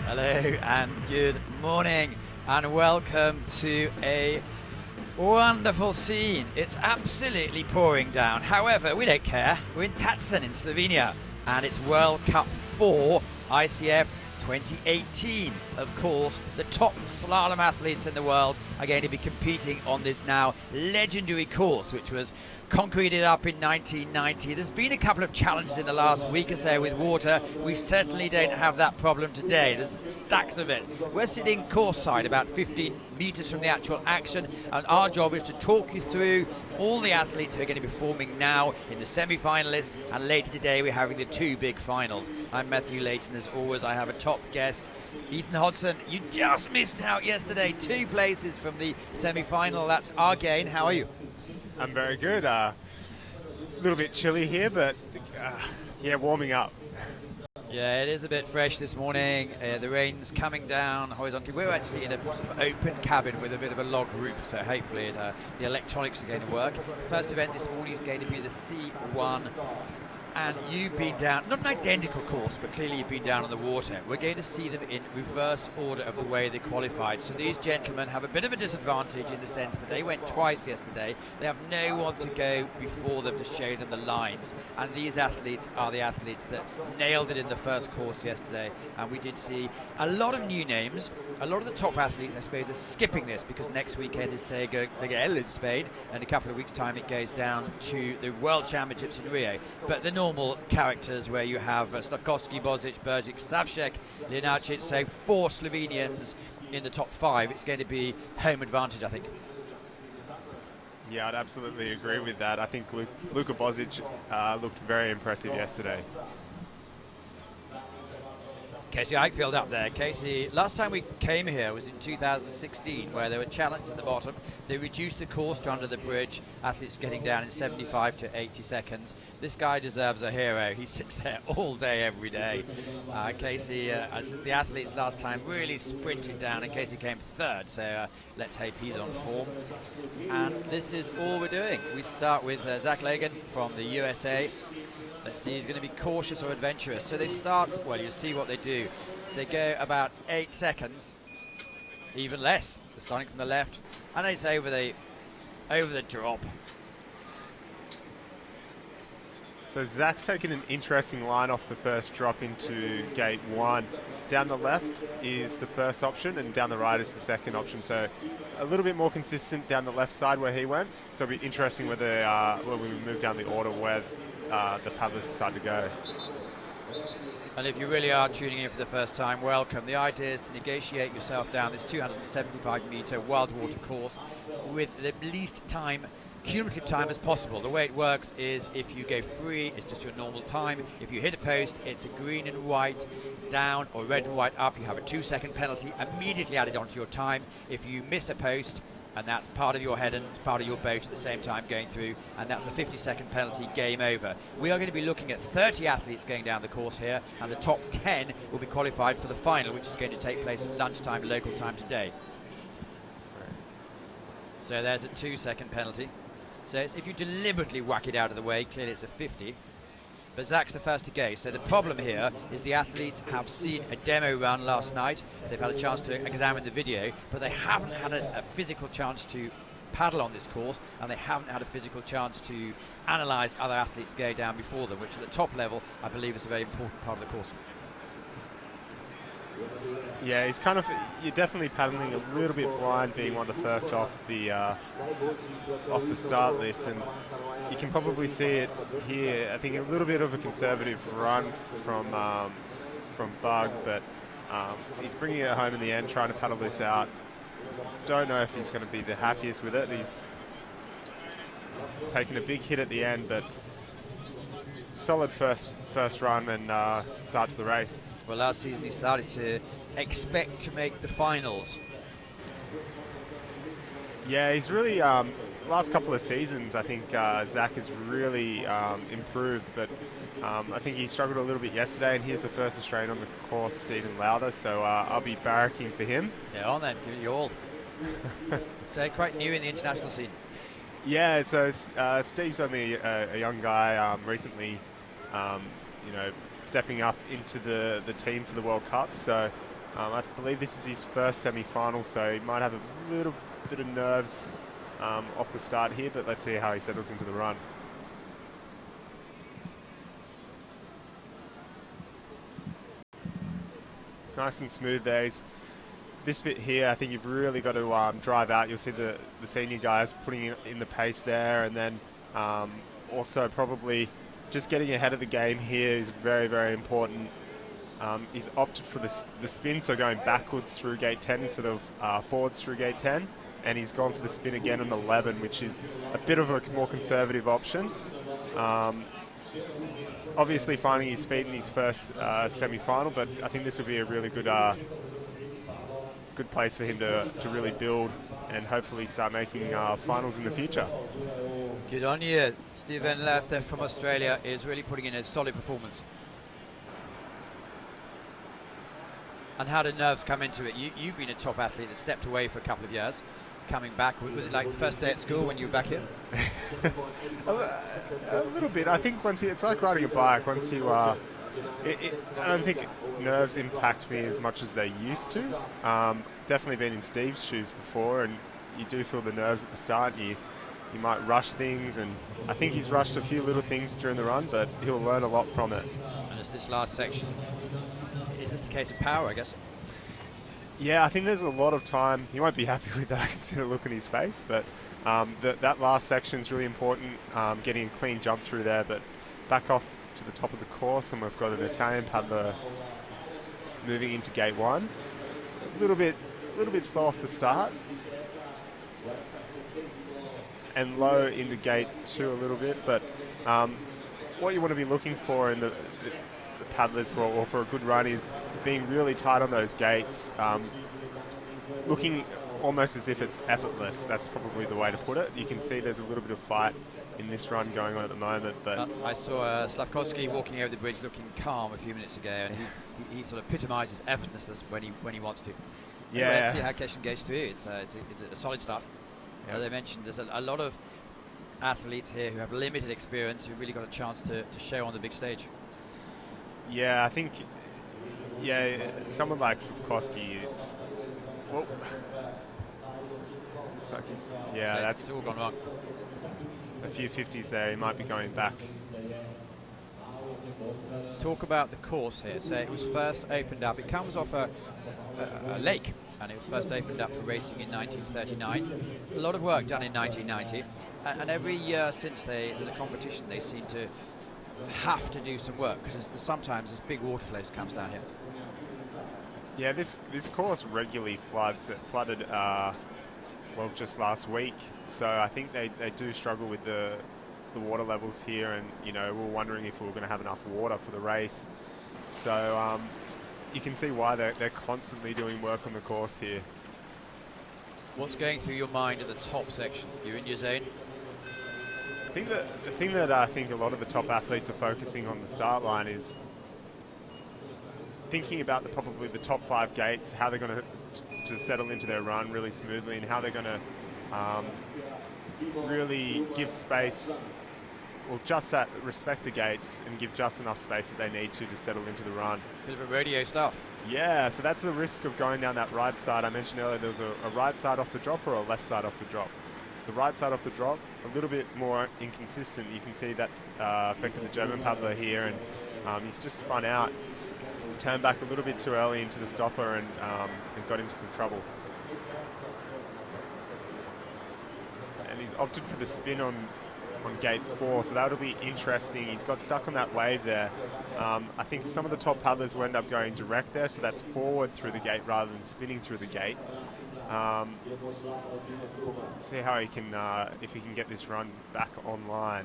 Hello and good morning and welcome to a wonderful scene. It's absolutely pouring down. However, we don't care. We're in Tacen in Slovenia and it's World Cup 4 ICF 2018. Of course, the top slalom athletes in the world are going to be competing on this now legendary course, which was concreted up in 1990. There's been a couple of challenges in the last week or so with water. We certainly don't have that problem today. There's stacks of it. We're sitting course side about 15 meters from the actual action, and our job is to talk you through all the athletes who are going to be performing now in the semi-finalists, and later today we're having the two big finals. I'm Matthew Layton. As always, I have a top guest, Ethan Hodson. You just missed out yesterday, 2 places from the semi-final. That's our gain. How are you? I'm very good. A little bit chilly here, but yeah, warming up. Yeah, it is a bit fresh this morning. The rain's coming down horizontally. We're actually in a sort of open cabin with a bit of a log roof, so hopefully the electronics are going to work. First event this morning is going to be the C1. And you've been down, not an identical course, but clearly you've been down on the water. We're going to see them in reverse order of the way they qualified. So these gentlemen have a bit of a disadvantage in the sense that they went twice yesterday. They have no one to go before them to show them the lines. And these athletes are the athletes that nailed it in the first course yesterday. And we did see a lot of new names. A lot of the top athletes, I suppose, are skipping this because next weekend is Sega in Spain, and a couple of weeks' time it goes down to the World Championships in Rio. But the normal characters where you have Stavkovsky, Bozic, Bergic, Savcek, Leonarcic, so 4 Slovenians in the top 5. It's going to be home advantage, I think. Yeah, I'd absolutely agree with that. I think Luka Bozic looked very impressive yesterday. Casey Eichfield up there. Casey, last time we came here was in 2016, where there were challenges at the bottom. They reduced the course to under the bridge, athletes getting down in 75 to 80 seconds. This guy deserves a hero. He sits there all day, every day. Casey, as the athletes last time really sprinted down, and Casey came third, so let's hope he's on form. And this is all we're doing. We start with Zach Logan from the USA. Let's see, he's going to be cautious or adventurous. So they start, well, you see what they do. They go about 8 seconds, even less. They're starting from the left, and it's over the drop. So Zach's taken an interesting line off the first drop into gate 1. Down the left is the first option, and down the right is the second option. So a little bit more consistent down the left side where he went. So it'll be interesting whether when we move down the order where the paddlers decide to go. And if you really are tuning in for the first time, welcome. The idea is to negotiate yourself down this 275-meter wild water course with the least cumulative time as possible. The way it works is if you go free, it's just your normal time. If you hit a post, it's a green and white down or red and white up. You have a 2-second penalty immediately added onto your time. If you miss a post, and that's part of your head and part of your boat at the same time going through, and that's a 50-second penalty, game over. We are going to be looking at 30 athletes going down the course here, and the top 10 will be qualified for the final, which is going to take place at lunchtime local time today. So there's a 2-second penalty. So if you deliberately whack it out of the way, clearly it's a 50. But Zach's the first to go. So the problem here is the athletes have seen a demo run last night. They've had a chance to examine the video, but they haven't had a physical chance to paddle on this course, and they haven't had a physical chance to analyse other athletes go down before them, which at the top level, I believe, is a very important part of the course. Yeah, you're definitely paddling a little bit blind, being one of the first off the start list, and you can probably see it here. I think a little bit of a conservative run from Bug, but he's bringing it home in the end, trying to paddle this out. Don't know if he's going to be the happiest with it. He's taken a big hit at the end, but solid first run and start to the race. Well, last season he started to expect to make the finals. Yeah, he's really, last couple of seasons, I think Zach has really improved, but I think he struggled a little bit yesterday, and he's the first Australian on the course, Stephen Lauder, so I'll be barracking for him. Yeah, on then, give it your all. So quite new in the international scene. Yeah, so Steve's only a young guy, recently, stepping up into the team for the World Cup. So I believe this is his first semi-final, so he might have a little bit of nerves off the start here, but let's see how he settles into the run. Nice and smooth there. This bit here, I think you've really got to drive out. You'll see the senior guys putting in the pace there, and then also probably just getting ahead of the game here is very, very important. He's opted for the spin, so going backwards through gate 10 instead of forwards through gate 10, and he's gone for the spin again on 11, which is a bit of a more conservative option. Obviously finding his feet in his first semi-final, but I think this will be a really good place for him to really build and hopefully start making finals in the future. Good on you. Stephen Lafter from Australia is really putting in a solid performance. And how did nerves come into it? You've been a top athlete that stepped away for a couple of years. Coming back, was it like the first day at school when you were back here? A little bit. I think it's like riding a bike. Once you I don't think nerves impact me as much as they used to. Definitely been in Steve's shoes before, and you do feel the nerves at the start. You might rush things, and I think he's rushed a few little things during the run, but he'll learn a lot from it. And it's this last section. Is this the case of power, I guess? Yeah, I think there's a lot of time. He won't be happy with that. I can see the look in his face, but that last section is really important, getting a clean jump through there, but back off to the top of the course, and we've got an Italian paddler moving into gate 1. A little bit slow off the start, and low into gate 2 a little bit, but what you want to be looking for in the paddlers for a good run is being really tight on those gates, looking almost as if it's effortless. That's probably the way to put it. You can see there's a little bit of fight in this run going on at the moment, but I saw Slavkovsky walking over the bridge looking calm a few minutes ago, and he sort of epitomises effortlessness when he wants to. Yeah. Anyway, let's see how Keshin goes through. It's a solid start. Yep. As I mentioned, there's a lot of athletes here who have limited experience who really got a chance to show on the big stage. Yeah, I think someone like Slavkovsky, it's like It's all gone wrong. A few 50s there. He might be going back. Talk about the course here. So it was first opened up. It comes off a lake, and it was first opened up for racing in 1939. A lot of work done in 1990, and every year since there's a competition, they seem to have to do some work because sometimes there's big water flows that comes down here. Yeah, this course regularly floods. It flooded just last week, so I think they do struggle with the water levels here, and we're wondering if we were going to have enough water for the race. So you can see why they're constantly doing work on the course here. What's going through your mind at the top section? You're in your zone? I think that the thing that I think a lot of the top athletes are focusing on the start line is thinking about probably the top 5 gates, how they're going to settle into their run really smoothly, and how they're going to really give space, or just that respect the gates and give just enough space that they need to settle into the run. Bit of a rodeo start. Yeah, so that's the risk of going down that right side. I mentioned earlier there was a right side off the drop or a left side off the drop. The right side off the drop, a little bit more inconsistent. You can see that's affected the German paddler here, and he's just spun out, turned back a little bit too early into the stopper, and got into some trouble. And he's opted for the spin on gate 4, so that'll be interesting. He's got stuck on that wave there. I think some of the top paddlers will end up going direct there, so that's forward through the gate rather than spinning through the gate. See how he can, if he can get this run back online.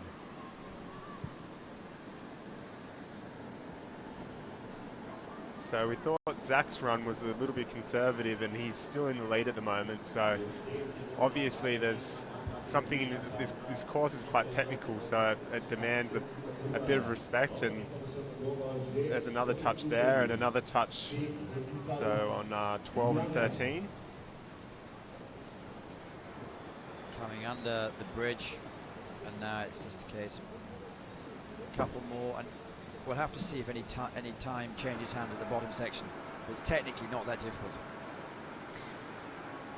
So we thought Zach's run was a little bit conservative, and he's still in the lead at the moment. So obviously there's something in this course is quite technical, so it demands a bit of respect. And there's another touch there and another touch. So on 12 and 13. Coming under the bridge, and now it's just a case of a couple more, and we'll have to see if any time changes hands at the bottom section. It's technically not that difficult.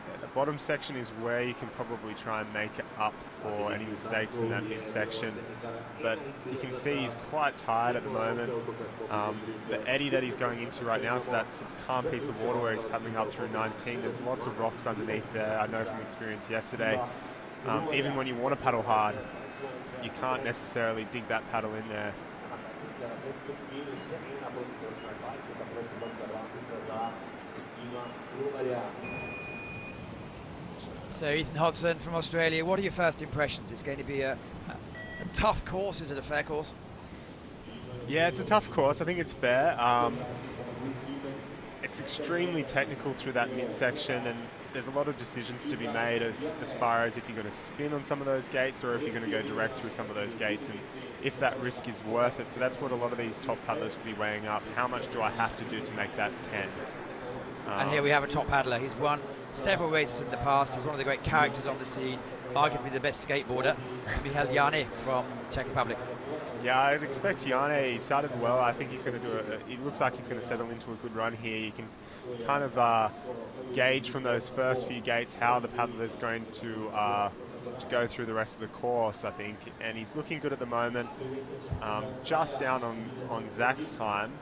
Yeah, the bottom section is where you can probably try and make up for any mistakes in that midsection. But you can see he's quite tired at the moment. The eddy that he's going into right now, so that's a calm piece of water where he's paddling up through 19. There's lots of rocks underneath there. I know from experience yesterday. Even when you want to paddle hard, you can't necessarily dig that paddle in there. So Ethan Hodson from Australia, what are your first impressions? It's going to be a tough course. Is it a fair course? Yeah, it's a tough course. I think it's fair. It's extremely technical through that midsection, and there's a lot of decisions to be made as far as if you're going to spin on some of those gates or if you're going to go direct through some of those gates, and if that risk is worth it. So that's what a lot of these top paddlers will be weighing up. How much do I have to do to make that 10? And here we have a top paddler. He's won several races in the past. He's one of the great characters on the scene, arguably the best skateboarder. Michal Jane from Czech Republic. Yeah, I'd expect Jane. He started well. I think he's going to do it. It looks like he's going to settle into a good run here. You can kind of gauge from those first few gates how the paddler is going to go through the rest of the course, I think. And he's looking good at the moment. Just down on Zach's time.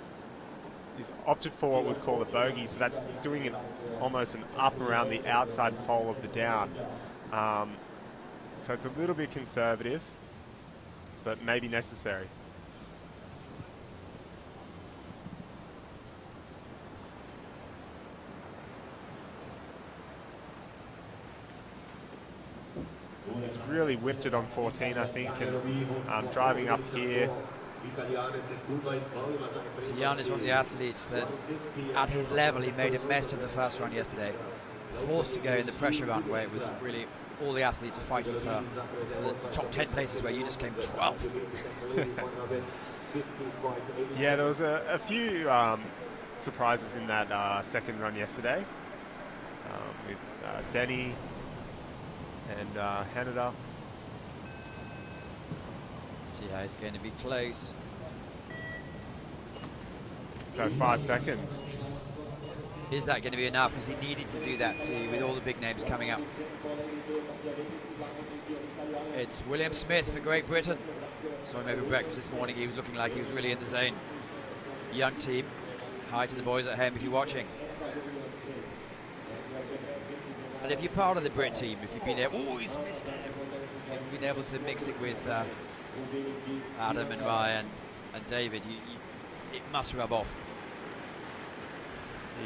He's opted for what we'd call a bogey, so that's doing it almost an up around the outside pole of the down. So it's a little bit conservative, but maybe necessary. He's really whipped it on 14, I think, and driving up here. So Jan is one of the athletes that, at his level, he made a mess of the first run yesterday. Forced to go in the pressure run where it was really all the athletes are fighting for the top 10 places, where you just came 12th. Yeah, there was a few surprises in that second run yesterday with Denny and Hanada. See how it's going to be close. So 5 seconds. Is that going to be enough? Because he needed to do that too, with all the big names coming up. It's William Smith for Great Britain. Saw him over breakfast this morning. He was looking like he was really in the zone. Young team. Hi to the boys at home if you're watching. And if you're part of the Brit team, if you've been there, oh, he's missed it. If you've been able to mix it with Adam and Ryan and David, it must rub off.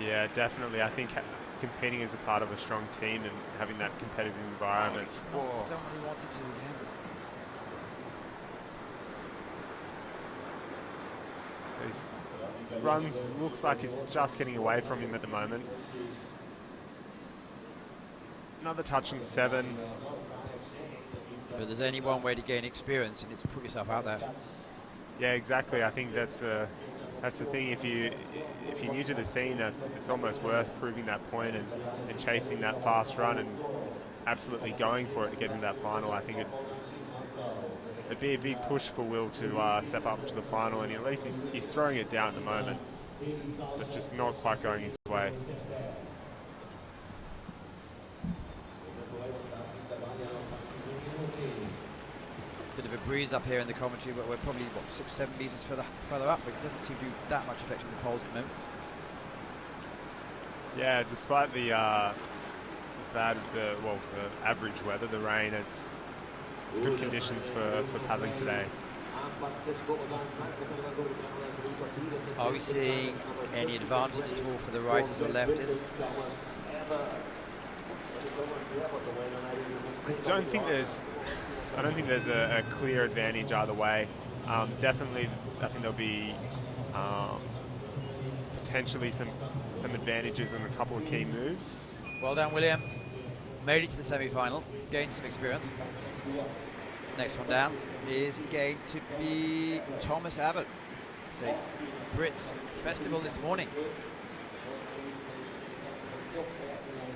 Yeah, definitely. I think competing as a part of a strong team and having that competitive environment. Oh, I don't really want it to again. So his runs, looks like he's just getting away from him at the moment. Another touch on 7. But there's only one way to gain experience, and it's put yourself out there. Yeah, exactly. I think that's the thing. If you're new to the scene, it's almost worth proving that point and chasing that fast run and absolutely going for it to get into that final. I think it'd be a big push for Will to step up to the final, and at least he's throwing it down at the moment, but just not quite going his way. Bit of a breeze up here in the commentary, but we're probably, 6-7 metres further up, but it doesn't seem to do that much affecting the poles at the moment. Yeah, despite the average weather, the rain, it's good conditions for paddling today. Are we seeing any advantage at all for the righters or lefters? I don't think there's a clear advantage either way. Definitely, I think there'll be potentially some advantages in a couple of key moves. Well done, William. Made it to the semi-final, gained some experience. Next one down is going to be Thomas Abbott. So, Brits Festival this morning.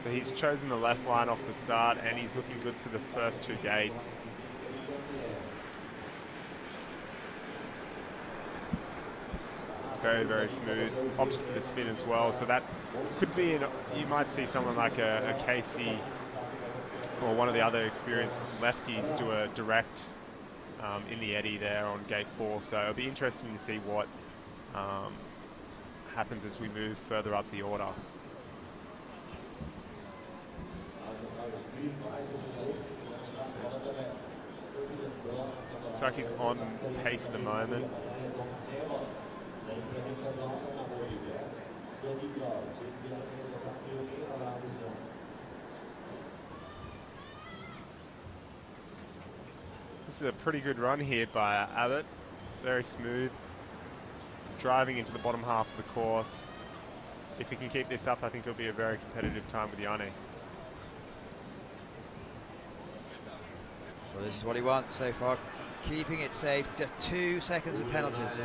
So he's chosen the left line off the start, and he's looking good through the first 2 gates. very, very smooth. Opted for the spin as well, so that could be, you might see someone like a Casey or one of the other experienced lefties do a direct in the eddy there on gate 4, so it'll be interesting to see what happens as we move further up the order. Looks like he's on pace at the moment. This is a pretty good run here by Abbott. Very smooth. Driving into the bottom half of the course. If he can keep this up, I think it'll be a very competitive time with Yanni. Well, this is what he wants so far. Keeping it safe, just 2 seconds of penalties.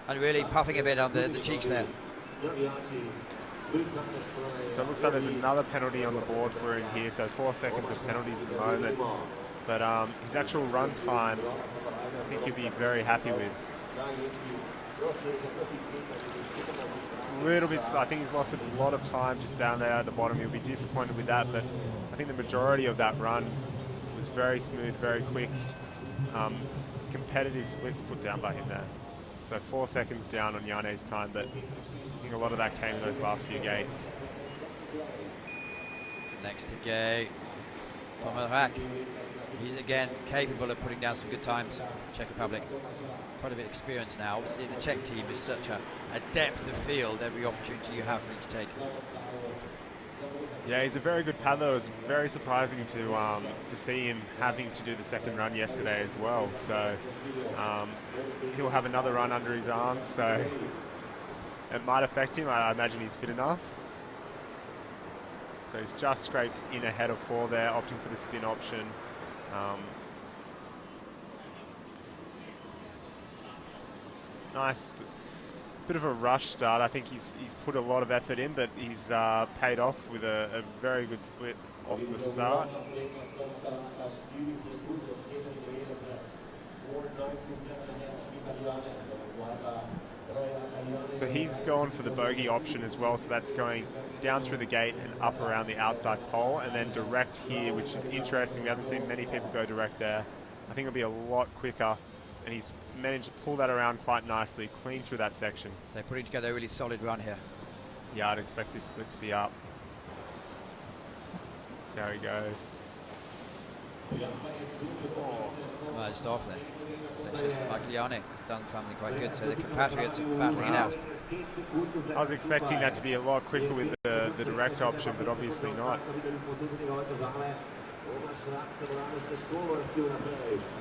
And really puffing a bit on the cheeks there. So it looks like there's another penalty on the board for him here, so 4 seconds of penalties at the moment. But his actual run time, I think he'll be very happy with. A little bit, I think he's lost a lot of time just down there at the bottom. He'll be disappointed with that, but I think the majority of that run was very smooth, very quick. Competitive splits put down by him there. So 4 seconds down on Yanni's time, but I think a lot of that came in those last few gates. Next to gate, Thomas Hack. He's again capable of putting down some good times. Czech Republic, quite a bit of experience now. Obviously the Czech team is such a depth of field, every opportunity you have for him to take. Yeah, he's a very good paddler. It was very surprising to see him having to do the second run yesterday as well. So he'll have another run under his arms, so it might affect him. I imagine he's fit enough. So he's just scraped in ahead of 4 there, opting for the spin option. Nice bit of a rush start. I think he's put a lot of effort in, but he's paid off with a very good split off the start. So he's gone for the bogey option as well, so that's going down through the gate and up around the outside pole, and then direct here, which is interesting. We haven't seen many people go direct there. I think it'll be a lot quicker, and he's managed to pull that around quite nicely, clean through that section. So they're putting together a really solid run here. Yeah, I'd expect this split to be up. See how he goes. Well, just off there. So it's just Michael Yanni has done something quite good, so the compatriots are battling it out. I was expecting that to be a lot quicker with the direct option, but obviously not. And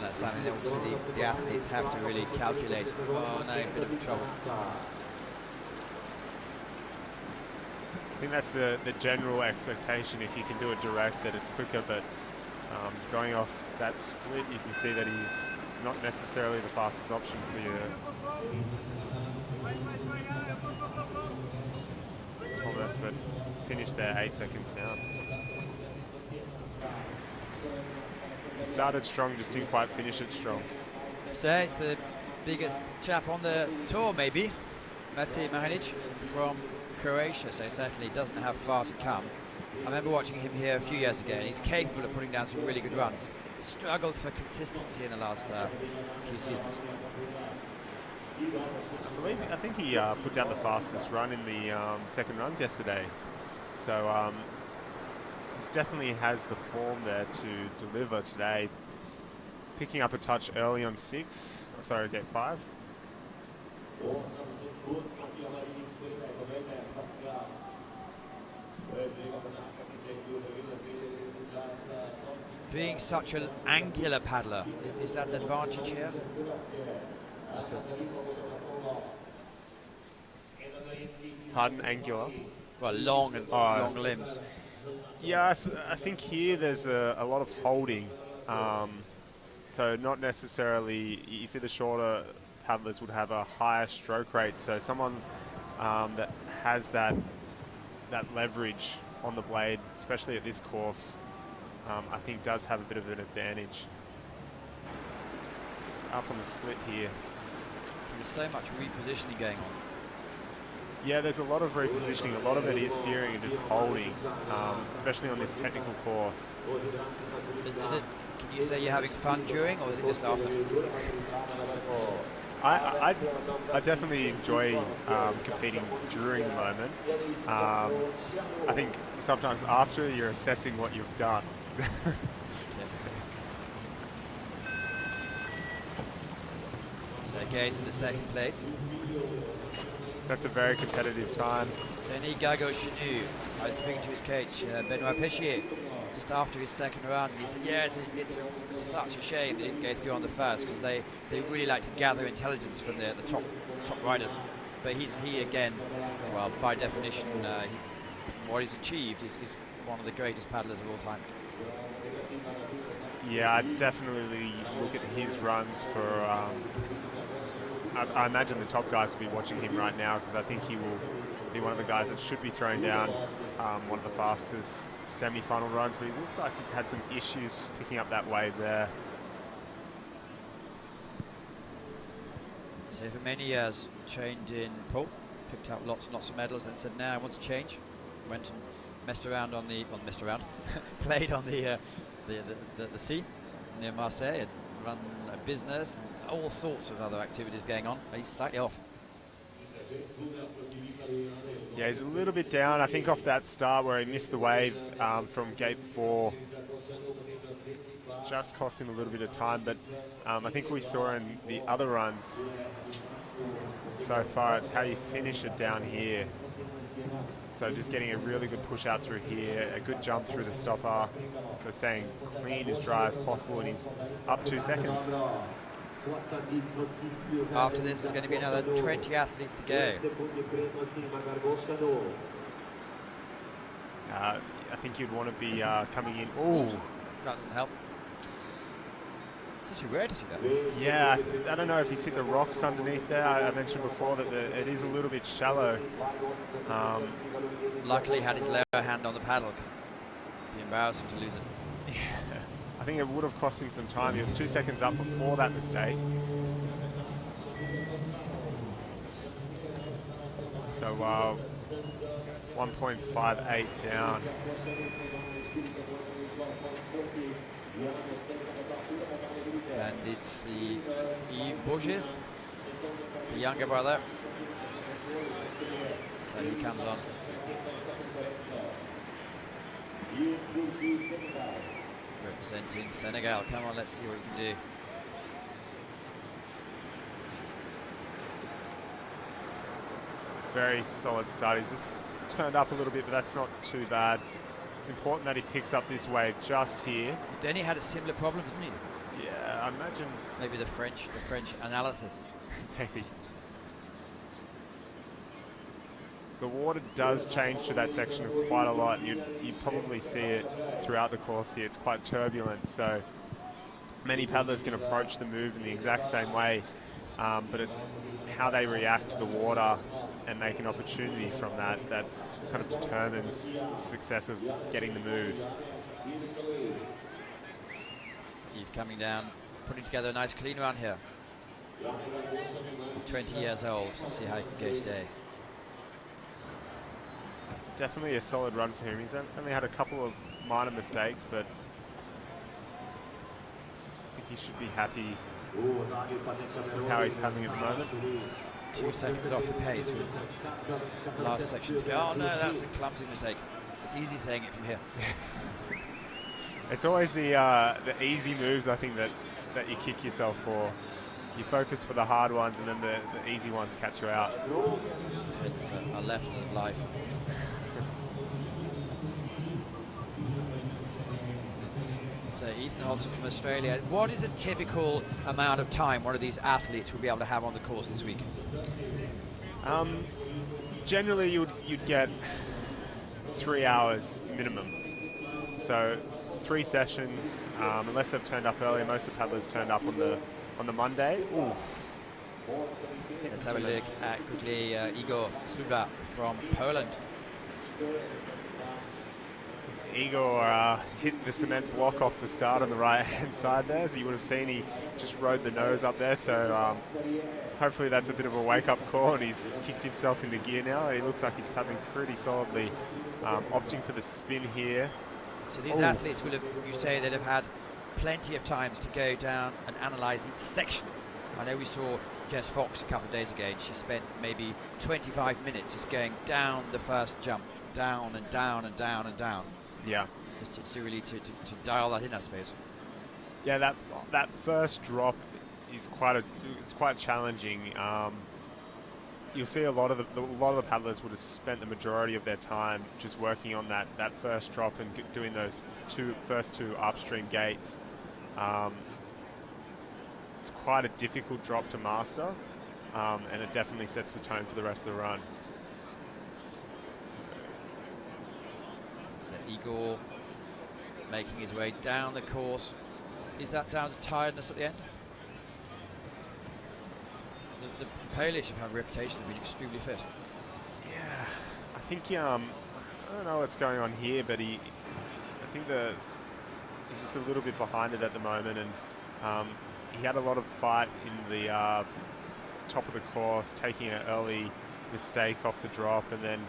that's something that obviously the athletes have to really calculate. Oh no, bit of trouble. I think that's the general expectation. If you can do it direct, that it's quicker, but going off that split, you can see that it's not necessarily the fastest option for you. Almost, but finished there 8 seconds down. Started strong, just didn't quite finish it strong. So it's the biggest chap on the tour, maybe. Mate Mahanic from Croatia, so certainly doesn't have far to come. I remember watching him here a few years ago, and he's capable of putting down some really good runs. Struggled for consistency in the last few seasons. I think he put down the fastest run in the second runs yesterday. So he definitely has the form there to deliver today. Picking up a touch early on gate 5. Being such an angular paddler, is that an advantage here? Pardon, angular? Well, long limbs. Yeah, I think here there's a lot of holding. So not necessarily, you see the shorter paddlers would have a higher stroke rate. So someone that has that leverage on the blade, especially at this course, I think does have a bit of an advantage. Up on the split here. There's so much repositioning going on. Yeah, there's a lot of repositioning. A lot of it is steering and just holding, especially on this technical course. Is it? Can you say you're having fun during, or is it just after? I definitely enjoy competing during the moment. I think sometimes after you're assessing what you've done. So Gay to the second place. That's a very competitive time. Then Gago Canoe. I was speaking to his coach, Benoit Péchier, just after his second round, and he said, yeah, it's such a shame they didn't go through on the first, because they really like to gather intelligence from the top riders. But he again, well, by definition, what he's achieved is one of the greatest paddlers of all time. Yeah, I definitely look at his runs for... I imagine the top guys will be watching him right now, because I think he will be one of the guys that should be throwing down one of the fastest semi-final runs, but he looks like he's had some issues just picking up that wave there. So for many years, trained in pool, picked up lots and lots of medals, and said, "Now I want to change." Went and messed around on the, well, messed around, played on the sea near Marseille, and run a business and all sorts of other activities going on. But he's slightly off. Yeah, he's a little bit down. I think off that start where he missed the wave from gate 4, just cost him a little bit of time. But I think we saw in the other runs so far, it's how you finish it down here. So just getting a really good push out through here, a good jump through the stopper. So staying clean as dry as possible, and he's up 2 seconds. After this, there's going to be another 20 athletes to go. I think you'd want to be coming in. Oh, that doesn't help. It's actually rare to see that. Yeah, I don't know if he's hit the rocks underneath there. I mentioned before that it is a little bit shallow. Luckily, had his lower hand on the paddle, because it'd be embarrassing to lose it. Yeah. I think it would have cost him some time. He was 2 seconds up before that mistake. So 1.58 down. And it's the Yves Bourges, the younger brother. So he comes on. Representing Senegal. Come on, let's see what he can do. Very solid start. He's just turned up a little bit, but that's not too bad. It's important that he picks up this wave just here. Denny had a similar problem, didn't he? Yeah, I imagine. Maybe the French analysis. Maybe. The water does change to that section quite a lot. You probably see it throughout the course here. It's quite turbulent, so many paddlers can approach the move in the exact same way, but it's how they react to the water and make an opportunity from that kind of determines the success of getting the move. So Yves coming down, putting together a nice clean run here. 20 years old. Let's see how he can go today. Definitely a solid run for him. He's only had a couple of minor mistakes, but I think he should be happy with how he's paddling at the moment. 2 seconds off the pace with the last section to go. Oh no, that's a clumsy mistake. It's easy saying it from here. It's always the easy moves, I think, that you kick yourself for. You focus for the hard ones, and then the easy ones catch you out. It's a lesson of life. So Ethan Hodson from Australia. What is a typical amount of time one of these athletes will be able to have on the course this week? Generally, you'd get 3 hours minimum. So 3 sessions, unless they've turned up earlier. Most of the paddlers turned up on the Monday. Ooh. Let's have a look at quickly Igor Suba from Poland. Igor hit the cement block off the start on the right-hand side there. As you would have seen, he just rode the nose up there. So hopefully that's a bit of a wake-up call, and he's kicked himself into gear now. He looks like he's paddling pretty solidly, opting for the spin here. So these athletes will have, you say, they'd have had plenty of times to go down and analyse each section. I know we saw Jess Fox a couple of days ago, and she spent maybe 25 minutes just going down the first jump, down and down and down and down. Yeah. Just to really to dial that in, I suppose. Yeah, that first drop is quite challenging. You'll see a lot of the paddlers would have spent the majority of their time just working on that first drop and doing those first two upstream gates. It's quite a difficult drop to master, and it definitely sets the tone for the rest of the run. So Igor making his way down the course. Is that down to tiredness at the end? The Polish have had a reputation of being extremely fit. Yeah, I think I don't know what's going on here, but I think he's just a little bit behind it at the moment, and he had a lot of fight in the top of the course, taking an early mistake off the drop, and then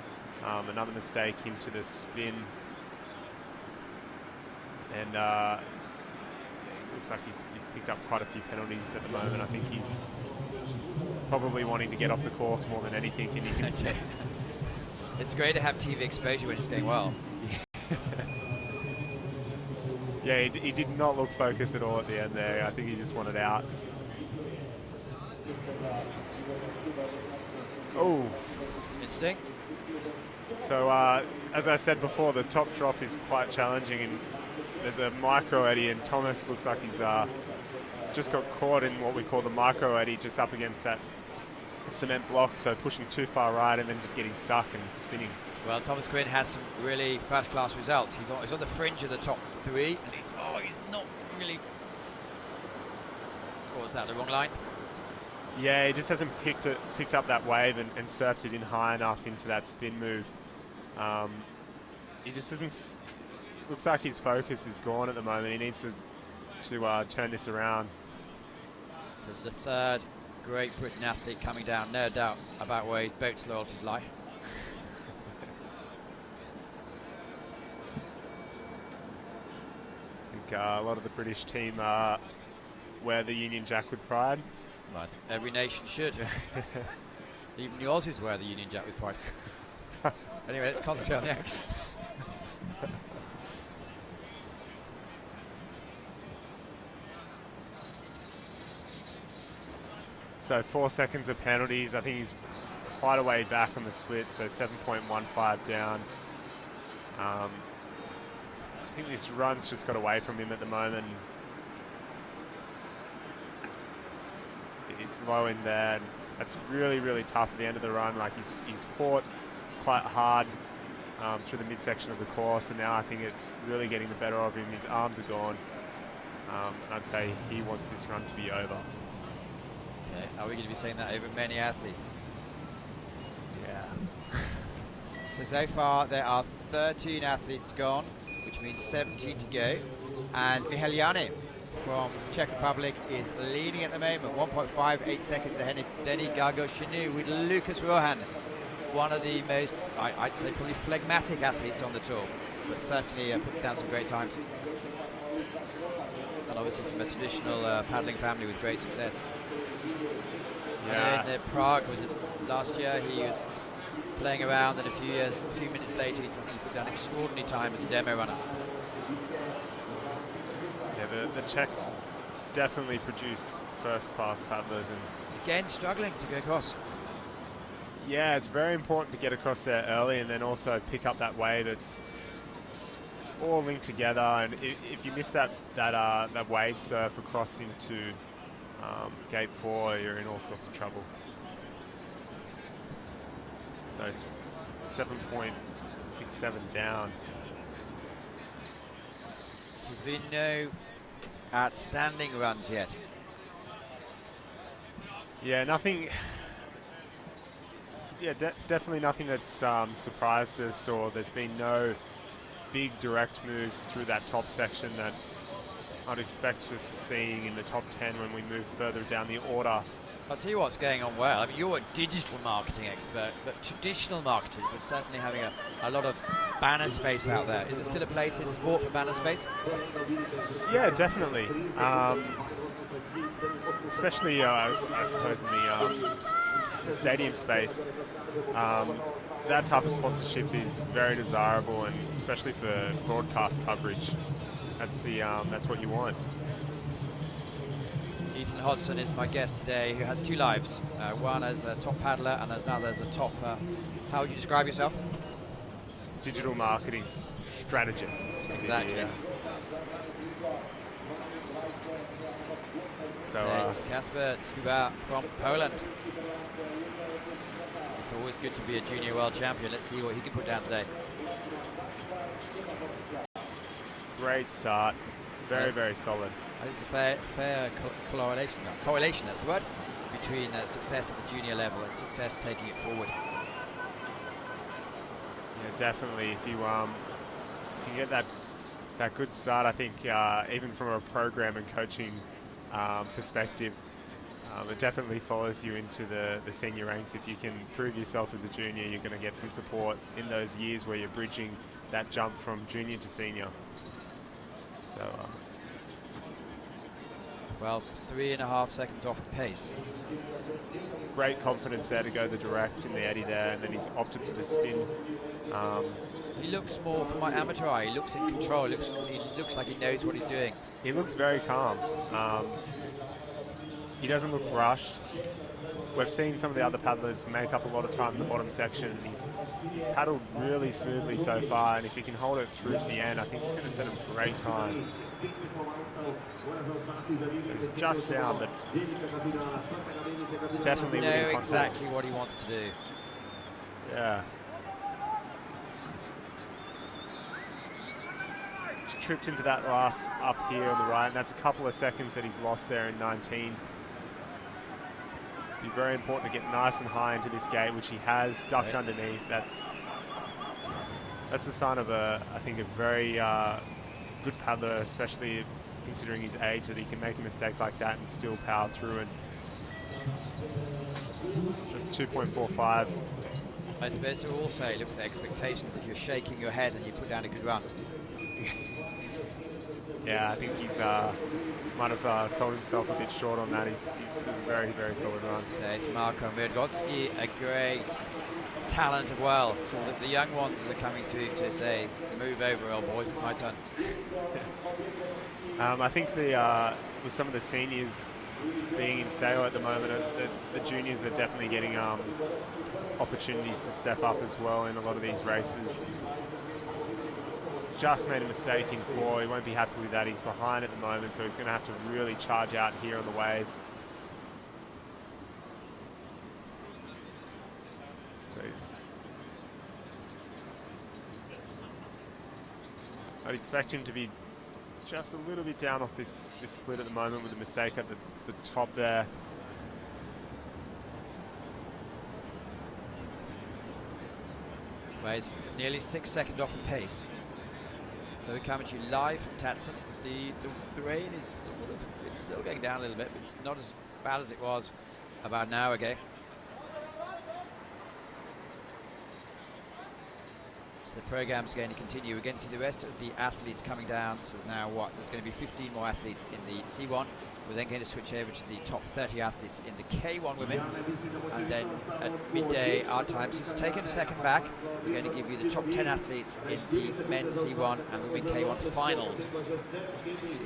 another mistake into the spin, and it looks like he's picked up quite a few penalties at the moment. I think he's probably wanting to get off the course more than anything. Okay. It's great to have TV exposure when it's going well. Yeah, he did not look focused at all at the end there. I think he just wanted out. Oh. Instinct. So, as I said before, the top drop is quite challenging, and there's a micro eddy, and Thomas looks like he's just got caught in what we call the micro eddy, just up against that cement block, so pushing too far right and then just getting stuck and spinning. Well, Thomas Quinn has some really first-class results. He's on the fringe of the top three, and he's not really. What was that? The wrong line? Yeah, he just hasn't picked up that wave and surfed it in high enough into that spin move. He just doesn't. Looks like his focus is gone at the moment. He needs to turn this around. So it's the third Great Britain athlete coming down. No doubt about where his boat's loyalties lie. I think a lot of the British team wear the Union Jack with pride. Well, I think every nation should. Even the Aussies wear the Union Jack with pride. Anyway, let's concentrate on the action. So 4 seconds of penalties. I think he's quite a way back on the split, so 7.15 down. I think this run's just got away from him at the moment. He's low in there. And that's really, really tough at the end of the run. Like he's fought quite hard through the midsection of the course, and now I think it's really getting the better of him. His arms are gone. I'd say he wants this run to be over. Okay, are we going to be saying that over many athletes? Yeah. So far there are 13 athletes gone, which means 17 to go. And Miheliane from Czech Republic is leading at the moment, 1.58 seconds ahead of Denny Gargoshinu, with Lucas Rohan, one of the most, I'd say, probably phlegmatic athletes on the tour, but certainly puts down some great times. And obviously from a traditional paddling family with great success. Yeah. In Prague, was it last year, he was playing around, and a few minutes later, he put down extraordinary time as a demo runner. Yeah, the Czechs definitely produce first-class paddlers, and again struggling to go across. yeah, it's very important to get across there early, and then also pick up that wave. It's all linked together, and if you miss that wave surf across into gate 4, you're in all sorts of trouble. So 7.67 down. There's been no outstanding runs yet. Yeah, nothing. Yeah, definitely nothing that's surprised us, or there's been no big direct moves through that top section that I'd expect us seeing in the top 10 when we move further down the order. I'll tell you what's going on well. I mean, you're a digital marketing expert, but traditional marketers are certainly having a lot of banner space out there. Is there still a place in sport for banner space? Yeah, definitely. Especially, I suppose, in the stadium space. That type of sponsorship is very desirable, and especially for broadcast coverage. That's what you want. Ethan Hodson is my guest today, who has two lives. One as a top paddler and another as a top, how would you describe yourself? Digital marketing strategist. Exactly. Yeah. So, it's Kasper Stuba from Poland. It's always good to be a junior world champion. Let's see what he can put down today. great start. Very, very solid. It's a fair correlation, that's the word, between success at the junior level and success taking it forward. Yeah, definitely. If you get that good start, I think even from a program and coaching perspective, it definitely follows you into the senior ranks. If you can prove yourself as a junior, you're going to get some support in those years where you're bridging that jump from junior to senior. So, well, 3.5 seconds off the pace. Great confidence there to go the direct in the eddy there, and then he's opted for the spin. He looks more, from my amateur eye, he looks in control. He looks like he knows what he's doing. He looks very calm. He doesn't look rushed. We've seen some of the other paddlers make up a lot of time in the bottom section, and he's paddled really smoothly so far, and if he can hold it through to the end, I think he's going to set a great time. So he's just down, but he's definitely know exactly what he wants to do. Yeah. He's tripped into that last up here on the right, and that's a couple of seconds that he's lost there in 19. Be very important to get nice and high into this gate, which he has ducked underneath. That's a sign of I think a very good paddler, especially considering his age, that he can make a mistake like that and still power through. And just 2.45. I suppose to also it looks at expectations. If you're shaking your head and you put down a good run. Yeah, I think he's might have sold himself a bit short on that. He's a very, very solid run. So it's Marko Mrgotsky, a great talent as well. So the young ones are coming through to say, move over, old boys, it's my turn. I think with some of the seniors being in sale at the moment, the juniors are definitely getting opportunities to step up as well in a lot of these races. Just made a mistake in 4. He won't be happy with that. He's behind at the moment, so he's going to have to really charge out here on the wave. So I'd expect him to be just a little bit down off this split at the moment with a mistake at the top there. Well, he's nearly 6 seconds off the pace. So we're coming to you live from Tacen. The rain is it's still going down a little bit, but it's not as bad as it was about an hour ago. So the program's going to continue. We're going to see the rest of the athletes coming down. So there's now there's going to be 15 more athletes in the C1. We're then going to switch over to the top 30 athletes in the K1 women. And then at midday, our time, so it's taken a second back, we're going to give you the top 10 athletes in the men's C1 and women K1 finals.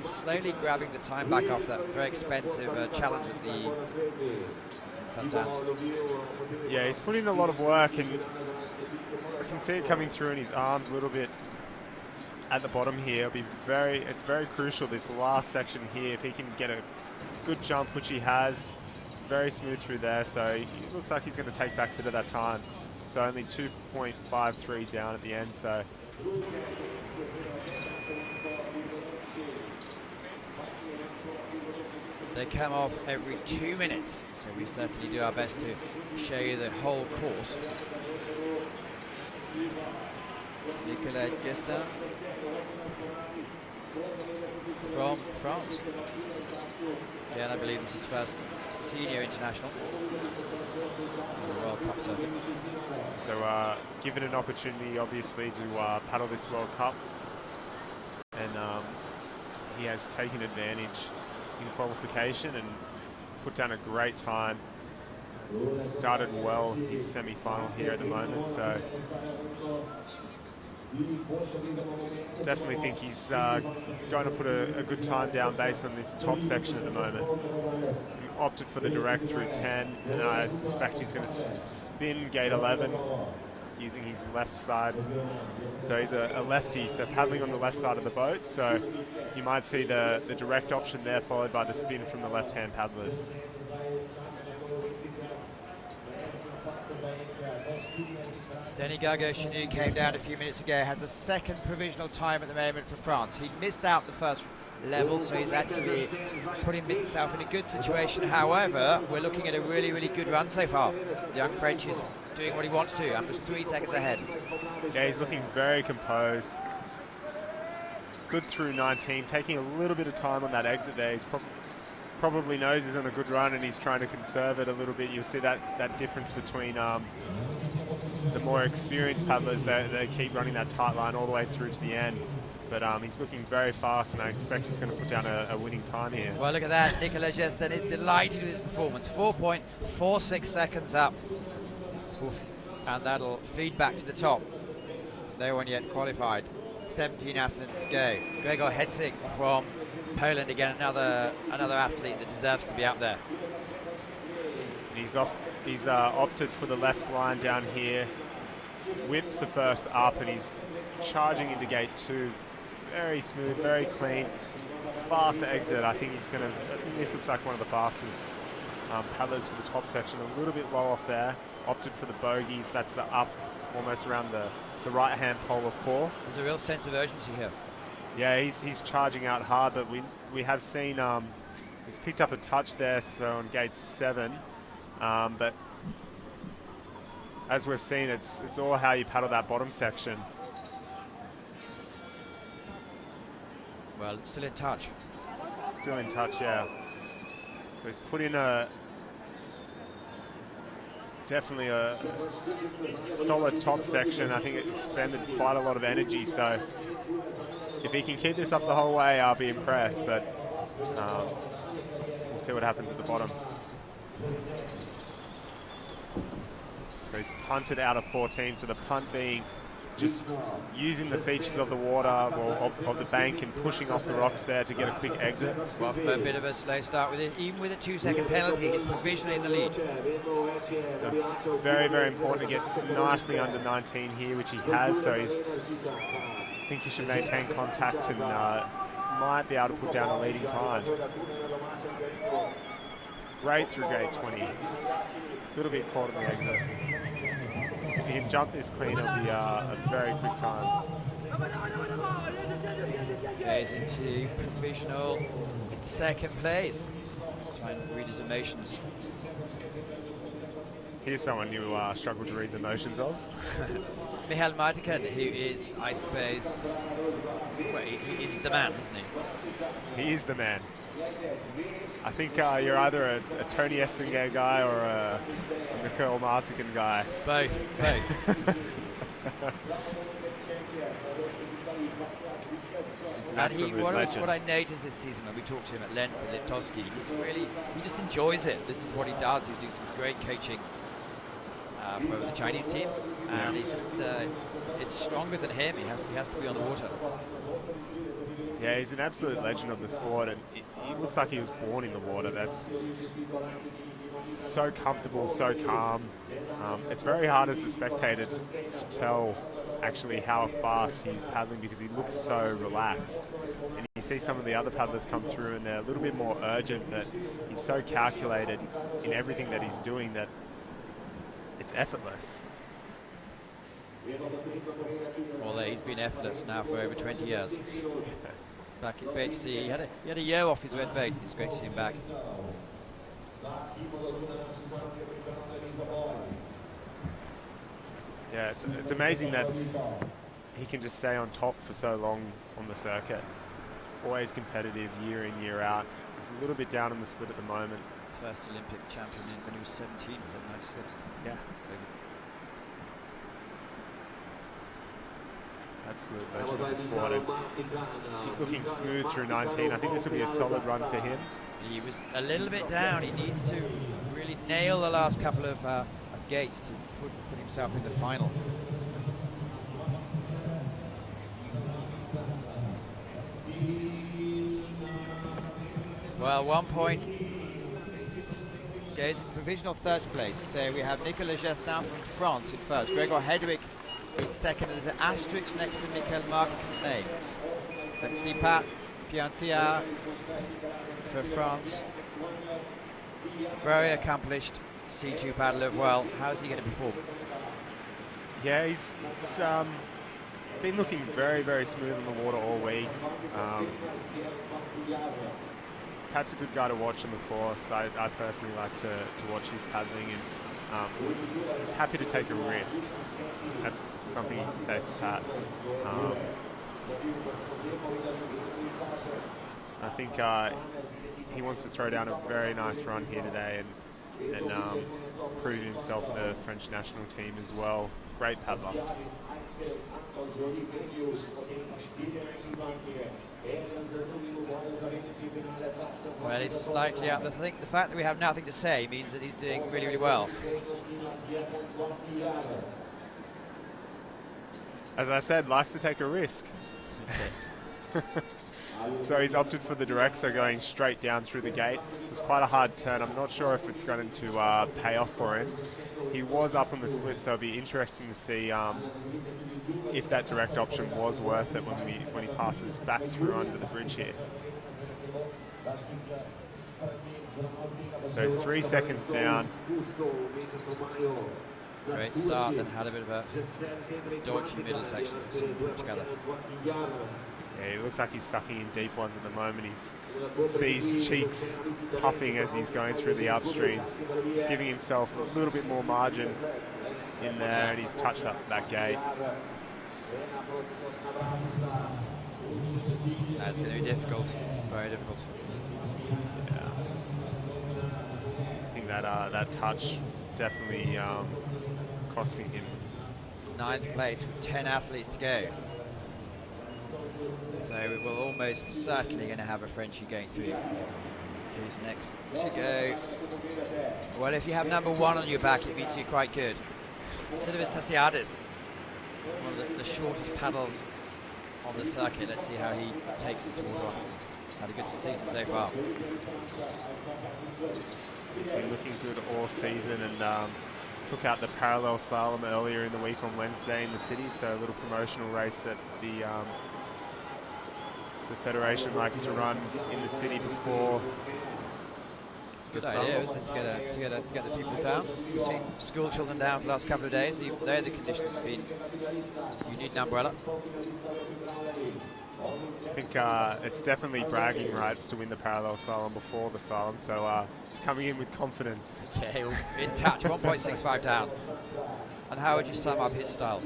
He's slowly grabbing the time back after that very expensive challenge at the first dance. Yeah, he's put in a lot of work, and I can see it coming through in his arms a little bit at the bottom here. It's very crucial, this last section here. If he can get a good jump, which he has, very smooth through there, so he looks like he's going to take back a bit of that time. So only 2.53 down at the end, so they come off every 2 minutes, so we certainly do our best to show you the whole course. Nicolas Gestin from France. Yeah, and I believe this is his first senior international on the World Cup circuit. So given an opportunity, obviously, to paddle this World Cup, and he has taken advantage in qualification and put down a great time. Started well his semi-final here at the moment, so definitely think he's going to put a good time down based on this top section at the moment. He opted for the direct through 10, and I suspect he's going to spin gate 11 using his left side. So he's a lefty, so paddling on the left side of the boat, so you might see the direct option there followed by the spin from the left-hand paddlers. Denis Gargaud-Canoe came down a few minutes ago, has the second provisional time at the moment for France. He missed out the first level, so he's actually putting himself in a good situation. However, we're looking at a really, really good run so far. The young French is doing what he wants to. I'm just 3 seconds ahead. Yeah, he's looking very composed. Good through 19, taking a little bit of time on that exit there. He's probably knows he's on a good run and he's trying to conserve it a little bit. You'll see that difference between the more experienced paddlers. They keep running that tight line all the way through to the end. But he's looking very fast, and I expect he's going to put down a winning time here. Well, look at that. Nicolas Gestin is delighted with his performance. 4.46 seconds up. Oof. And that'll feed back to the top. No one yet qualified. 17 athletes to go. Gregor Hetzig from Poland, again, another athlete that deserves to be up there. He's opted for the left line down here, whipped the first up, and he's charging into gate 2. Very smooth, very clean, fast exit. I think this looks like one of the fastest paddlers for the top section. A little bit low off there. Opted for the bogeys. That's the up, almost around the right-hand pole of 4. There's a real sense of urgency here. Yeah, he's charging out hard, but we have seen he's picked up a touch there, so on gate 7. But as we've seen, it's all how you paddle that bottom section. Well, it's still in touch. Still in touch, yeah. So he's put in definitely a solid top section. I think it expended quite a lot of energy, so if he can keep this up the whole way, I'll be impressed, but we'll see what happens at the bottom. So he's punted out of 14, so the punt being just using the features of the water or of the bank and pushing off the rocks there to get a quick exit. Well, from a bit of a slow start with it, even with a 2-second penalty, he's provisionally in the lead. So very, very important to get nicely under 19 here, which he has. So I think he should maintain contacts and might be able to put down a leading time. Great through gate 20. A little bit caught in the exit. If he can jump this clean, it'll be a very quick time. Goes into provisional second place. Let's try and read his emotions. Here's someone you struggle to read the emotions of. Michael Martikan, who is, I suppose, well, he is the man, isn't he? He is the man. I think you're either a Tony Estinger guy or a Michael Martikan guy. Both. And what I noticed this season when we talked to him at length at Liptowski, he just enjoys it. This is what he does. He's doing some great coaching for the Chinese team, and he's just it's stronger than him. He has to be on the water. Yeah, he's an absolute legend of the sport, and he looks like he was born in the water. That's so comfortable, so calm. It's very hard as a spectator to tell actually how fast he's paddling because he looks so relaxed. And you see some of the other paddlers come through and they're a little bit more urgent, but he's so calculated in everything that he's doing that it's effortless. Well, he's been effortless now for over 20 years. Back, great to see. He had a year off his red boat. It's great to see him back. Yeah, it's amazing that he can just stay on top for so long on the circuit. Always competitive year in, year out. He's a little bit down on the split at the moment. First Olympic champion when he was 17, was that 96? Yeah. Crazy. Absolute legend of the sport. And he's looking smooth through 19. I think this will be a solid run for him. He was a little bit down. He needs to really nail the last couple of gates to put himself in the final. Well, 1 point goes in provisional first place. So we have Nicolas Gestin from France in first, Gregor Hedwig in second, and there's an asterisk next to Michael Markin's name. Let's see Pat Piantia for France. Very accomplished C2 paddler. Well, how's he going to perform? Yeah, he's been looking very, very smooth in the water all week. Pat's a good guy to watch on the course. I personally like to watch his paddling, and he's happy to take a risk. That's something you can say for Pat. I think he wants to throw down a very nice run here today and prove himself in the French national team as well. Great paddler. Well, he's slightly out. The fact that we have nothing to say means that he's doing really, really well. As I said, likes to take a risk. So he's opted for the direct, so going straight down through the gate. It's quite a hard turn. I'm not sure if it's going to pay off for him. He was up on the split, so it'll be interesting to see if that direct option was worth it when he passes back through under the bridge here. So 3 seconds down. Great start, then had a bit of a dodgy middle section together. Yeah, he looks like he's sucking in deep ones at the moment. He sees cheeks puffing as he's going through the upstreams. He's giving himself a little bit more margin in there, and he's touched up that gate. That's going to be difficult, very difficult. Yeah. I think that touch definitely costing him. 9th place with 10 athletes to go. So we will almost certainly going to have a Frenchie going through. Who's next to go? Well, if you have number 1 on your back, it means you're quite good. Silvius Tasiadis, one of the shortest paddles on the circuit. Let's see how he takes this water on. Had a good season so far. He's been looking good all season, and took out the parallel slalom earlier in the week on Wednesday in the city, so a little promotional race that the Federation likes to run in the city before. It's a good idea, isn't it, to get the people down. We've seen school children down for the last couple of days, even though the conditions have been, you need an umbrella. I think it's definitely bragging rights to win the parallel slalom before the slalom, so it's coming in with confidence. Okay, in touch, 1.65 down. And how would you sum up his style?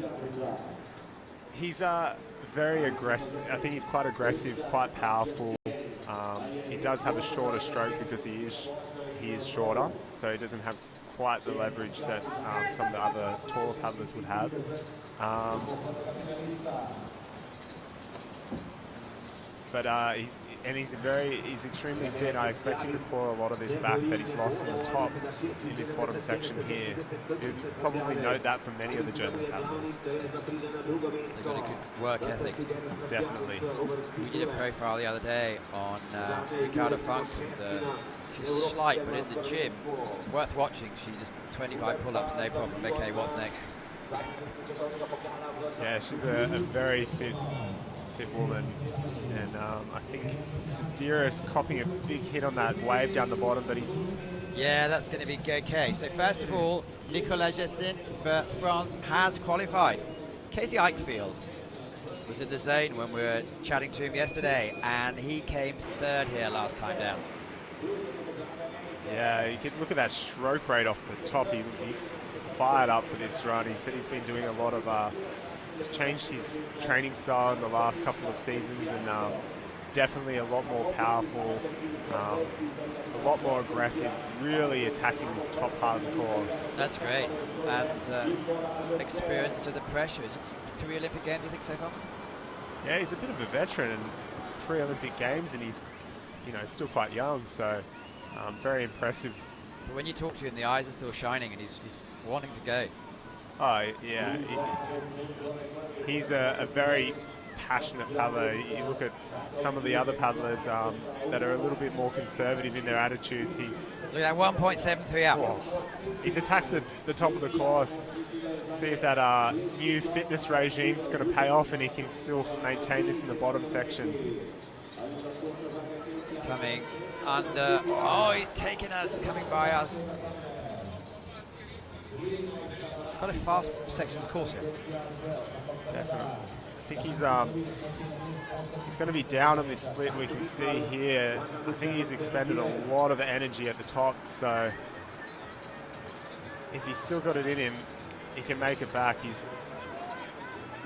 He's very aggressive. I think he's quite aggressive, quite powerful. He does have a shorter stroke because he is shorter, so he doesn't have quite the leverage that some of the other taller paddlers would have. But he's extremely fit. I expect him to claw a lot of this back that he's lost in the top in this bottom section here. You'd probably note that from many of the German paddlers. They've got a good work ethic. Definitely. We did a profile the other day on Ricardo Funk, and she's slight, but in the gym, worth watching. She just 25 pull-ups, no problem. Okay, what's next? Yeah, she's a very fit woman, and I think Sadiris copying a big hit on that wave down the bottom, but he's... Yeah, that's going to be okay. So first of all, Nicolas Gestin for France has qualified. Casey Eichfield was in the zone when we were chatting to him yesterday, and he came 3rd here last time down. Yeah, you can look at that stroke rate off the top. He's fired up for this run. He said he's been doing a lot of He's changed his training style in the last couple of seasons, and definitely a lot more powerful, a lot more aggressive, really attacking this top part of the course. That's great. And experience to the pressure. Is it 3 Olympic Games, you think, so far? Yeah, he's a bit of a veteran, and 3 Olympic Games, and he's, still quite young, so very impressive. But when you talk to him, the eyes are still shining, and he's wanting to go. Oh, yeah. He's a very passionate paddler. You look at some of the other paddlers that are a little bit more conservative in their attitudes. Look at that 1.73 up. Oh, he's attacked the top of the course. See if that new fitness regime's going to pay off and he can still maintain this in the bottom section. Coming under. Oh, he's taken us, coming by us. Quite a fast section of the course here. Definitely. I think he's going to be down on this split. We can see here. I think he's expended a lot of energy at the top. So if he's still got it in him, he can make it back. He's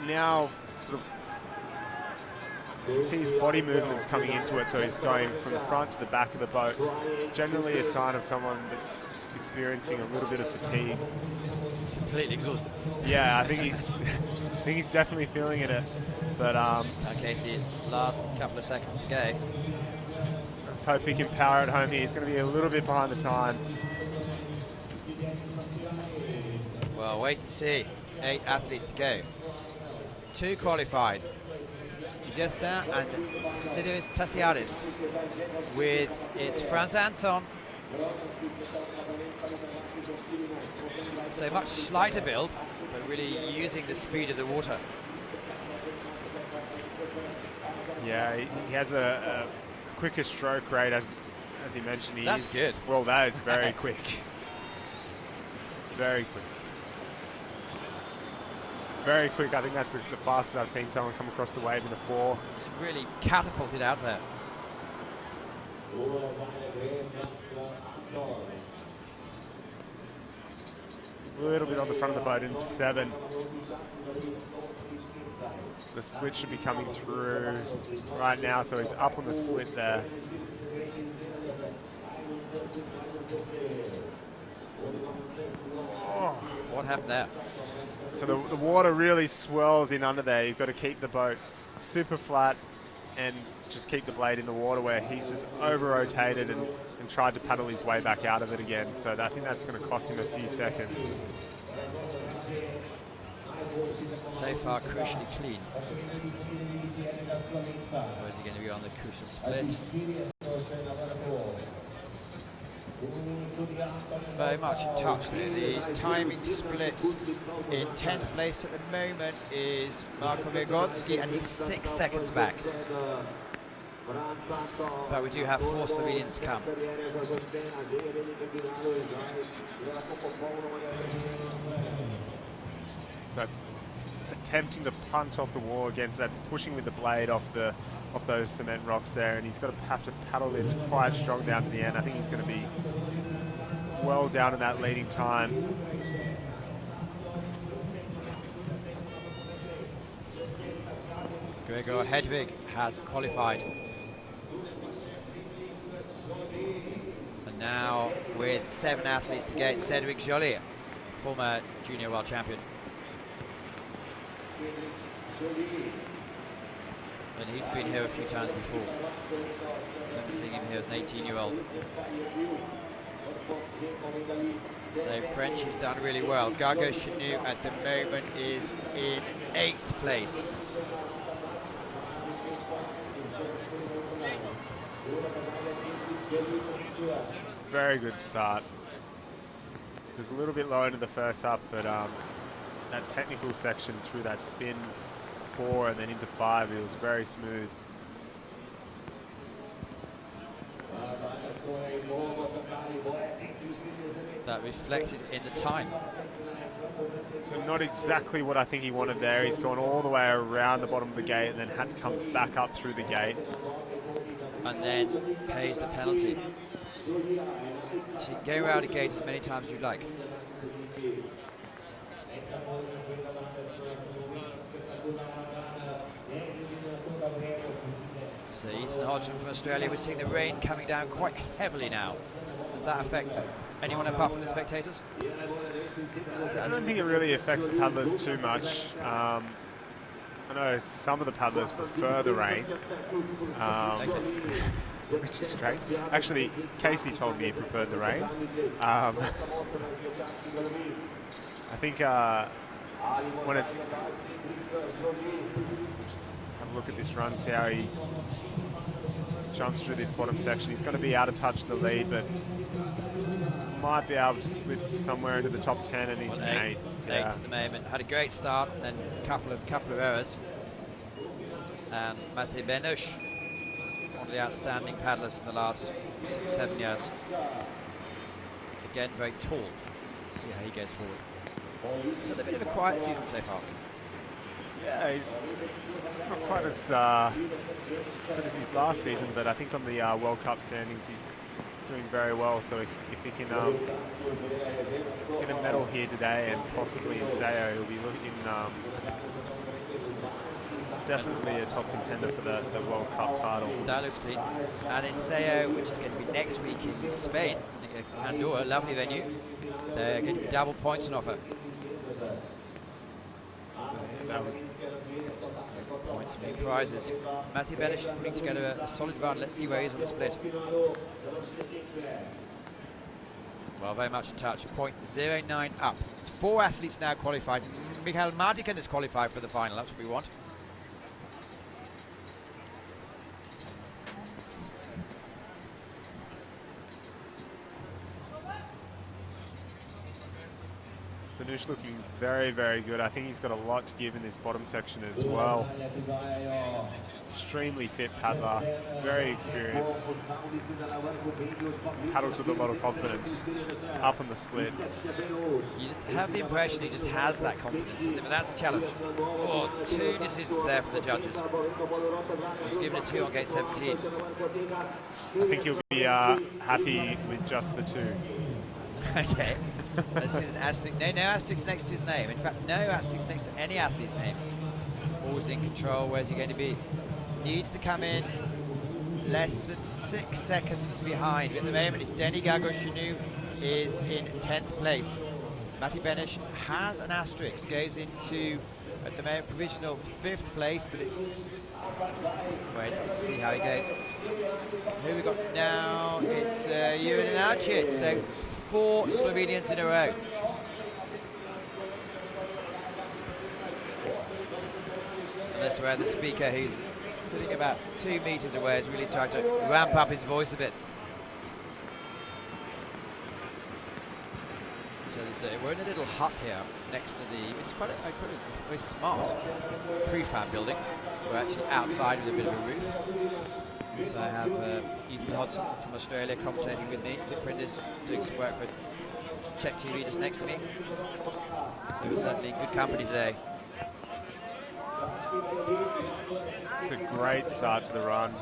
now sort of. You can see his body movements coming into it, so he's going from the front to the back of the boat. Generally a sign of someone that's experiencing a little bit of fatigue. Completely exhausted. Yeah, I think he's definitely feeling it. But okay, see, last couple of seconds to go. Let's hope he can power it home here. He's going to be a little bit behind the time. Well, wait and see. 8 athletes to go. 2 qualified. Gesta and Sidiris Tassiaris. With it's Franz Anton. So much slighter build, but really using the speed of the water. Yeah, he has a quicker stroke rate, as he mentioned. That's good. Well, that is very quick. Very quick. Very quick. I think that's the fastest I've seen someone come across the wave in a 4. It's really catapulted out there. A little bit on the front of the boat in 7. The split should be coming through right now, so he's up on the split there. Oh, what happened there? So the water really swirls in under there. You've got to keep the boat super flat and just keep the blade in the water, where he's just over-rotated and tried to paddle his way back out of it again. So I think that's going to cost him a few seconds. So far, crucially clean. Or is he going to be on the crucial split? Very much in touch there. The timing splits. In 10th place at the moment is Marko Vygotsky, and he's 6 seconds back. But we do have 4 Slovenians to come. So attempting to punt off the wall against that's pushing with the blade off those cement rocks there, and he's got to have to paddle this quite strong down to the end. I think he's going to be well down in that leading time. Gregor Hedvig has qualified. And now with 7 athletes to get, Cedric Joly, former junior world champion. And he's been here a few times before. I remember seeing him here as an 18-year-old. So French has done really well. Gago Canoe at the moment is in 8th place. Very good start. It was a little bit low into the first up, but that technical section through that spin 4 and then into 5, it was very smooth. That reflected in the time. So not exactly what I think he wanted there. He's gone all the way around the bottom of the gate and then had to come back up through the gate. And then pays the penalty. So you can go around a gate as many times as you'd like. Ethan Hodgson from Australia. We're seeing the rain coming down quite heavily now. Does that affect anyone apart from the spectators? I don't think it really affects the paddlers too much. I know some of the paddlers prefer the rain, which is strange. Actually, Casey told me he preferred the rain. I think when it's... Just have a look at this run, see how he jumps through this bottom section. He's going to be out of touch of the lead, but might be able to slip somewhere into the top 10, and he's an 8. Eighth at the moment. Had a great start, and then a couple of errors. And Mate Benush, one of the outstanding paddlers in the last 6-7 years. Again, very tall. See how he goes forward. It's had a bit of a quiet season so far. Yeah, he's not quite as good as his last season, but I think on the World Cup standings he's doing very well. So if he can get a medal here today and possibly in Sao, he'll be looking definitely a top contender for the World Cup title. That looks clean. And in Sao, which is going to be next week in Spain, Canoe, a lovely venue, they're getting double points on offer. Points and big prizes. Matthew Bellish is putting together a solid run. Let's see where he is on the split. Well, very much in touch. 0.09 up. 4 athletes now qualified. Michael Mardikan is qualified for the final. That's what we want. Benush looking very, very good. I think he's got a lot to give in this bottom section as well. Extremely fit paddler, very experienced. Paddles with a lot of confidence. Up on the split. You just have the impression he just has that confidence, isn't it? But that's a challenge. Oh, 2 decisions there for the judges. He's given a 2 on gate 17. I think he'll be happy with just the 2. Okay. This is an asterisk. No asterisks next to his name. In fact, no asterisks next to any athlete's name. Always in control. Where's he going to be? Needs to come in less than 6 seconds behind. At the moment, it's Denny Gagoshinu is in 10th place. Matty Benish has an asterisk. Goes into, at the moment, provisional 5th place, but it's... Wait to see how he goes. Who we got now? It's Julian Archit. So 4 Slovenians in a row. And that's where the speaker, who's sitting about 2 meters away, is really trying to ramp up his voice a bit. So we're in a little hut here next to the, it's quite a very smart prefab building. We're actually outside with a bit of a roof. So I have Ethan Hodgson from Australia commentating with me. Vic Prindis doing some work for Czech TV just next to me. So we're certainly good company today. It's a great start to the run.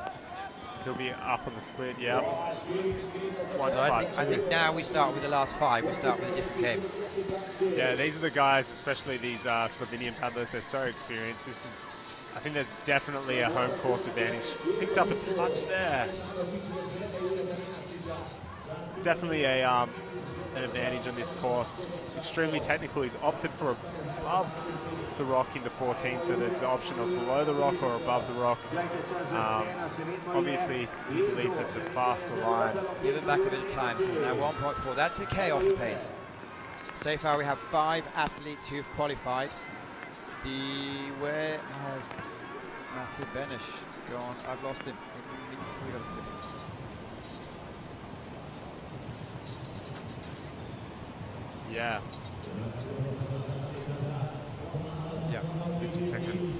He'll be up on the split, yeah. I think now we start with the last 5. We start with a different game. Yeah, these are the guys, especially these Slovenian paddlers. They're so experienced. I think there's definitely a home course advantage. Picked up a touch there. Definitely an advantage on this course. Extremely technical. He's opted for above the rock into 14, so there's the option of below the rock or above the rock. Obviously, he believes it's a faster line. Give him back a bit of time. So it's now 1.4. That's okay off the pace. So far, we have 5 athletes who have qualified. Where has Matty Benish gone? I've lost him. Yeah. Yeah. 50 seconds.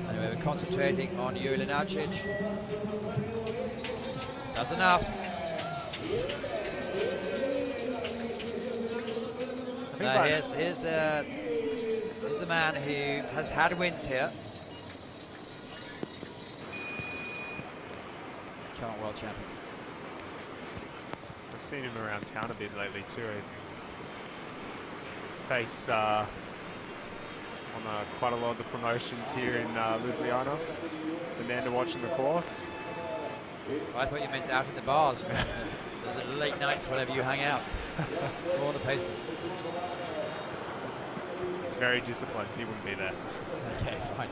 Anyway, we're concentrating on Julian Archit. That's enough. Here's the man who has had wins here. Current world champion. I've seen him around town a bit lately too. Face on quite a lot of the promotions here in Ljubljana. The men are watching the course. I thought you meant out in the bars, the late nights, whatever you hang out. All the paces. It's very disciplined. He wouldn't be there. Okay, fine.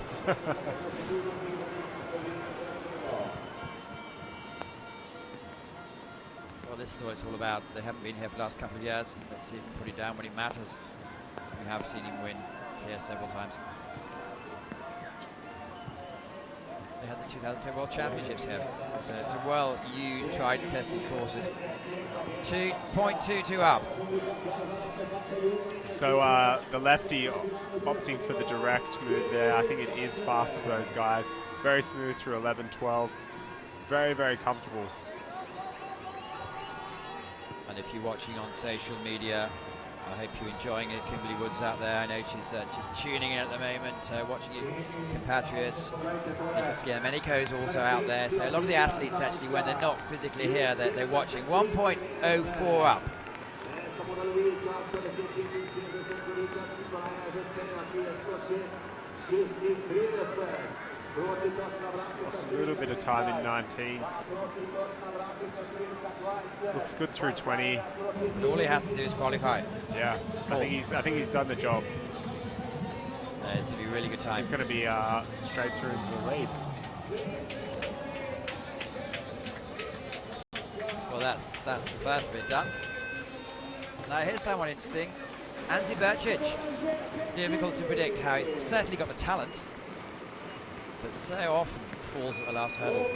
Well, this is what it's all about. They haven't been here for the last couple of years. Let's see if we can put it down when it matters. We have seen him win here several times. They had the 2010 World Championships here. So it's a well-used, tried and tested courses. 2.22 up. So the lefty opting for the direct move there. I think it is faster for those guys. Very smooth through 11-12. Very, very comfortable. And if you're watching on social media, I hope you're enjoying it. Kimberly Woods out there. I know she's just tuning in at the moment, watching your compatriots. Meniko's also out there. So a lot of the athletes actually, when they're not physically here, they're watching. 1.04 up. Lost a little bit of time in 19. Looks good through 20. And all he has to do is qualify. Yeah, I think he's done the job. It's to be a really good time. He's going to be straight through into the lead. Well, that's the first bit done. Now here's someone interesting, Anzi Bercic. Difficult to predict how he's certainly got the talent, but so often falls at the last hurdle.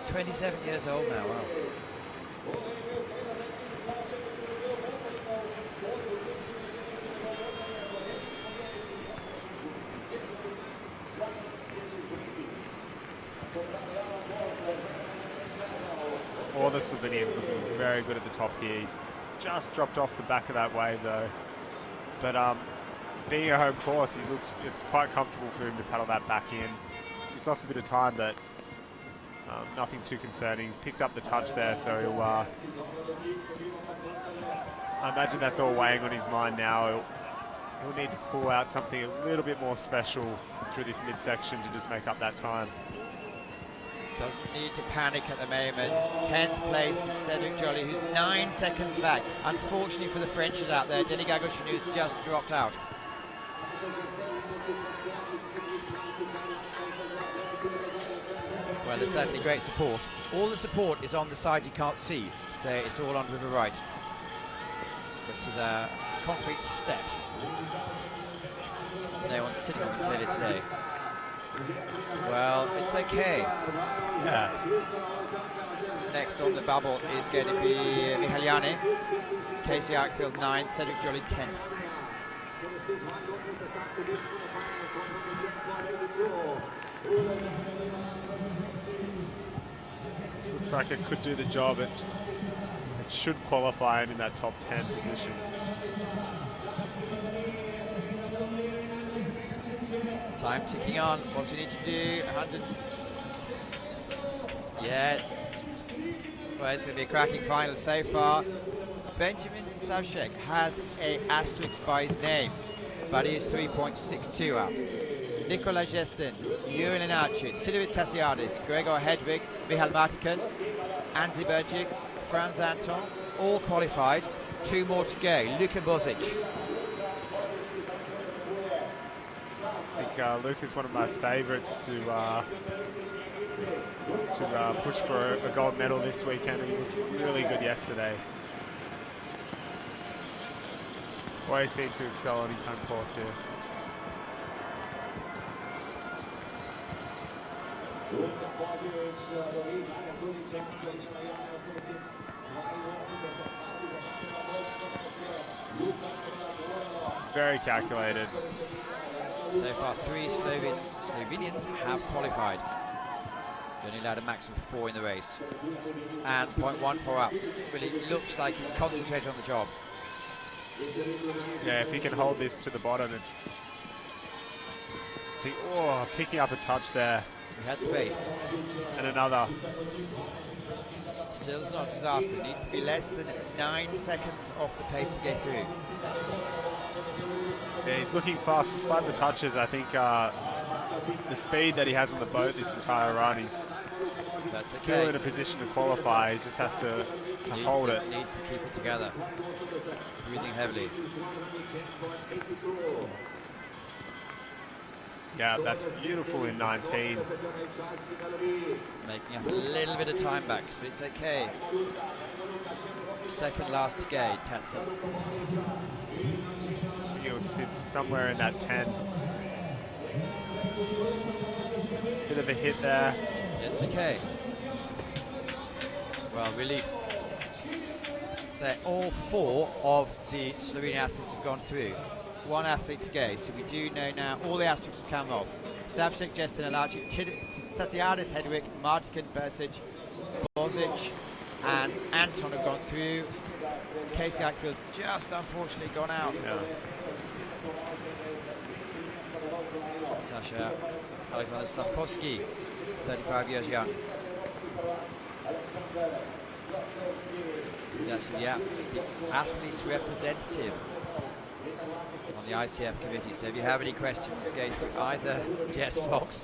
27 years old now, wow. All the Slovenians looking very good at the top here. He's just dropped off the back of that wave though. But being a home course, it's quite comfortable for him to paddle that back in. He's lost a bit of time, but nothing too concerning. Picked up the touch there, so he'll. I imagine that's all weighing on his mind now. He'll need to pull out something a little bit more special through this midsection to just make up that time. Doesn't need to panic at the moment. 10th place is Cedric Joly, who's 9 seconds back. Unfortunately for the Frenchies out there, Denis Gagochenu's just dropped out. Well, there's certainly great support. All the support is on the side you can't see, so it's all on River Right. Which is concrete steps. No one's sitting on them clearly today. Well, it's okay. Yeah. Next on the bubble is going to be Mihaliani. Casey Arkfield 9th, Cedric Joly 10th. This looks like it could do the job. It should qualify in that top 10 position. Time ticking on. What's he need to do? 100. Yeah. Well, it's going to be a cracking final so far. Benjamin Savchek has an asterisk by his name, but he is 3.62 up. Nikola Gestin, Jurgen Lenacic, Sidovic Tasiadis, Gregor Hedvig, Michal Martikan, Anzi Bercic, Franz Anton, all qualified. 2 more to go. Luka Bozic. I think Luke is one of my favourites to push for a gold medal this weekend. He looked really good yesterday. Always seems to excel on his home course here. Very calculated. So far, 3 Slovenians have qualified. They're only allowed a maximum of 4 in the race. And 0.14 up. Really looks like he's concentrated on the job. Yeah, if he can hold this to the bottom, it's... picking up a touch there. He had space. And another. Still, it's not a disaster. It needs to be less than 9 seconds off the pace to get through. Yeah, he's looking fast despite the touches. I think the speed that he has on the boat this entire run, he's still in a position to qualify. He just has to hold it. Needs to keep it together. Breathing heavily. Yeah, that's beautiful in 19. Making up a little bit of time back, but it's okay. Second last to go, Tacen. He'll sit somewhere in that 10. Bit of a hit there. It's okay. Well, relief. So all 4 of the Slovenian athletes have gone through. 1 athlete to go, so we do know now all the asterisks have come off. Savcek, Justin Alaci, Stasiadis, Hedwig, Martikin, Bersic, Bozic, and Anton have gone through. Casey Eichfield's just unfortunately gone out. Yeah. Sasha Alexander Stavkovsky, 35 years young. He's actually the athlete's representative on the ICF committee. So if you have any questions, go through either Jess Fox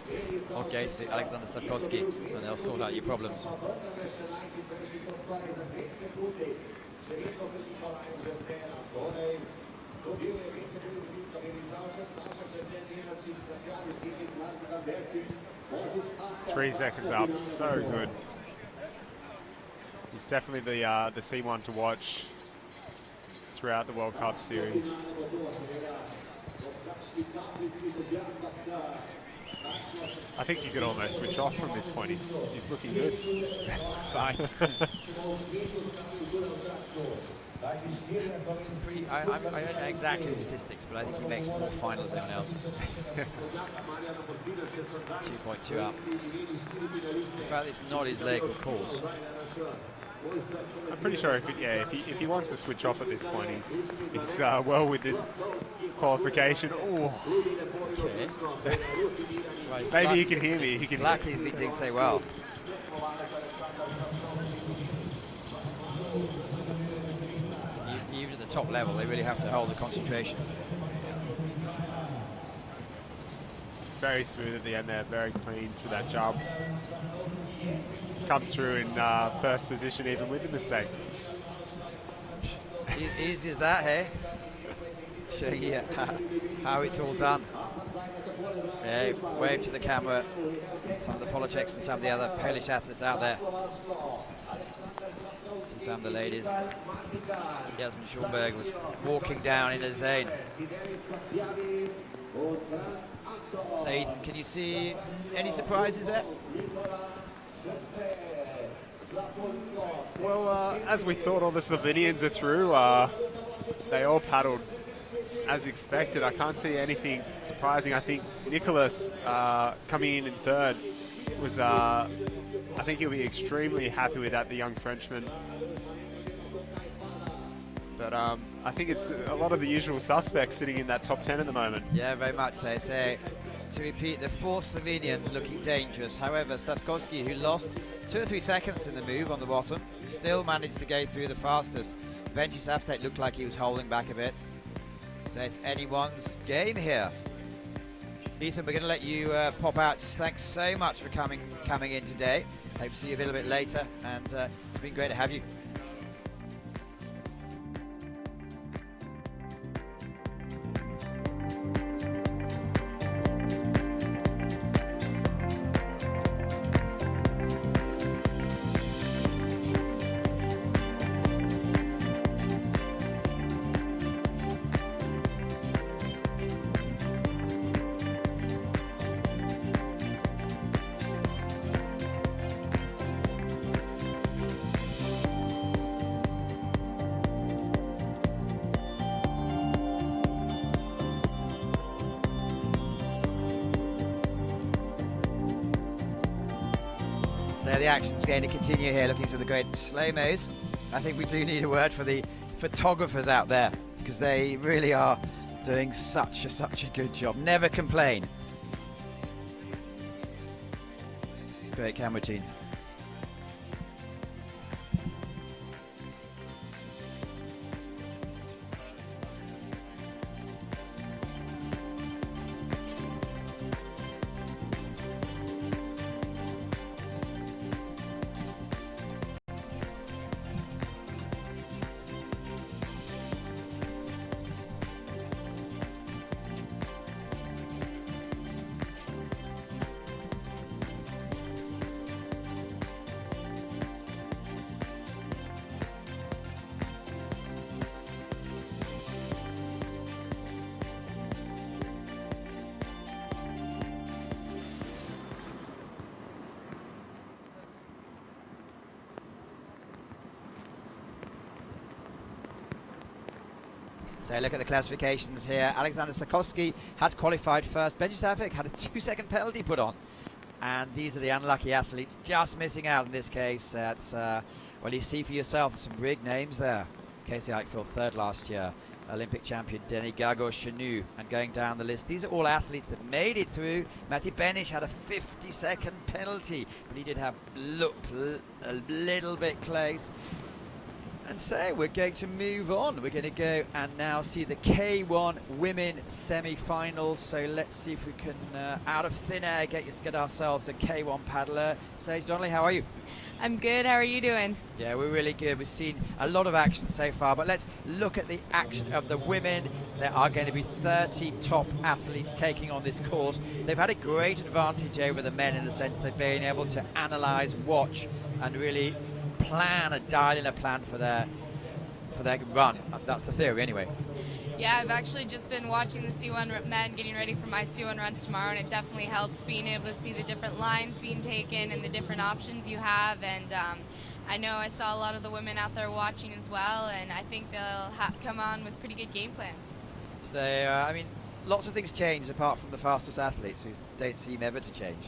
or go through Alexander Stavkovsky, and they'll sort out your problems. Three seconds up, so good. He's definitely the C1 to watch throughout the World Cup series. I think you could almost switch off from this point. He's looking good. Fine. I don't know exactly the statistics, but I think he makes more finals than anyone else. 2.2 up. In fact, it's not his leg, of course. I'm pretty sure if he wants to switch off at this point, he's well within qualification. Oh. Okay. Right, maybe he can hear me. He can. Luckily, he's been doing so well. Even at the top level, they really have to hold the concentration. Very smooth at the end there, very clean through that jump. Comes through in first position even with the mistake. Easy as that, hey? Showing you how it's all done. Yeah, wave to the camera. Some of the Polaceks and some of the other Polish athletes out there. See some of the ladies. Jasmin Schulberg walking down in a zone. So Ethan, can you see any surprises there? Well, as we thought, all the Slovenians are through. They all paddled as expected. I can't see anything surprising. I think Nicholas coming in third was, I think he'll be extremely happy with that, the young Frenchman. But I think it's a lot of the usual suspects sitting in that top 10 at the moment. Yeah, very much so. So, to repeat, the 4 Slovenians looking dangerous. However, Stavkovsky, who lost 2 or 3 seconds in the move on the bottom, still managed to go through the fastest. Benji's appetite looked like he was holding back a bit. So it's anyone's game here. Ethan, we're going to let you pop out. Thanks so much for coming in today. Hope to see you a little bit later, and it's been great to have you. So the action's going to continue here, looking to the great slow-mos. I think we do need a word for the photographers out there, because they really are doing such a good job. Never complain. Great camera team. So look at the classifications here. Alexander Sakowski has qualified first. Benji Safik had a 2-second penalty put on. And these are the unlucky athletes just missing out in this case. Well, you see for yourself some big names there. Casey Eichfeld, third last year. Olympic champion Denny Gago Canoe, and going down the list, these are all athletes that made it through. Matti Benish had a 50-second penalty, but he did have looked a little bit close. And so we're going to move on. We're going to go and now see the K1 women semi-finals. So let's see if we can, out of thin air, get ourselves a K1 paddler. Sage Donnelly, how are you? I'm good. How are you doing? Yeah, we're really good. We've seen a lot of action so far, but let's look at the action of the women. There are going to be 30 top athletes taking on this course. They've had a great advantage over the men in the sense they've been able to analyse, watch, and really plan and dial in a plan for their run. That's the theory, anyway. Yeah, I've actually just been watching the C1 men getting ready for my C1 runs tomorrow, and it definitely helps being able to see the different lines being taken and the different options you have. And I know I saw a lot of the women out there watching as well, and I think they'll come on with pretty good game plans. So, I mean, lots of things change apart from the fastest athletes who don't seem ever to change.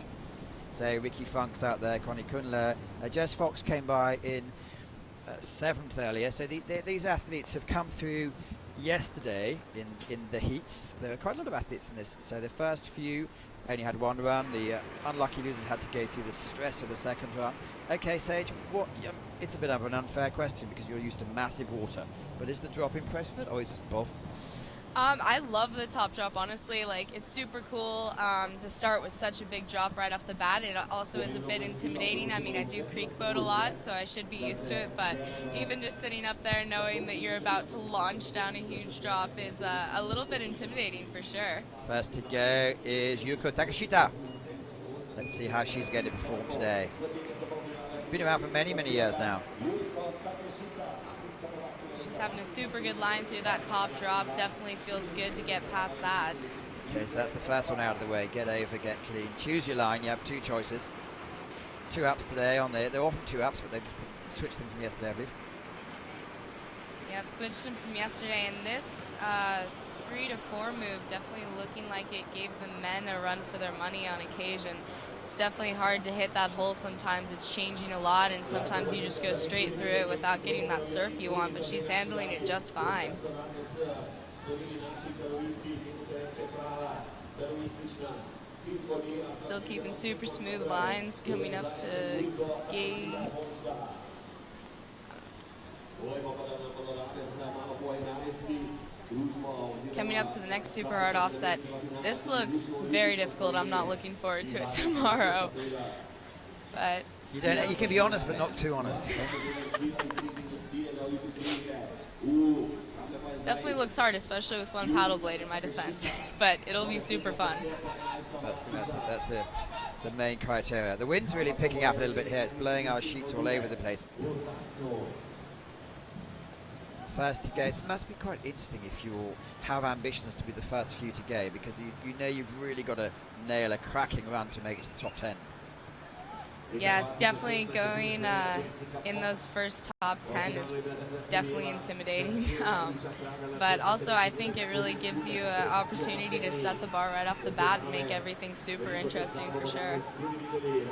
So Ricky Funk's out there, Connie Kunle. Jess Fox came by in 7th earlier. So these athletes have come through yesterday in the heats. There were quite a lot of athletes in this. So the first few only had one run. The unlucky losers had to go through the stress of the second run. Okay, Sage, it's a bit of an unfair question because you're used to massive water. But is the drop impressive or is it above? I love the top drop, honestly. Like, it's super cool to start with such a big drop right off the bat. It also is a bit intimidating. I mean, I do creek boat a lot, so I should be used to it, but even just sitting up there knowing that you're about to launch down a huge drop is a little bit intimidating for sure. First to go is Yuko Takashita. Let's see how she's going to perform today. Been around for many, many years now. She's having a super good line through that top drop. Definitely feels good to get past that. Okay, so that's the first one out of the way. Get over, get clean. Choose your line. You have two choices. 2 ups today on there. They're often 2 ups, but they've switched them from yesterday, I believe. Yep, switched them from yesterday. And this 3 to 4 move definitely looking like it gave the men a run for their money on occasion. It's definitely hard to hit that hole sometimes. It's changing a lot, and sometimes you just go straight through it without getting that surf you want, but she's handling it just fine. Still keeping super smooth lines, coming up to gate. Coming up to the next super hard offset. This looks very difficult. I'm not looking forward to it tomorrow. But you can be honest, but not too honest. Definitely looks hard, especially with one paddle blade in my defense. But it'll be super fun. That's the main criteria. The wind's really picking up a little bit here. It's blowing our sheets all over the place. First to go. It must be quite interesting if you have ambitions to be the first few to go, because you know you've really got to nail a cracking run to make it to the top 10. Yes, definitely going in those first top 10 is definitely intimidating. But also I think it really gives you an opportunity to set the bar right off the bat and make everything super interesting for sure.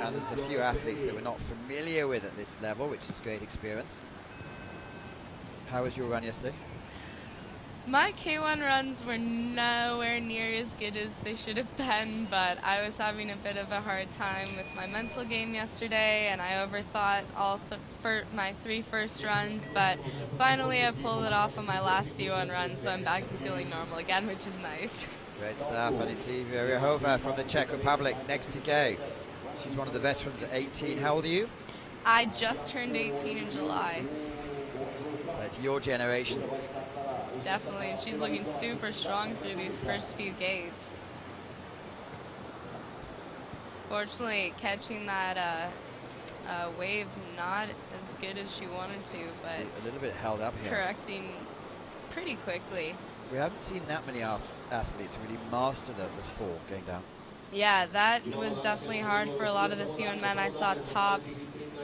And there's a few athletes that we're not familiar with at this level, which is great experience. How was your run yesterday? My K1 runs were nowhere near as good as they should have been, but I was having a bit of a hard time with my mental game yesterday, and I overthought all my 3 first runs, but finally I pulled it off on my last C1 run, so I'm back to feeling normal again, which is nice. Great stuff, and it's Eva Ryhova from the Czech Republic next to go. She's one of the veterans at 18. How old are you? I just turned 18 in July. So it's your generation. Definitely, and she's looking super strong through these first few gates. Fortunately, catching that wave not as good as she wanted to, but a little bit held up here. Correcting pretty quickly. We haven't seen that many athletes really master the fall going down. Yeah, that was definitely hard for a lot of the C1 men. I saw top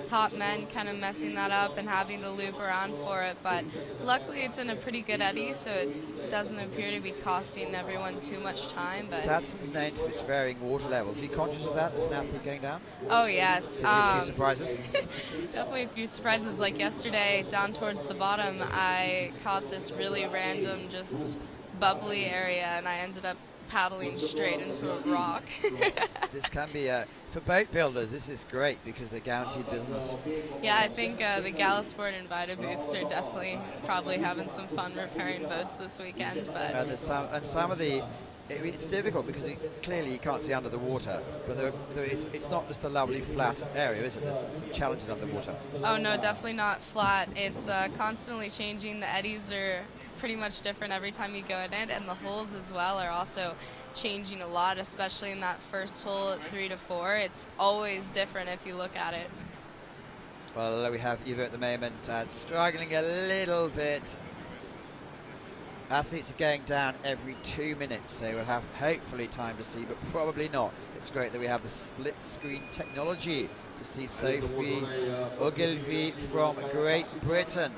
top men kind of messing that up and having to loop around for it. But luckily it's in a pretty good eddy, so it doesn't appear to be costing everyone too much time. But Tacen's known for its varying water levels. Are you conscious of that as an athlete going down? oh yes, A few surprises? definitely a few surprises. Like yesterday, down towards the bottom, I caught this really random, just bubbly area, and I ended up paddling straight into a rock. This can be, for boat builders, this is great because they're guaranteed business. Yeah, I think the Galasport and Vita booths are definitely probably having some fun repairing boats this weekend. But There's some of the, it's difficult because clearly you can't see under the water, but it's not just a lovely flat area, is it? There's some challenges underwater. oh no, definitely not flat. It's constantly changing. The eddies are pretty much different every time you go in it, and the holes as well are also changing a lot, especially in that first hole at 3 to 4. It's always different if you look at it. Well, we have Eva at the moment struggling a little bit. Athletes are going down every 2 minutes, so we'll have hopefully time to see, but probably not. It's great that we have the split screen technology to see Sophie Ogilvie from Great Britain.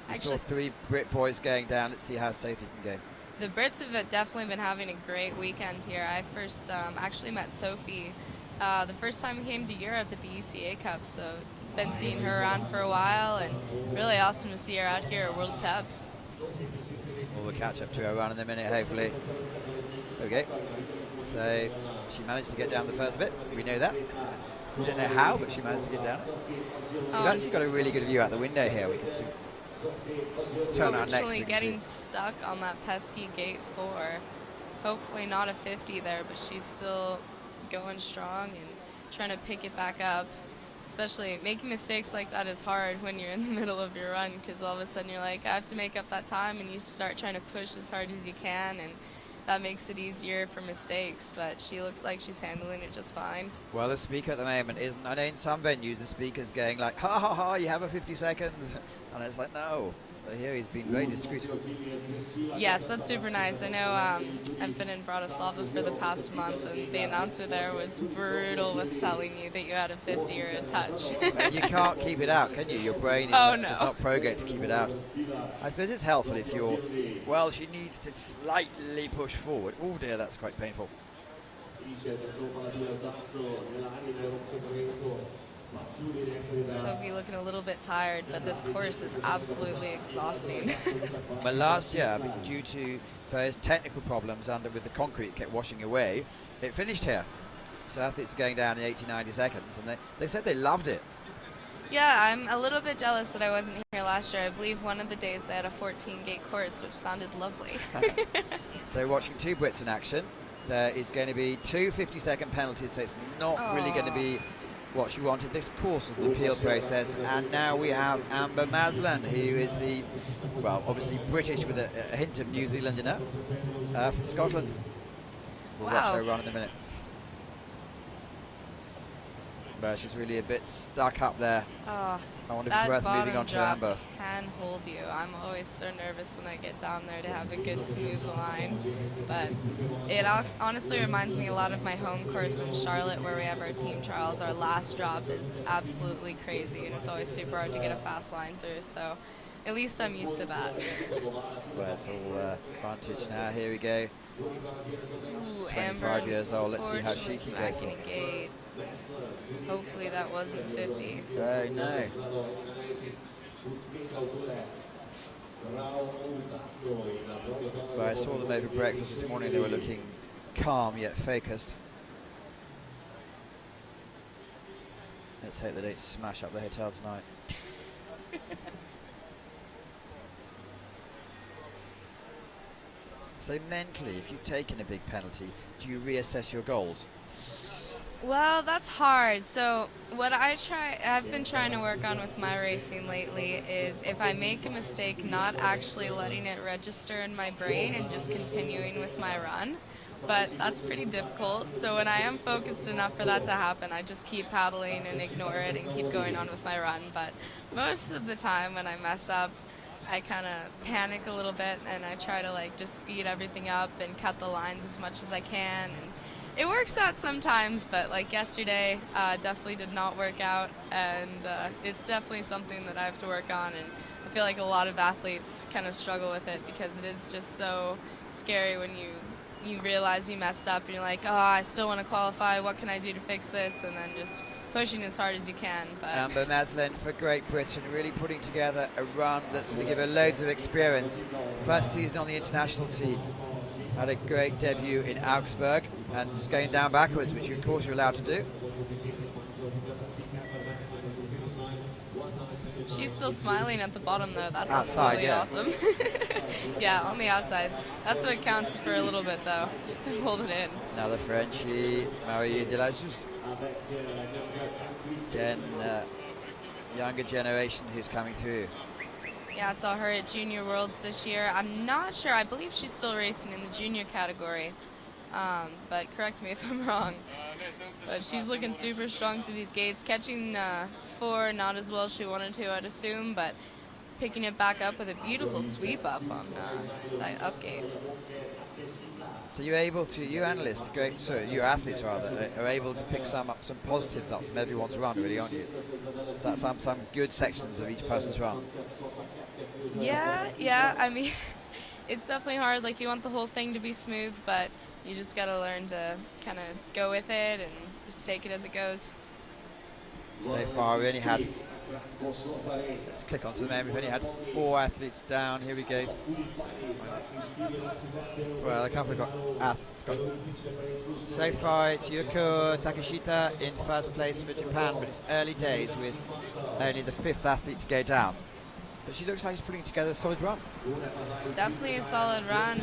We saw 3 Brit boys going down. Let's see how Sophie can go. The Brits have definitely been having a great weekend here. I first actually met Sophie the first time we came to Europe at the ECA Cup, so it's been seeing her around for a while, and really awesome to see her out here at World Cups. Well, we'll catch up to her run in a minute, hopefully. Okay, so she managed to get down the first bit. We know that. We don't know how, but she managed to get down it. We've actually got a really good view out the window here. We can turn our necks. Unfortunately, getting stuck on that pesky gate 4. Hopefully not a 50 there, but she's still going strong and trying to pick it back up. Especially making mistakes like that is hard when you're in the middle of your run, because all of a sudden you're like, I have to make up that time, and you start trying to push as hard as you can, and that makes it easier for mistakes. But she looks like she's handling it just fine. Well, the speaker at the moment isn't. I know in some venues the speaker's going like, ha ha ha, you have a 50 seconds. And it's like, no. But here he's been very discreet. Yes, that's super nice. I know I've been in Bratislava for the past month, and the announcer there was brutal with telling you that you had a 50 or a touch. And you can't keep it out, can you? Your brain is not programmed to keep it out. I suppose it's helpful if you're, well, she needs to slightly push forward. Oh dear, that's quite painful. Sophie looking a little bit tired, but this course is absolutely exhausting. Well, last year, due to various technical problems with the concrete kept washing away, it finished here. So athletes are going down in 80, 90 seconds, and they said they loved it. Yeah, I'm a little bit jealous that I wasn't here last year. I believe one of the days they had a 14-gate course, which sounded lovely. So watching 2 Brits in action, there is going to be 2 50-second penalties, so it's not really going to be what she wanted. This course is an appeal process, and now we have Amber Maslan, who is the, well, obviously British with a hint of New Zealand in her, from Scotland. We'll watch her run in a minute. But she's really a bit stuck up there. I wonder if it's worth moving on to Amber. Can hold you. I'm always so nervous when I get down there to have a good smooth line, but it honestly reminds me a lot of my home course in Charlotte, where we have our team trials. Our last drop is absolutely crazy, and it's always super hard to get a fast line through, so at least I'm used to that. Well, it's all advantage now. Here we go. Ooh, 25 Amber, years old. Let's see how she can go. smacking a gate. Hopefully that wasn't 50. Oh no. Well, I saw them over breakfast this morning. They were looking calm yet focused. Let's hope they don't smash up the hotel tonight. So mentally, if you've taken a big penalty, do you reassess your goals? Well, that's hard. So what I've been trying to work on with my racing lately is if I make a mistake, not actually letting it register in my brain and just continuing with my run. But that's pretty difficult. So when I am focused enough for that to happen, I just keep paddling and ignore it and keep going on with my run. But most of the time when I mess up, I kind of panic a little bit, and I try to just speed everything up and cut the lines as much as I can. And It works out sometimes, but like yesterday, definitely did not work out, and it's definitely something that I have to work on. And I feel like a lot of athletes kind of struggle with it because it is just so scary when you realize you messed up and you're like, oh, I still want to qualify. What can I do to fix this? And then just pushing as hard as you can. But Amber Maslin for Great Britain, really putting together a run that's going to give her loads of experience. First season on the international scene. Had a great debut in Augsburg and just going down backwards, which of course you're allowed to do. She's still smiling at the bottom though. That's Outside, absolutely awesome. Yeah, on the outside. That's what counts for a little bit though. Just gonna hold it in. Another Frenchie, Marie de la Sus. Again, younger generation who's coming through. Yeah, I saw her at Junior Worlds this year. I'm not sure. I believe she's still racing in the junior category. But correct me if I'm wrong. But she's looking super strong through these gates. Catching 4, not as well as she wanted to, I'd assume, but picking it back up with a beautiful sweep up on that up gate. So you're able to, you analysts, you athletes rather, are able to pick some positives up from everyone's run, really, aren't you? So some good sections of each person's run. Yeah. I mean, it's definitely hard. Like, you want the whole thing to be smooth, but you just got to learn to kind of go with it and just take it as it goes. So far, we only had, let's click onto the map, we've only had 4 athletes down. Here we go. Well, a couple got athletes. So far, it's Yuko Takashita in first place for Japan, but it's early days with only the 5th athlete to go down. But she looks like she's putting together a solid run. Definitely a solid run.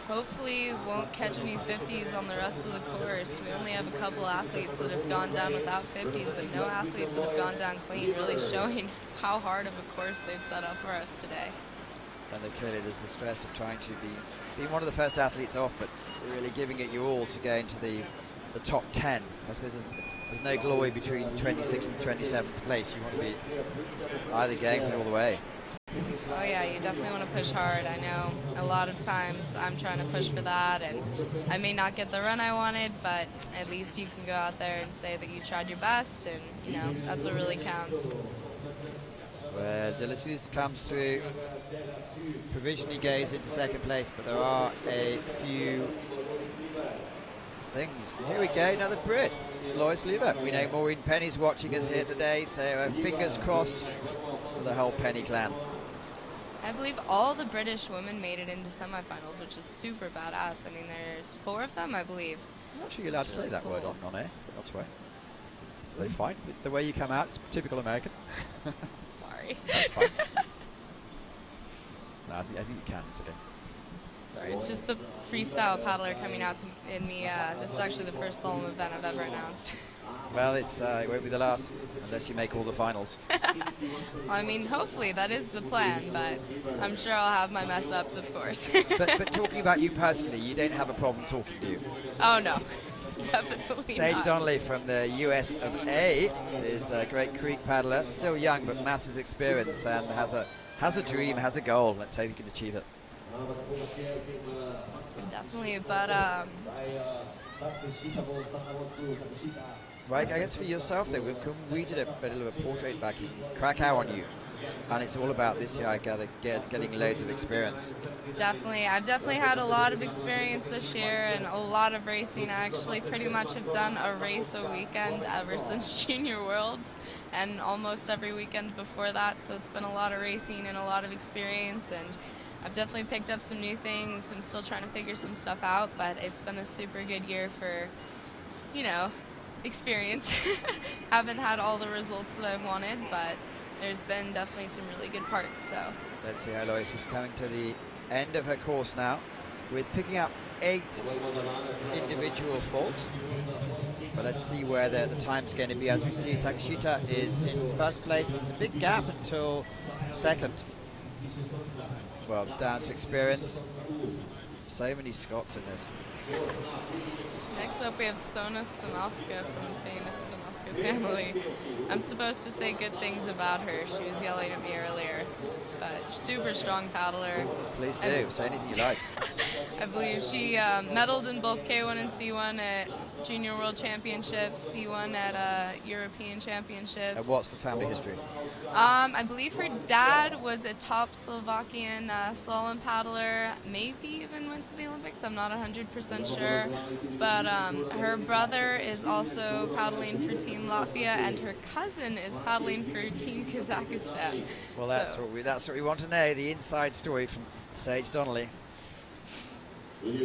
Hopefully won't catch any 50s on the rest of the course. We only have a couple athletes that have gone down without 50s, but no athletes that have gone down clean, really showing how hard of a course they've set up for us today. And then clearly there's the stress of trying to be one of the first athletes off, but really giving it your all to go into the top 10. I suppose there's no glory between 26th and 27th place. You want to be either going for it all the way. Oh yeah, you definitely want to push hard. I know a lot of times I'm trying to push for that, and I may not get the run I wanted, but at least you can go out there and say that you tried your best, and you know, that's what really counts. Where De La Souza comes through, provisionally goes into second place, but there are a few things. Here we go, another Brit, Lois Lever. We know Maureen Penny's watching us here today, so fingers crossed for the whole Penny clan. I believe all the British women made it into semifinals, which is super badass. I mean, there's 4 of them, I believe. I'm not sure you're allowed to say that word on air, but that's right. They fine. The way you come out, it's typical American. Sorry. That's fine. No, I think you can. It's okay. Sorry, it's just the freestyle paddler coming out in me. This is actually the first slalom event I've ever announced. Well, it won't be the last unless you make all the finals. Well, I mean, hopefully that is the plan, but I'm sure I'll have my mess ups, of course. but talking about you personally, you don't have a problem talking, do you? Oh no, definitely Sage not. Donnelly from the US of A is a great creek paddler, still young but massive experience, and has a dream, has a goal. Let's hope he can achieve it. Definitely, but Right, I guess for yourself though, we did a bit of a portrait back in Krakow on you, and it's all about this year, I gather, getting loads of experience. definitely, I've definitely had a lot of experience this year and a lot of racing. I actually pretty much have done a race a weekend ever since Junior Worlds, and almost every weekend before that, so it's been a lot of racing and a lot of experience, and I've definitely picked up some new things. I'm still trying to figure some stuff out, but it's been a super good year for, you know, experience. Haven't had all the results that I've wanted, but there's been definitely some really good parts. So Let's see how Lois is coming to the end of her course now, with picking up 8 individual faults. But let's see where the time's going to be. As we see, Takashita is in first place, but there's a big gap until second. Well, down to experience. So many Scots in this. next up we have Sona Stanovska from the famous Stanovska family. I'm supposed to say good things about her. She was yelling at me earlier, but super strong paddler. Please do, say anything you like. I believe she medaled in both K1 and C1 at Junior World Championships, C1 at European Championships. And what's the family history? I believe her dad was a top Slovakian slalom paddler, maybe even went to the Olympics. I'm not 100% sure. But her brother is also paddling for Team Latvia, and her cousin is paddling for Team Kazakhstan. Well, that's what we want to know, the inside story from Sage Donnelly.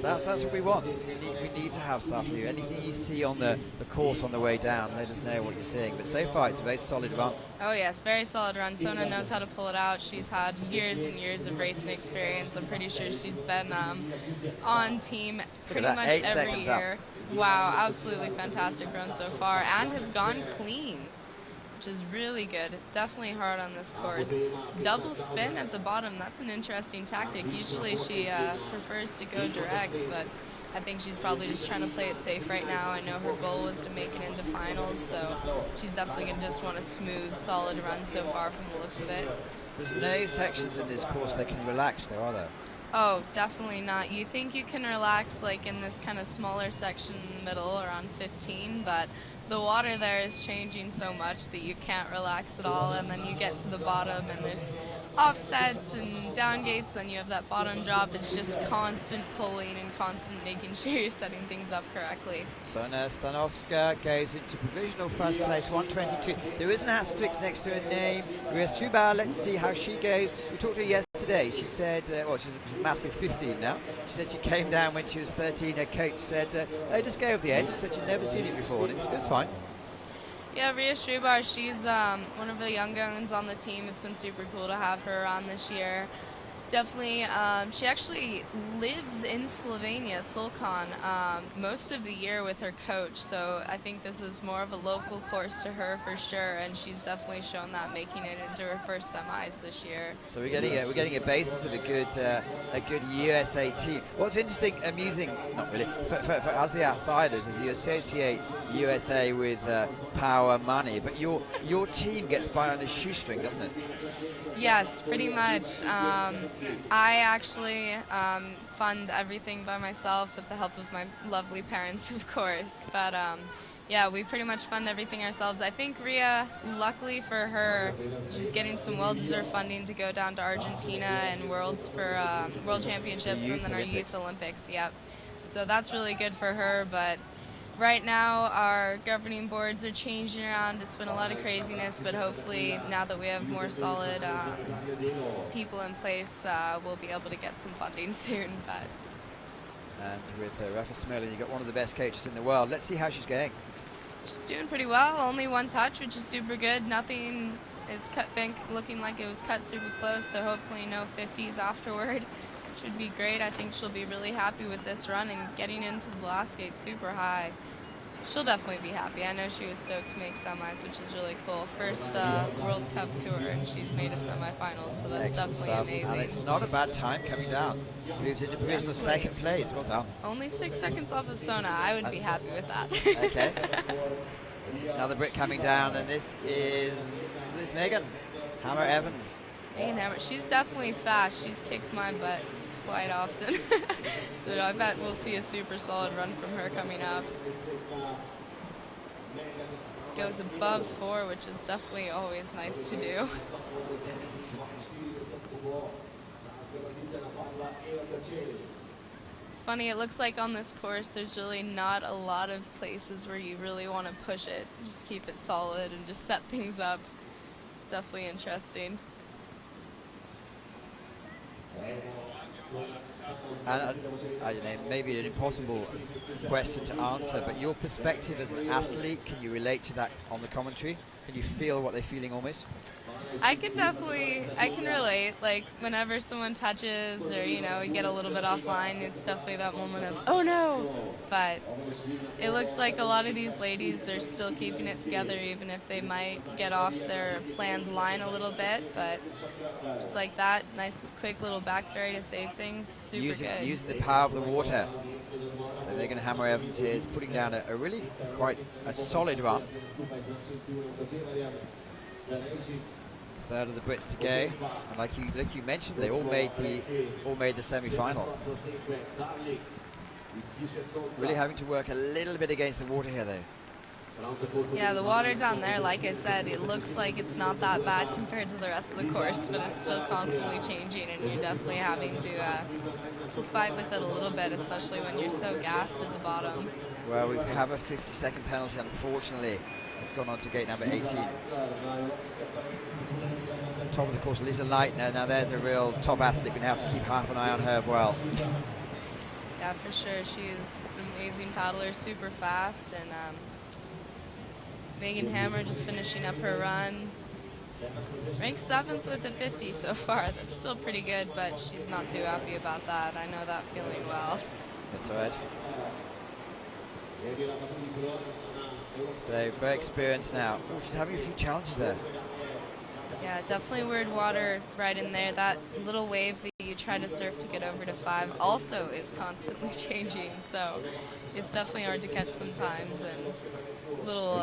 That's what we want. We need to have stuff new. Anything you see on the course on the way down, let us know what you're seeing. But so far, it's a very solid run. Oh yes, very solid run. Sona knows how to pull it out. She's had years and years of racing experience. I'm pretty sure she's been on team pretty much every year. Wow, absolutely fantastic run so far, and has gone clean, which is really good. Definitely hard on this course. Double spin at the bottom, that's an interesting tactic. Usually she prefers to go direct, but I think she's probably just trying to play it safe right now. I know her goal was to make it into finals, so she's definitely going to just want a smooth, solid run so far from the looks of it. There's no sections in this course that can relax, though, are there? Oh, definitely not. You think you can relax like in this kind of smaller section in the middle around 15, but the water there is changing so much that you can't relax at all, and then you get to the bottom and there's offsets and down gates, then you have that bottom drop. It's just constant pulling and constant making sure you're setting things up correctly. Sona Stanovska goes into provisional first place, 122. There is an asterisk next to her name, Ria Struba. Let's see how she goes. We talked to her yesterday. She said, well, she's a massive 15 now. She said she came down when she was 13. Her coach said, hey, just go over the edge. She said she'd never seen it before, and it was fine. Yeah, Ria Strubar, she's one of the young guns on the team. It's been super cool to have her on this year. Definitely, she actually lives in Slovenia, Sulcan, most of the year with her coach, so I think this is more of a local course to her for sure, and she's definitely shown that, making it into her first semis this year. So we're getting a basis of a good USA team. What's interesting, amusing, not really, for us the outsiders, is you associate USA with power, money, but your team gets by on a shoestring, doesn't it? Yes, pretty much. I actually fund everything by myself with the help of my lovely parents, of course. But yeah, we pretty much fund everything ourselves. I think Ria, luckily for her, she's getting some well-deserved funding to go down to Argentina and Worlds for World Championships and then our Youth Olympics. Yep. So that's really good for her, but right now, our governing boards are changing around. It's been a lot of craziness, but hopefully now that we have more solid people in place, we'll be able to get some funding soon. But. And with Rafa Smirlin, you've got one of the best coaches in the world. Let's see how she's going. She's doing pretty well. Only one touch, which is super good. Nothing is looking like it was cut super close, so hopefully no 50s afterward. Should be great. I think she'll be really happy with this run and getting into the last gate super high. She'll definitely be happy. I know she was stoked to make semis, which is really cool. First World Cup tour, and she's made a semifinals, so that's definitely amazing. And it's not a bad time coming down. Moves into provisional second place. Well done. Only 6 seconds off of Sona. I would be happy with that. Okay. Another Brit coming down, and this is Megan Hammer Evans. Megan Hammer. She's definitely fast. She's kicked my butt quite often. So I bet we'll see a super solid run from her coming up. Goes above 4, which is definitely always nice to do. It's funny, it looks like on this course there's really not a lot of places where you really want to push it. Just keep it solid and just set things up. It's definitely interesting. And I don't know, maybe an impossible question to answer, but your perspective as an athlete, can you relate to that on the commentary? Can you feel what they're feeling almost? I can relate. Like, whenever someone touches or, you get a little bit offline, it's definitely that moment of, oh no! But it looks like a lot of these ladies are still keeping it together, even if they might get off their planned line a little bit. But just like that, nice, quick little back ferry to save things, super good. Using the power of the water. So Megan Hammer Evans here is putting down a really quite a solid run. Third of the Brits to go, and like you mentioned, they all made the semi-final. Really having to work a little bit against the water here, though. Yeah, the water down there, like I said, it looks like it's not that bad compared to the rest of the course, but it's still constantly changing, and you're definitely having to fight with it a little bit, especially when you're so gassed at the bottom. Well, we have a 50-second penalty, unfortunately. It's gone on to gate number 18. Top of the course, Lisa Leitner. Now there's a real top athlete. We're going to have to keep half an eye on her as well. Yeah, for sure. She's an amazing paddler, super fast, and Megan Hammer just finishing up her run. Ranked 7th with the 50 so far. That's still pretty good, but she's not too happy about that. I know that feeling well. That's all right. So very experienced now. Oh, she's having a few challenges there. Yeah, definitely weird water right in there. That little wave that you try to surf to get over to 5 also is constantly changing, so it's definitely hard to catch sometimes, and a little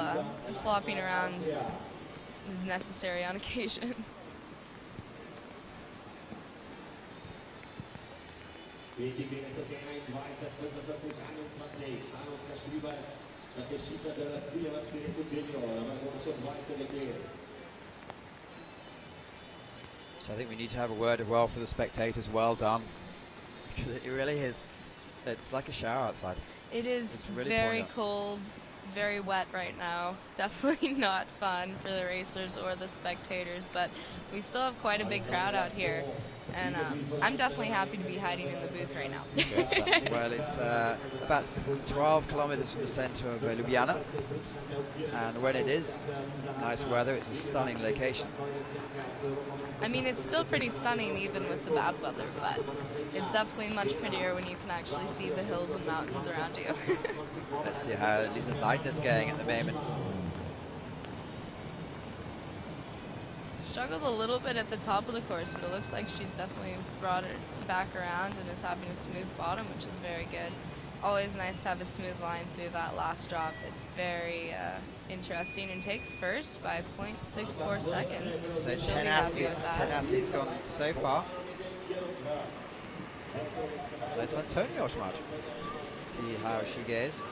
flopping around is necessary on occasion. So I think we need to have a word of well for the spectators. Well done, because it really is. It's like a shower outside. It is really very cold, very wet right now. Definitely not fun for the racers or the spectators, but we still have quite a big crowd out here, and I'm definitely happy to be hiding in the booth right now. Well, it's about 12 kilometers from the center of Ljubljana, and when it is nice weather, it's a stunning location. I mean, it's still pretty stunning even with the bad weather, but it's definitely much prettier when you can actually see the hills and mountains around you. Let's see how Lisa Leitner's going at the moment. Struggled a little bit at the top of the course, but it looks like she's definitely brought it back around and is having a smooth bottom, which is very good. Always nice to have a smooth line through that last drop. It's very interesting, and takes first by 0.64 seconds. So 10 athletes gone so far. Let's Antonia Osmarch. See how she goes.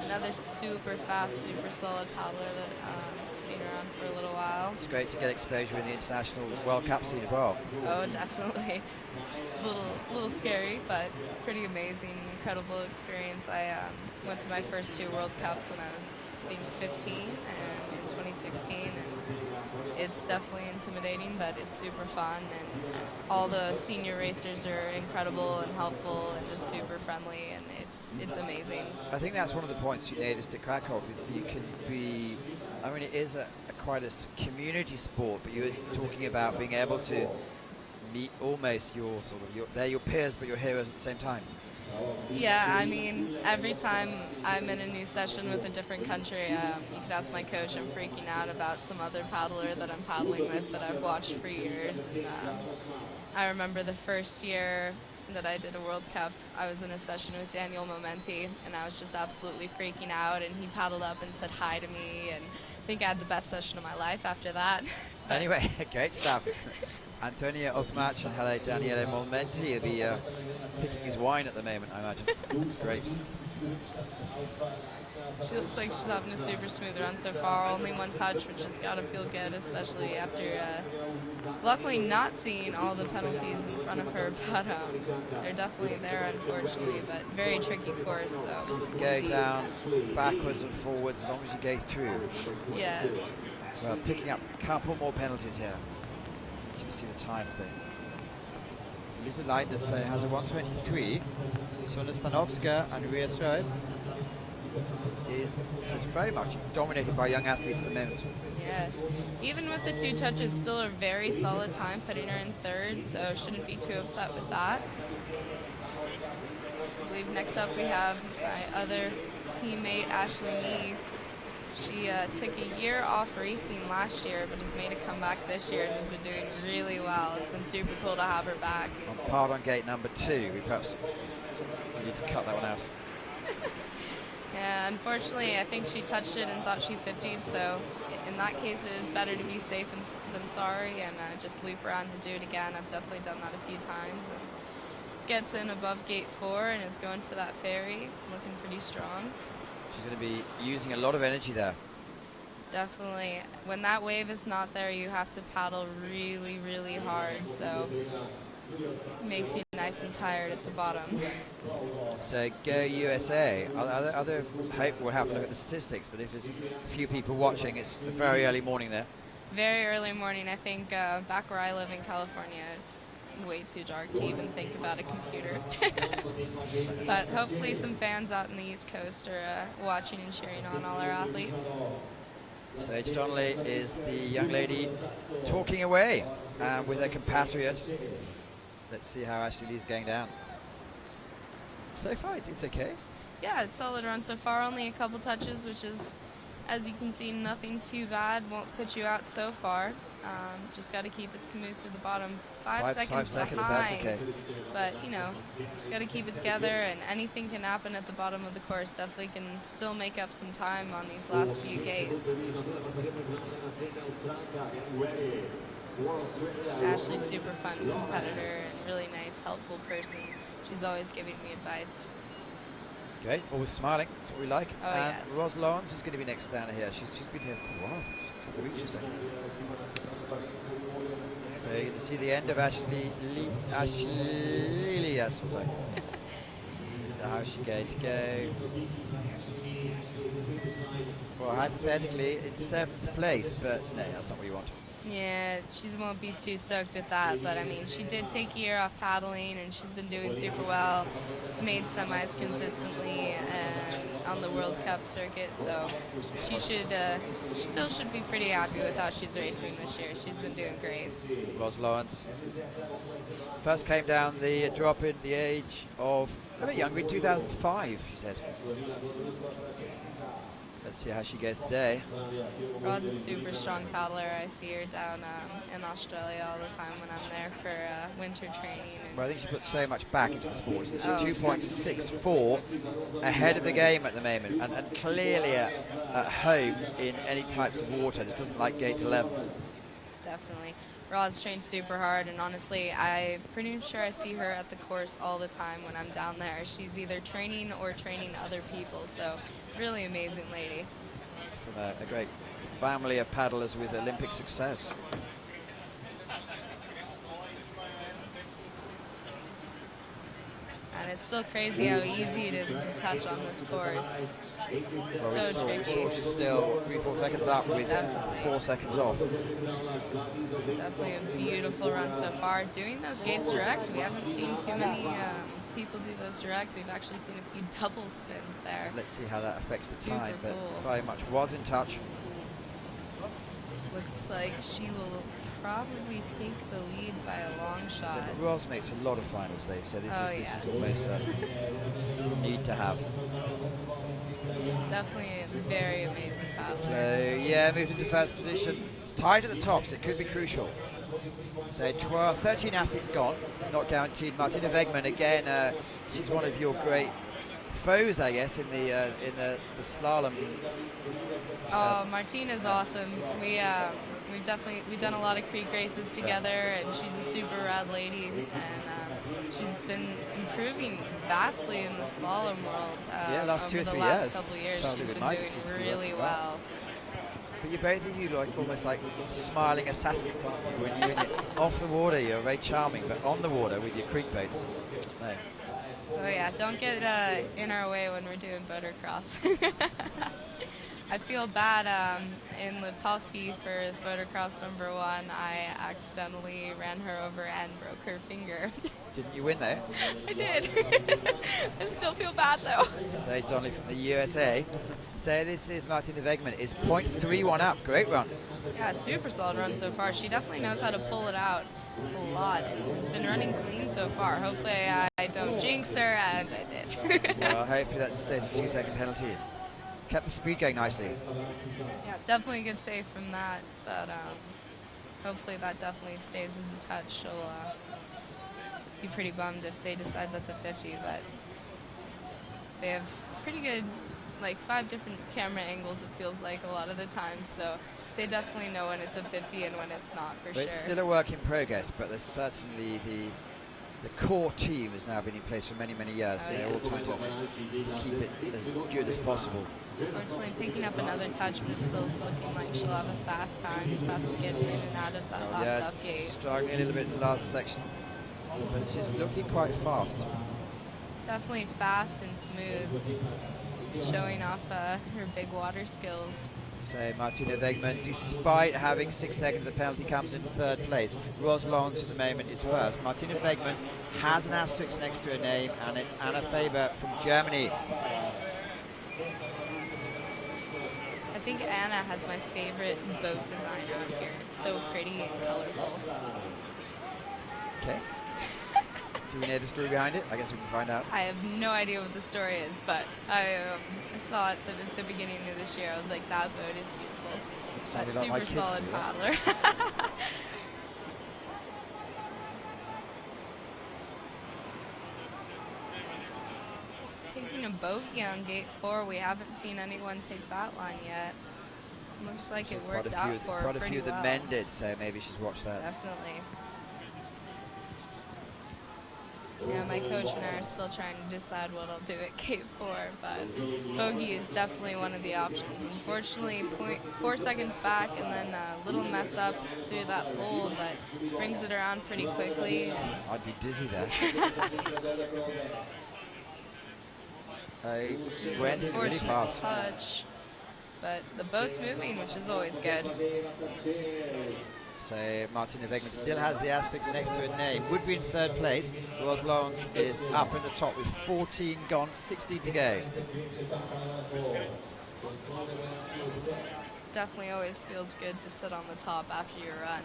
Another super fast, super solid paddler that I've seen around for a little while. It's great to get exposure in the international World Cup scene as well. Oh, definitely. A little scary, but pretty amazing, incredible experience. I went to my first 2 World Cups when I was, I think, 15 and in 2016, and it's definitely intimidating, but it's super fun, and all the senior racers are incredible and helpful and just super friendly, and it's amazing. I think that's one of the points you noticed at Krakow, is you can be, I mean, it is quite a community sport, but you're talking about being able to meet almost they're your peers, but your heroes at the same time. Yeah, I mean, every time I'm in a new session with a different country, you can ask my coach, I'm freaking out about some other paddler that I'm paddling with that I've watched for years. And I remember the first year that I did a World Cup, I was in a session with Daniel Momenti, and I was just absolutely freaking out, and he paddled up and said hi to me, and I think I had the best session of my life after that. Anyway, great stuff. Antonia Osmarch and hello Daniele Momenti. He'll be picking his wine at the moment, I imagine. Grapes. She looks like she's having a super smooth run so far. Only one touch, which has got to feel good, especially after luckily not seeing all the penalties in front of her. But they're definitely there, unfortunately, but very tricky course. So you can go down backwards and forwards as long as you go through. Yes. Well, picking up a couple more penalties here. So you can see the times there. So Lisa Leitner has a 1:23. Sona Stanovska and Ria Stroh is very much dominated by young athletes at the moment. Yes. Even with the 2 touches, still a very solid time, putting her in 3rd, so shouldn't be too upset with that. I believe next up we have my other teammate, Ashley Mee. She took a year off racing last year, but has made a comeback this year and has been doing really well. It's been super cool to have her back. On part on gate number 2, we perhaps need to cut that one out. Yeah, unfortunately, I think she touched it and thought she 50'd, so in that case, it is better to be safe than sorry and just loop around and do it again. I've definitely done that a few times. And gets in above gate 4 and is going for that ferry, looking pretty strong. She's going to be using a lot of energy there. Definitely. When that wave is not there, you have to paddle really, really hard, so it makes you nice and tired at the bottom. So go USA. Other hope we'll have a look at the statistics, but if there's a few people watching, it's a very early morning there. Very early morning. I think back where I live in California, it's way too dark to even think about a computer. But hopefully some fans out in the East Coast are watching and cheering on all our athletes. Sage Donnelly is the young lady talking away with her compatriot. Let's see how Ashley Lee's going down. So far, it's okay. Yeah, it's solid run so far. Only a couple touches, which is, as you can see, nothing too bad. Won't put you out so far. Just got to keep it smooth through the bottom. Five seconds behind. That's okay. But, you know, just got to keep it together, and anything can happen at the bottom of the course. Definitely can still make up some time on these last few gates. Ashley's super fun competitor and really nice, helpful person. She's always giving me advice. Great, always smiling. That's what we like. Oh, and yes. Ros Lawrence is going to be next down here. She's been here for a while, a couple of weeks or so. So you're going to see the end of Ashley Lee, yes, sorry. How's she going to go? Well, hypothetically, it's 7th place, but no, that's not what you want. Yeah, she won't be too stoked with that, but I mean, she did take a year off paddling, and she's been doing super well. She's made semis consistently on the World Cup circuit, so she still should be pretty happy with how she's racing this year. She's been doing great. Ros Lawrence first came down the drop in the age of a bit younger, in 2005, she said. Let's see how she goes today. Ros is a super strong paddler. I see her down in Australia all the time when I'm there for winter training. Well, I think she puts so much back into the sport. She's Oh, 2.64 ahead of the game at the moment, and clearly at home in any types of water. Just doesn't like gate 11. Definitely. Ros trains super hard, and honestly, I'm pretty sure I see her at the course all the time when I'm down there. She's either training or training other people, so really amazing lady. From a great family of paddlers with Olympic success. And it's still crazy how easy it is to touch on this course. Well, So we saw tricky. she's still 3-4 seconds up with Definitely. 4 seconds off. Definitely a beautiful run so far. Doing those gates direct, we haven't seen too many people do those direct. We've actually seen a few double spins there. Let's see how that affects the Super time, but cool. very much was in touch. Looks like she will probably take the lead by a long shot. But Ros makes a lot of finals, they so this Oh, is yes. almost a need to have. Definitely a very amazing paddler. So yeah, moved into first position. It's tied at the top, so it could be crucial. So 13 athletes gone, not guaranteed. Martina Wegman again. She's one of your great foes, I guess, in the slalom. Oh, Martina's awesome. We've done a lot of creek races together, and she's a super rad lady, and she's been improving vastly in the slalom world. Last over 2 or the 3 last years. couple of years, Charlie she's been Knight doing seems to be really working well. But you both of you almost like smiling assassins, aren't you? When you're off the water, you're very charming, but on the water with your creek boats, no. Oh yeah, don't get in our way when we're doing motocross. I feel bad in Liptovsky for motocross #1. I accidentally ran her over and broke her finger. Didn't you win there? I did. I still feel bad though. Sage Donnelly from the USA. So this is Martina Wegman. Is 0.31 up. Great run. Yeah, super solid run so far. She definitely knows how to pull it out a lot, and has been running clean so far. Hopefully I don't jinx her, and I did. Well, hopefully that stays a 2-second penalty. Kept the speed going nicely. Yeah, definitely a good save from that, but hopefully that definitely stays as a touch. She'll be pretty bummed if they decide that's a 50, but they have pretty good like 5 different camera angles, it feels like a lot of the time. So they definitely know when it's a 50 and when it's not, for sure. It's still a work in progress, but there's certainly the core team has now been in place for many, many years. They're all trying to keep it as good as possible. Unfortunately, picking up another touch, but it still is looking like she'll have a fast time. Just has to get in and out of that last up gate. Struggling a little bit in the last section, but she's looking quite fast. Definitely fast and smooth, showing off her big water skills. So Martina Wegman, despite having 6 seconds of penalty, comes in 3rd place. Ros Lawrence at the moment is 1st. Martina Wegman has an asterisk next to her name, and it's Anna Faber from Germany. I think Anna has my favorite boat design out here. It's so pretty and colorful. Okay. Do we know the story behind it? I guess we can find out. I have no idea what the story is, but I saw it at the beginning of this year. I was like, that boat is beautiful. Sounded That like my super kids solid do, paddler. Taking a bogey on gate 4, we haven't seen anyone take that line yet. Looks like So it worked out for her quite a pretty few of the well. men did, so maybe she's watched that. Definitely. Yeah, my coach and I are still trying to decide what I'll do at K4, but bogey is definitely one of the options. Unfortunately, 4 seconds back and then a little mess up through that hole, but brings it around pretty quickly. I'd be dizzy there. I went in really Unfortunate fast. touch, but the boat's moving, which is always good. So Martina Wegman still has the asterisk next to her name. Would be in 3rd place. Ros Lawrence is up in the top with 14 gone, 16 to go. Definitely always feels good to sit on the top after your run,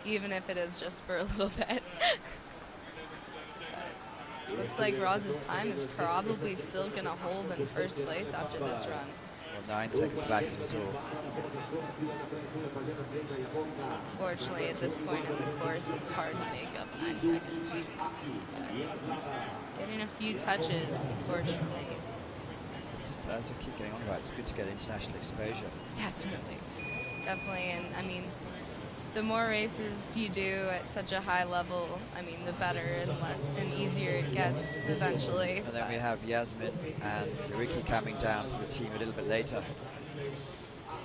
even if it is just for a little bit. But looks like Roz's time is probably still going to hold in 1st place after this run. Well, 9 seconds back as we saw. Fortunately, at this point in the course, it's hard to make up 9 seconds. But getting a few touches, unfortunately. It's just, as I keep going on about, it's good to get international exposure. Definitely. Definitely, and I mean, the more races you do at such a high level, I mean, the better and easier it gets eventually. And then we have Yasmin and Ricky coming down for the team a little bit later.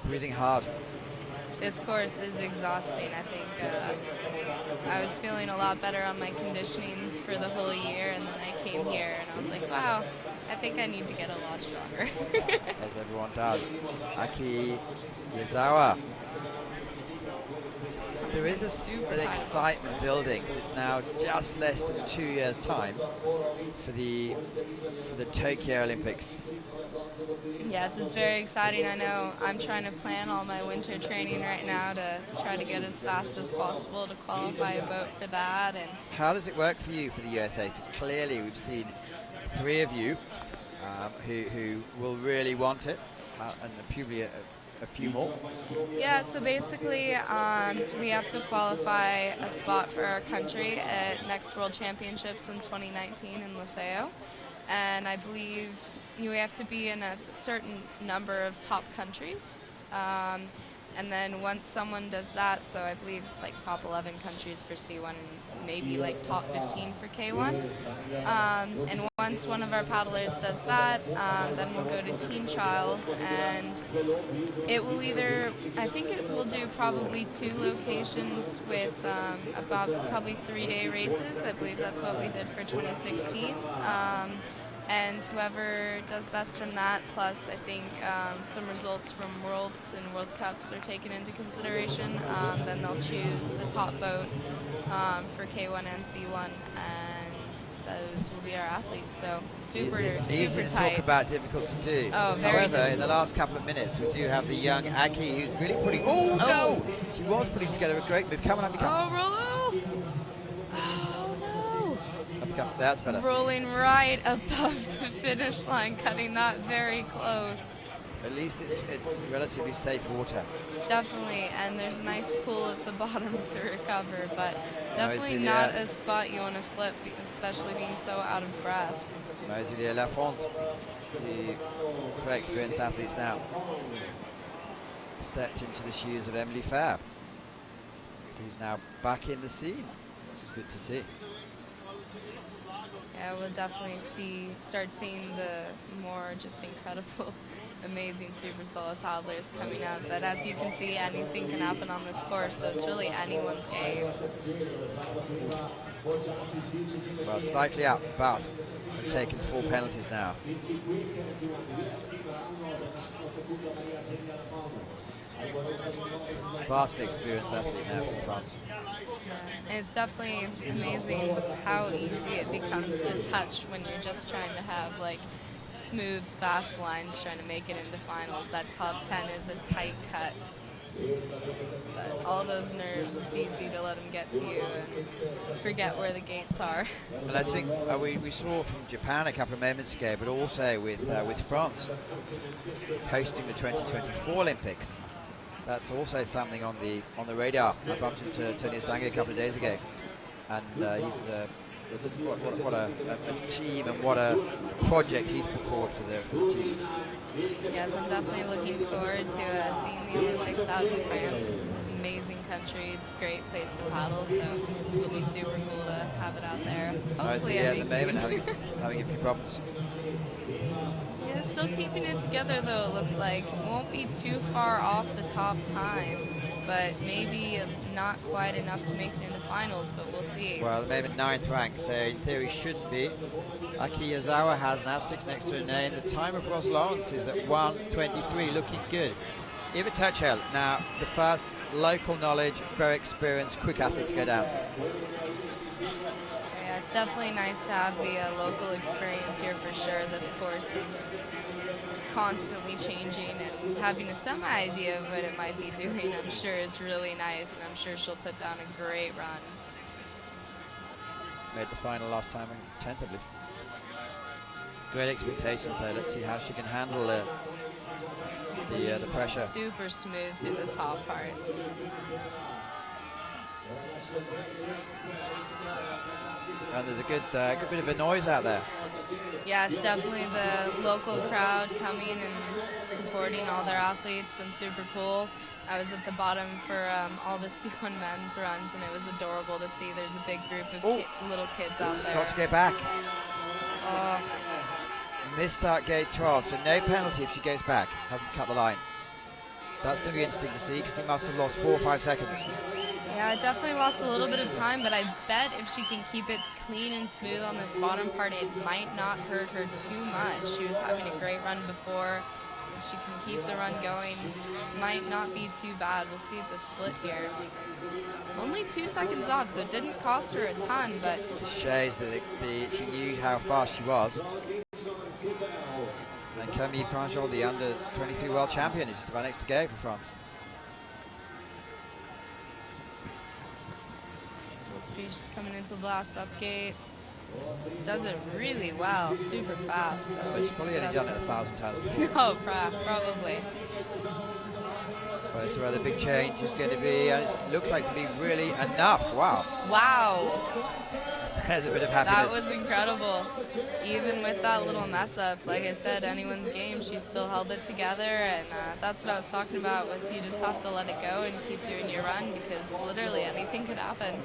Breathing hard. This course is exhausting. I think I was feeling a lot better on my conditioning for the whole year, and then I came here and I was like, wow, I think I need to get a lot stronger. As everyone does. Aki Yazawa. There is an excitement building, so it's now just less than 2 years' time for the Tokyo Olympics. Yes, it's very exciting. I know I'm trying to plan all my winter training right now to try to get as fast as possible to qualify a boat for that. And how does it work for you for the USA? Because clearly we've seen 3 of you who will really want it, and probably a few more. Yeah, so basically we have to qualify a spot for our country at next World Championships in 2019 in Liceo. And I believe we have to be in a certain number of top countries. And then once someone does that, so I believe it's like top 11 countries for C1 and maybe like top 15 for K1. And once one of our paddlers does that, then we'll go to team trials, and it will either, I think it will do probably 2 locations with about probably 3-day races. I believe that's what we did for 2016. And whoever does best from that, plus I think some results from Worlds and World Cups are taken into consideration, then they'll choose the top boat for K1 and C1, and those will be our athletes. So super easy to tight. talk about, difficult to do. Oh, very However, difficult. in the last couple of minutes, we do have the young Aki who's really putting. Oh no! She was putting together a great move. Come on, Abby, come. Oh, Rollo! Oh no! That's better. Rolling right above the finish line, cutting that very close. At least it's relatively safe water. Definitely, and there's a nice pool at the bottom to recover, but definitely Mozilia. not a spot you want to flip, especially being so out of breath. Mozilia Lafont. the very experienced athletes now stepped into the shoes of Emily Fair, who's now back in the scene. This is good to see. Yeah, we'll definitely start seeing the more just incredible, amazing super solo paddlers coming up. But as you can see, anything can happen on this course, so it's really anyone's game. Well, slightly up, but has taken 4 penalties now. Vastly experienced athlete now from France. And it's definitely amazing how easy it becomes to touch when you're just trying to have like smooth, fast lines trying to make it into finals. That top 10 is a tight cut. But all those nerves, it's easy to let them get to you and forget where the gates are. And I think we saw from Japan a couple of moments ago, but also with France hosting the 2024 Olympics. That's also something on the radar. I bumped into Tony Stange a couple of days ago, and he's what a team and what a project he's put forward for the team. Yes, I'm definitely looking forward to seeing the Olympics out in France. It's an amazing country, great place to paddle, so it'll be super cool to have it out there. Hopefully, yeah, at the moment having a few problems. Yeah, still keeping it together though, it looks like. Won't be too far off the top time, but maybe not quite enough to make it into finals, but we'll see. Well, at the moment 9th rank, so in theory shouldn't be. Aki Yazawa has an asterisk next to her name. The time of Ross Lawrence is at 1:23, looking good. Eva Tuchel, now the first local knowledge, very experienced, quick athlete to go down. Yeah, it's definitely nice to have the local experience here for sure. This course is constantly changing, and having a semi-idea of what it might be doing, I'm sure, is really nice, and I'm sure she'll put down a great run. Made the final last time in 10th, I believe. Great expectations there. Let's see how she can handle the pressure. Super smooth through the top part. And there's a good bit of a noise out there. Yes, definitely the local crowd coming and supporting all their athletes. Been super cool. I was at the bottom for all the C1 men's runs, and it was adorable to see. There's a big group of little kids out there. Scott's go back. Oh. Missed start gate 12, so no penalty if she goes back. Hasn't cut the line. That's going to be interesting to see, because he must have lost 4 or 5 seconds. Yeah, it definitely lost a little bit of time, but I bet if she can keep it clean and smooth on this bottom part, it might not hurt her too much. She was having a great run before. If she can keep the run going, might not be too bad. We'll see at the split here. Only 2 seconds off, so it didn't cost her a ton, but It shows that she knew how fast she was. And Camille Prangeon, the under-23 world champion, is just about next to go for France. let's see, she's coming into the last up gate. Does it really well, super fast. So But she's probably only done it 1,000 times before. No, probably. But so where the big change is going to be, and it looks like to be really enough. Wow. Wow. There's a bit of happiness. That was incredible. Even with that little mess up, like I said, anyone's game, she still held it together, and that's what I was talking about with you just have to let it go and keep doing your run, because literally anything could happen.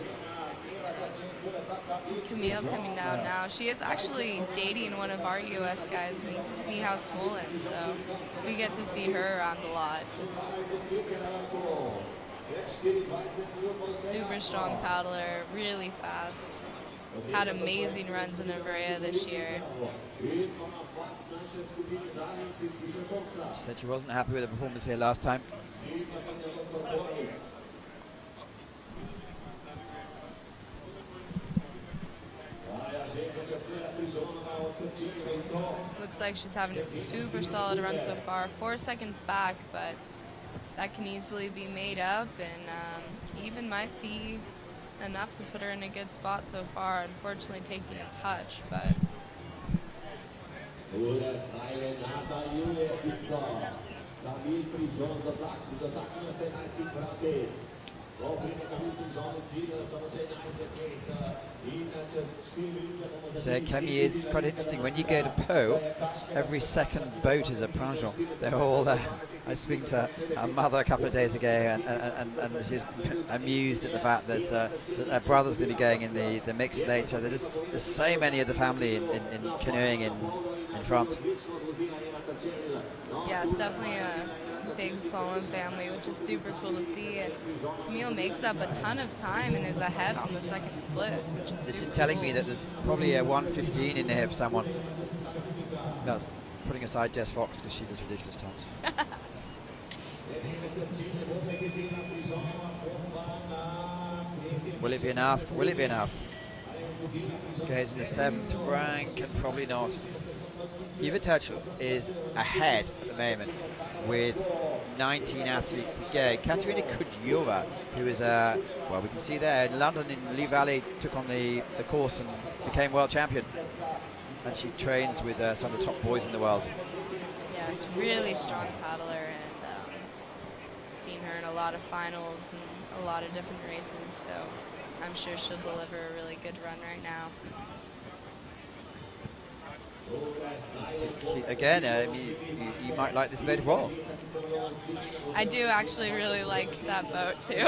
Camille coming down now. She is actually dating one of our US guys, Mihao Smolin, so we get to see her around a lot. Super strong paddler, really fast. Had amazing runs in Ivrea this year. She said she wasn't happy with the performance here last time. Looks like she's having a super solid run so far. 4 seconds back, but that can easily be made up, and even might be enough to put her in a good spot so far. Unfortunately taking a touch, but So Camille, it's quite interesting. When you go to Po, every second boat is a plongeon. They're all I was speaking to her mother a couple of days ago, and she's amused at the fact that, that her brother's going to be going in the mix later. There's so many of the family in canoeing in France. Yeah, it's definitely a big slalom family, which is super cool to see. And Camille makes up a ton of time and is ahead on the second split, which is This super is telling cool. me that there's probably a 1:15 in there for someone. That's putting aside Jess Fox because she does ridiculous times. Will it be enough? Will it be enough? Goes in the 7th rank and probably not. Eva Turchel is ahead at the moment with 19 athletes to go. Katerina Kudjova, who is, well, we can see there in London in Lee Valley, took on the course and became world champion. And she trains with some of the top boys in the world. Yes, really strong paddler, and seen her in a lot of finals and a lot of different races, so I'm sure she'll deliver a really good run right now. Again, you might like this boat as well. I do actually really like that boat too.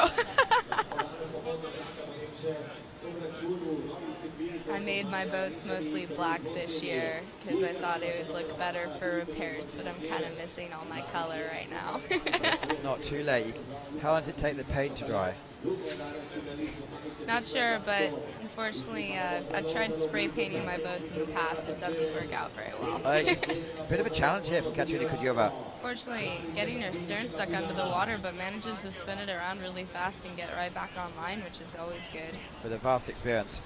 I made my boats mostly black this year because I thought it would look better for repairs, but I'm kind of missing all my color right now. It's not too late. How long does it take the paint to dry? Not sure, but unfortunately, I've tried spray painting my boats in the past. It doesn't work out very well. It's a bit of a challenge here for Katerina Kudjova. Fortunately, getting her stern stuck under the water, but manages to spin it around really fast and get right back online, which is always good. With a vast experience.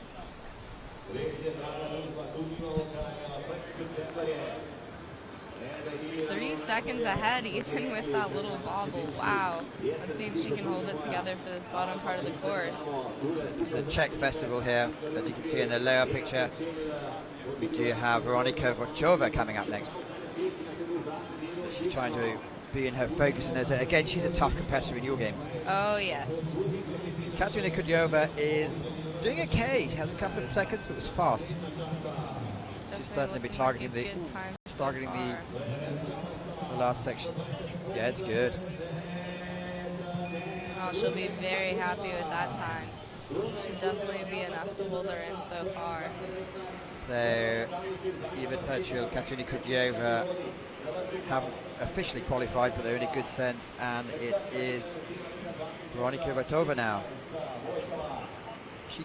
3 seconds ahead, even with that little bobble. Wow. Let's see if she can hold it together for this bottom part of the course. It's a Czech festival here, as you can see in the lower picture. We do have Veronika Vochova coming up next. She's trying to be in her focus, and again, she's a tough competitor in your game. Oh, yes. Katerina Kudjova is doing okay. She has a couple of seconds, but it was fast. She'll certainly be targeting the last section. Yeah, it's good. Oh, she'll be very happy with that time. Should definitely be enough to hold her in so far. So, Eva Turchel, Katerina Kudjova haven't officially qualified, but they're in a good sense, and it is Veronika Vochova now.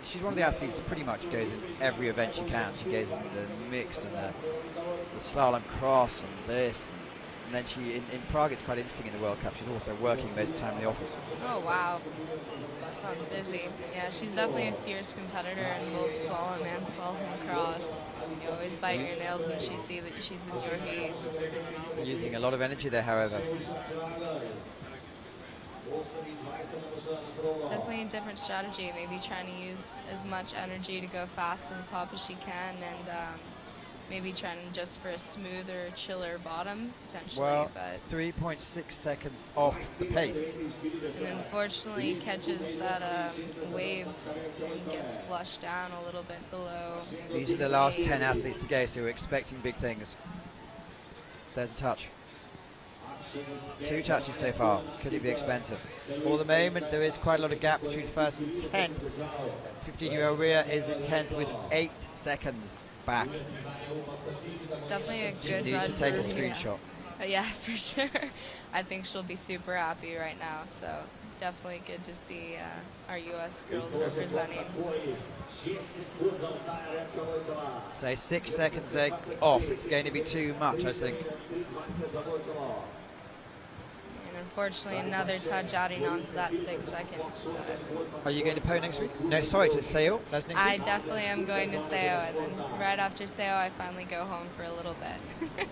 She's one of the athletes that pretty much goes in every event she can. She goes in the mixed and the slalom cross and this. And then she, in Prague, it's quite interesting in the World Cup. She's also working most of the time in the office. Oh, wow. That sounds busy. Yeah, she's definitely a fierce competitor in both slalom and slalom cross. You always bite your nails when she sees that she's in your heat. Using a lot of energy there, however. Definitely a different strategy, maybe trying to use as much energy to go fast to the top as she can, and maybe trying just for a smoother, chiller bottom, potentially. Well, but 3.6 seconds off the pace. And unfortunately catches that wave and gets flushed down a little bit below. These are the last 10 athletes to go, so we're expecting big things. There's a touch. 2 touches so far. Could it be expensive? For the moment, there is quite a lot of gap between first and 10. 15-year-old Ria is in 10th with 8 seconds back. Definitely a She good needs run to take a for Ria. screenshot. Yeah, for sure. I think she'll be super happy right now. So definitely good to see our U.S. girls representing. So 6 seconds off. It's going to be too much, I think. And unfortunately, another touch adding on to that 6 seconds. But Are you going to Po next week? No, sorry, to Seoul. That's next I week. definitely am going to Seo, and then right after Seo, I finally go home for a little bit.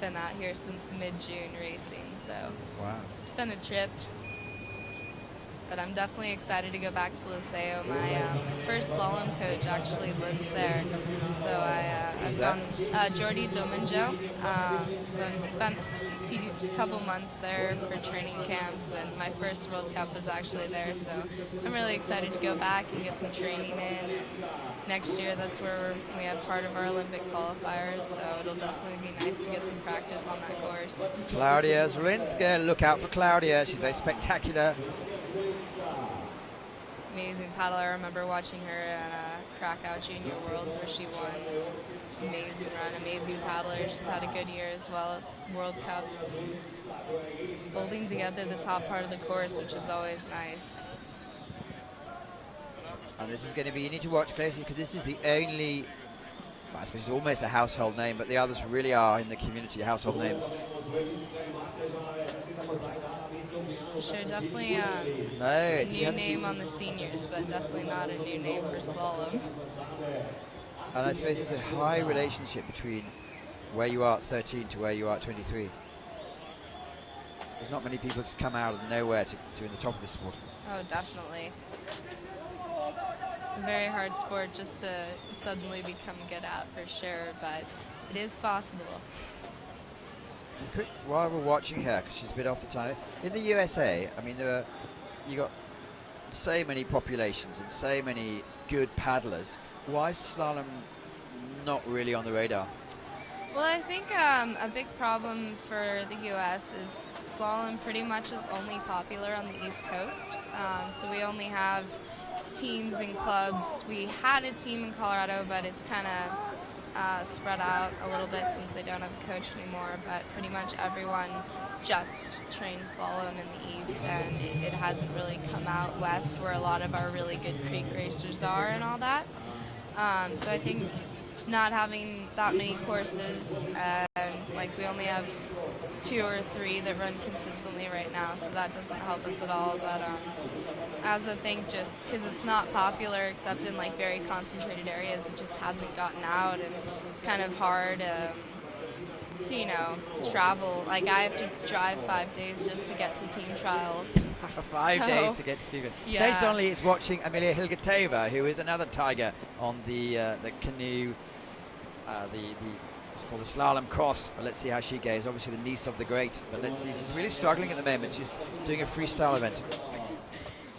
Been out here since mid-June racing, so Wow. it's been a trip. But I'm definitely excited to go back to Liceo. My first slalom coach actually lives there, so I've Who's that? gone Jordi Domingo. So I've spent couple months there for training camps, and my first World Cup was actually there, so I'm really excited to go back and get some training in. And next year, that's where we have part of our Olympic qualifiers, so it'll definitely be nice to get some practice on that course. Claudia Zielinska, look out for Claudia. She's very spectacular. Amazing paddler. I remember watching her at Krakow Junior Worlds where she won. Amazing run, amazing paddler. She's had a good year as well at World Cups. Holding together the top part of the course, which is always nice. And this is going to be, you need to watch closely because this is the only, well, I suppose it's almost a household name, but the others really are in the community household names. Sure, definitely No, a new name on the seniors, but definitely not a new name for slalom. And I suppose there's a high relationship between where you are at 13 to where you are at 23. There's not many people just come out of nowhere to in the top of this sport. Oh, definitely. It's a very hard sport just to suddenly become good at, for sure, but it is possible. While we're watching her, because she's a bit off the time, in the USA, I mean, you got so many populations and so many good paddlers. Why is slalom not really on the radar? Well, I think a big problem for the U.S. is slalom pretty much is only popular on the East Coast. So we only have teams and clubs. We had a team in Colorado, but it's kind of spread out a little bit since they don't have a coach anymore. But pretty much everyone just trains slalom in the East, and it hasn't really come out West where a lot of our really good creek racers are and all that. So I think not having that many courses, like we only have 2 or 3 that run consistently right now, so that doesn't help us at all. But as I think, just because it's not popular except in like very concentrated areas, it just hasn't gotten out, and it's kind of hard to, you know, travel. Like I have to drive 5 days just to get to team trials. 5 days to get to Stephen. Yeah. Sage Donnelly is watching Amelia Hilgetova, who is another tiger on the canoe, what's called the slalom cross. But let's see how she goes. Obviously the niece of the great, but let's see. She's really struggling at the moment. She's doing a freestyle event.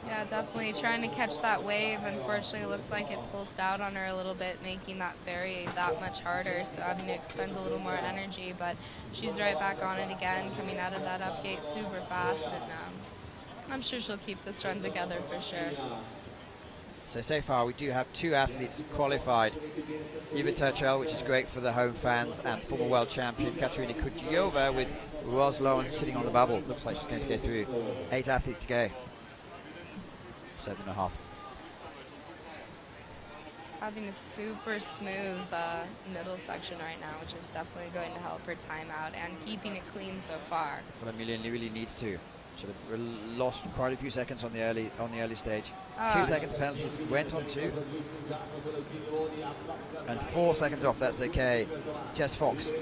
Yeah, definitely trying to catch that wave. Unfortunately, it looks like it pulsed out on her a little bit, making that ferry that much harder, so having to expend a little more energy. But she's right back on it again, coming out of that upgate super fast, and I'm sure she'll keep this run together for sure. So far we do have 2 athletes qualified. Eva Turchel, which is great for the home fans, and former world champion Katerina Kudyova with Roz Lawrence sitting on the bubble. Looks like she's going to go through. 8 athletes to go. 7.5. Having a super smooth middle section right now, which is definitely going to help her time out and keeping it clean so far. Well, Amelia really needs to. Should have lost quite a few seconds on the early stage. 2 seconds penalties, went on 2. And 4 seconds off, that's okay. Jess Fox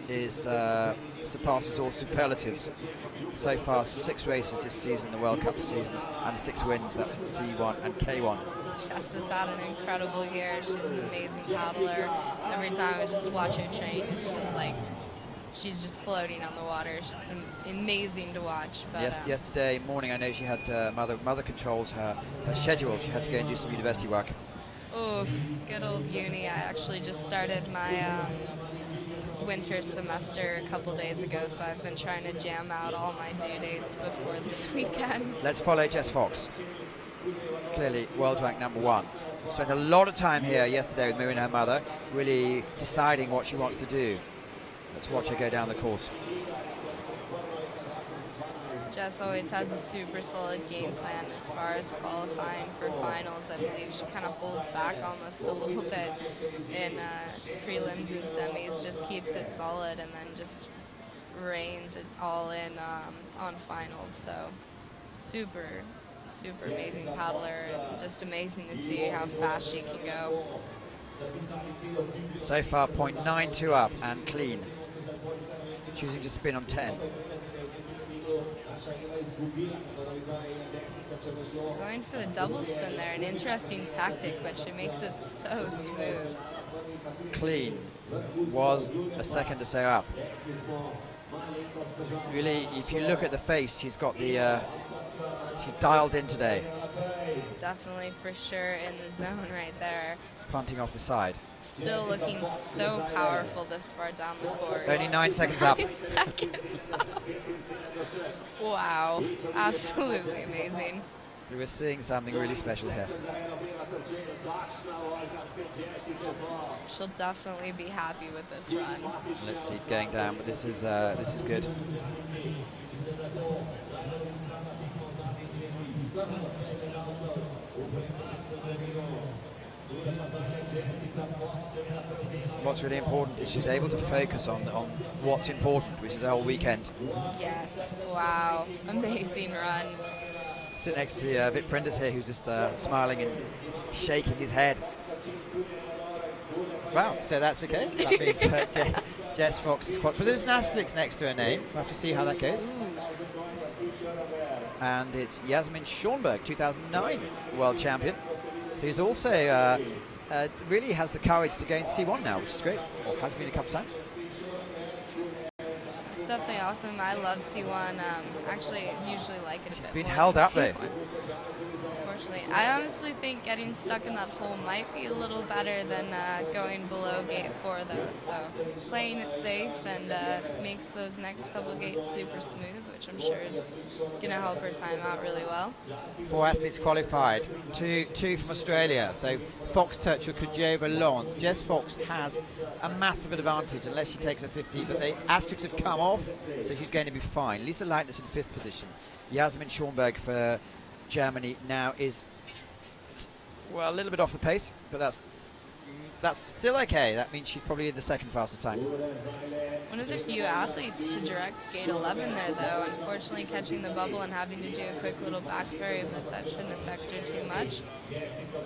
is surpasses all superlatives. So far, 6 races this season, the World Cup season, and 6 wins. That's in C1 and K1. Jess has had an incredible year. She's an amazing paddler. Every time I just watch her train, it's just like she's just floating on the water. It's just amazing to watch. But, yesterday morning, I know she had mother controls her schedule. She had to go and do some university work. Oh, good old uni. I actually just started my winter semester a couple days ago, so I've been trying to jam out all my due dates before this weekend. Let's follow Jess Fox. Clearly world ranked number 1. Spent a lot of time here yesterday with Miriam and her mother, really deciding what she wants to do. Let's watch her go down the course. Jess always has a super solid game plan as far as qualifying for finals. I believe she kind of holds back almost a little bit in prelims and semis, just keeps it solid and then just reins it all in on finals. So super amazing paddler, and just amazing to see how fast she can go. So far 0.92 up and clean. Choosing to spin on 10. Going for the double spin there, an interesting tactic, but she makes it so smooth. Clean was a second or so up. Really, if you look at the face, she's got the, she's dialed in today. Definitely, for sure, in the zone right there. Punting off the side. Still looking so powerful this far down the course. Only 9 seconds up. 9 seconds up. Wow, absolutely amazing. We were seeing something really special here. She'll definitely be happy with this run. Let's see it going down, but this is good. What's really important is she's able to focus on what's important, which is the whole weekend. Yes, wow, amazing run. Sit next to Vic Prindis here, who's just smiling and shaking his head. Wow, so that's okay. That means Jess Fox is quite. But there's an asterisk next to her name. We'll have to see how that goes. And it's Yasmin Schornberg, 2009 world champion, who's also really has the courage to go in C1 now, which is great. Or has been a couple times. It's definitely awesome. I love C1. Actually, usually like it a bit Been more held than up there. K1. Unfortunately, I honestly think getting stuck in that hole might be a little better than going below gate 4, though. So playing it safe and makes those next couple gates super smooth, which I'm sure is going to help her time out really well. 4 athletes qualified, two from Australia. So Fox, Turchel, Kudjova, Lawrence. Jess Fox has a massive advantage unless she takes a 50, but the asterisks have come off, so she's going to be fine. Lisa Leitner's in 5th position. Yasmin Schornberg for Germany now is, well, a little bit off the pace, but that's still okay. That means she's probably in the second fastest time. One of the few athletes to direct gate 11 there, though. Unfortunately, catching the bubble and having to do a quick little back ferry, but that shouldn't affect her too much.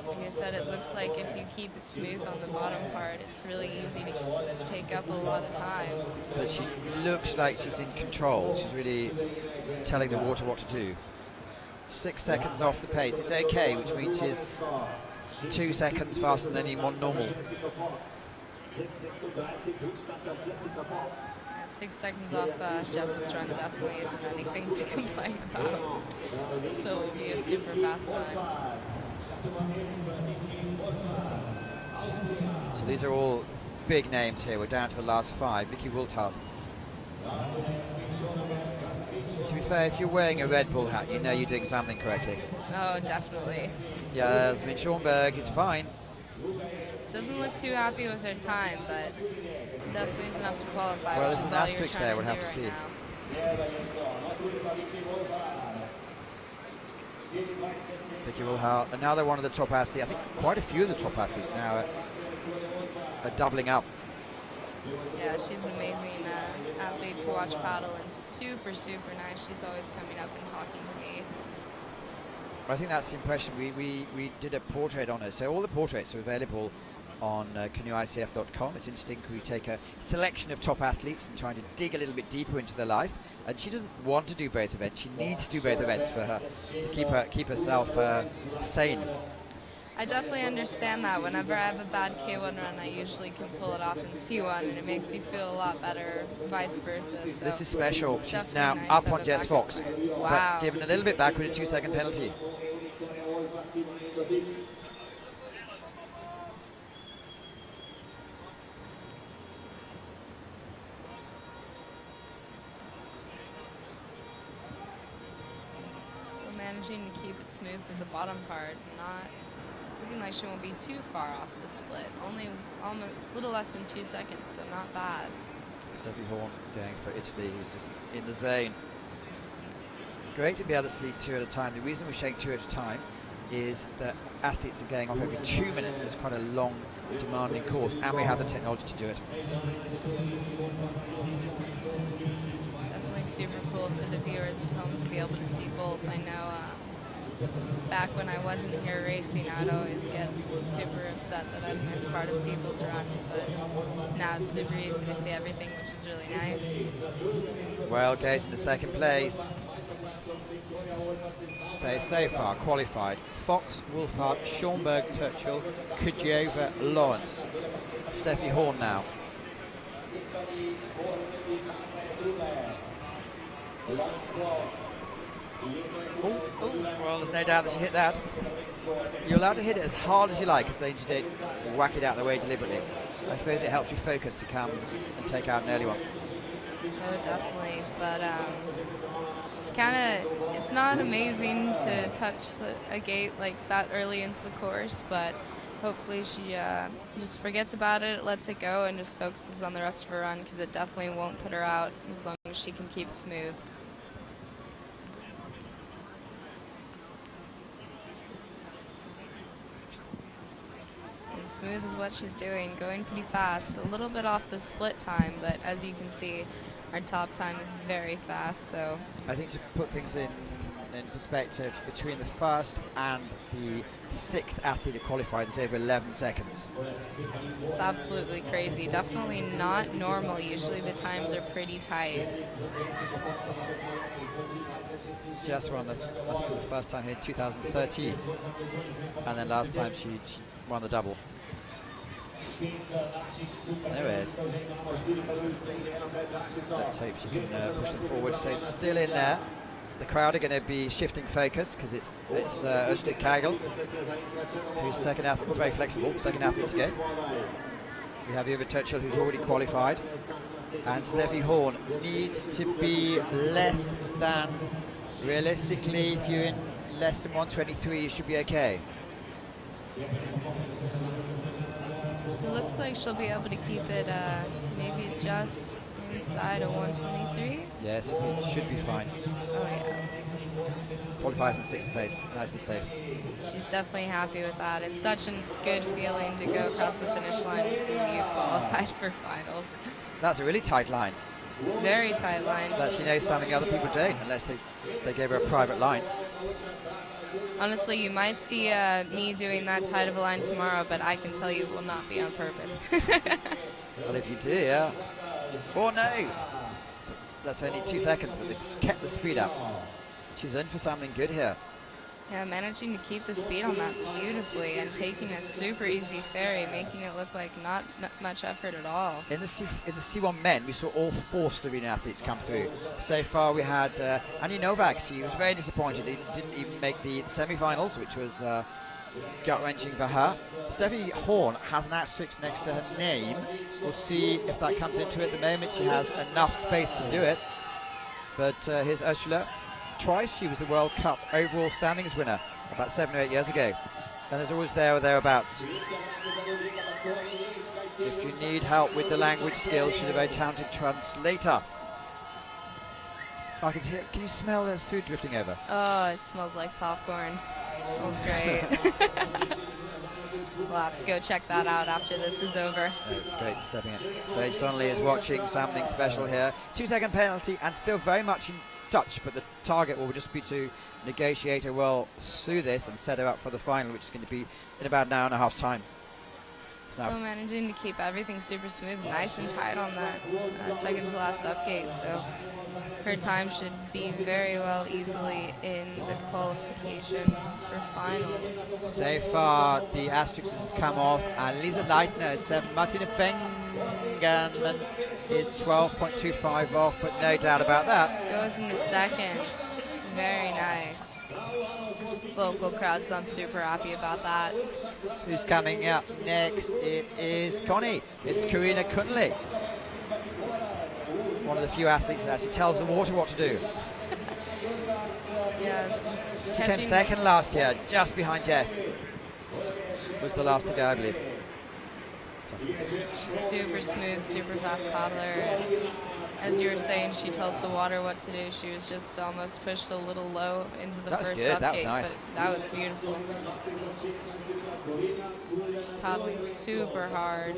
Like I said, it looks like if you keep it smooth on the bottom part, it's really easy to take up a lot of time. But she looks like she's in control. She's really telling the water what to do. 6 seconds off the pace. It's okay, which means she's 2 seconds faster than anyone normal. 6 seconds off Jess's run definitely isn't anything to complain about. Still will be a super fast time. So these are all big names here. We're down to the last 5. Vicky Wiltard. To be fair, if you're wearing a Red Bull hat, you know you're doing something correctly. Oh, definitely. Yasmin Schornberg is fine. Doesn't look too happy with her time, but definitely is enough to qualify. Well, which there's is an all you're asterisk trying there, we'll do have to right see. now. Vicky Wiltard, another one of the top athletes. I think quite a few of the top athletes now are doubling up. Yeah, she's an amazing athlete to watch paddle and super, super nice. She's always coming up and talking to me. I think that's the impression. We did a portrait on her. So all the portraits are available on canoeicf.com. It's interesting. We take a selection of top athletes and trying to dig a little bit deeper into their life. And she doesn't want to do both events. She needs to do both events for her to keep herself sane. I definitely understand that. Whenever I have a bad K1 run, I usually can pull it off in C1, and it makes you feel a lot better, vice versa. So This is special. She's definitely now nice up to have on a Jess backup Fox, plan. Wow. but given a little bit back with a 2-second penalty. Still managing to keep it smooth with the bottom part, not looking like she won't be too far off the split. Only almost a little less than 2 seconds, so not bad. Steffi Horn going for Italy, who's just in the zone. Great to be able to see 2 at a time. The reason we're showing 2 at a time is that athletes are going off every 2 minutes. It's quite a long, demanding course, and we have the technology to do it. Definitely super cool for the viewers at home to be able to see both. I know back when I wasn't here racing, I'd always get super upset that I'd miss part of people's runs, but now it's super easy to see everything, which is really nice. Well, goes into second place. So far qualified: Fox, Wolfhard, Schornberg, Turchel, Kudjova, Lawrence. Steffi Horn now. Well, there's no doubt that she hit that. You're allowed to hit it as hard as you like, as Danger did. Whack it out of the way deliberately. I suppose it helps you focus to come and take out an early one. Oh, definitely. But it's not amazing to touch a gate like that early into the course, but hopefully she just forgets about it, lets it go, and just focuses on the rest of her run, because it definitely won't put her out as long as she can keep it smooth. And smooth is what she's doing, going pretty fast. A little bit off the split time, but as you can see, our top time is very fast. So I think to put things in perspective, between the first and the sixth athlete to qualify, there's over 11 seconds. It's absolutely crazy. Definitely not normal. Usually the times are pretty tight. Jess won I think it was the first time here in 2013, and then last time she won the double. Anyways, let's hope she can push them forward. So still in there. The crowd are going to be shifting focus, because it's Öztürk Kagel, who's second athlete, very flexible, second athlete to go. We have Eva Turchel, who's already qualified, and Steffi Horn needs to be less than, realistically, if you're in less than 123, you should be okay. It looks like she'll be able to keep it maybe just inside of 123. Yes, it should be fine. Oh yeah. Qualifies in sixth place, nice and safe. She's definitely happy with that. It's such a good feeling to go across the finish line and see you qualified for finals. That's a really tight line. Very tight line. That she knows something other people don't, unless they gave her a private line. Honestly, you might see me doing that tight of a line tomorrow, but I can tell you it will not be on purpose. Well, if you do, yeah. Or no. That's only 2 seconds, but it's kept the speed up. She's in for something good here. Yeah, managing to keep the speed on that beautifully and taking a super easy ferry, making it look like not much effort at all. In the C1 men, we saw all 4 Slovenian athletes come through. So far, we had Anja Novak. She was very disappointed. He didn't even make the semi-finals, which was gut-wrenching for her. Steffi Horn has an asterisk next to her name. We'll see if that comes into it. At the moment, she has enough space to do it. But here's Ursula. Twice she was the World Cup overall standings winner about 7 or 8 years ago, and is always there or thereabouts. If you need help with the language skills, she's a very talented translator. I can hear, can you smell the food drifting over? Oh, it smells like popcorn. It smells great. We'll have to go check that out after this is over. That's great, stepping in. Sage Donnelly is watching something special here. 2-second penalty and still very much in touch, but the target will just be to negotiate her well through this and set her up for the final, which is going to be in about an hour and a half's time. Still managing to keep everything super smooth, nice and tight on that second to last upgate, so her time should be very well easily in the qualification for finals. So far, the asterisk has come off, and Lisa Leitner is 7. Martina Fengenman is 12.25 off, but no doubt about that. Goes into second. Very nice. Local crowd sounds super happy about that. Who's coming up next? It is Connie. It's Karina Kunle. One of the few athletes that actually tells the water what to do. Yeah. She came second last year, just behind Jess. Was the last to go, I believe. She's super smooth, super fast paddler. As you were saying, she tells the water what to do. She was just almost pushed a little low into the first good. upgate, That was nice. but that was beautiful. She's paddling super hard.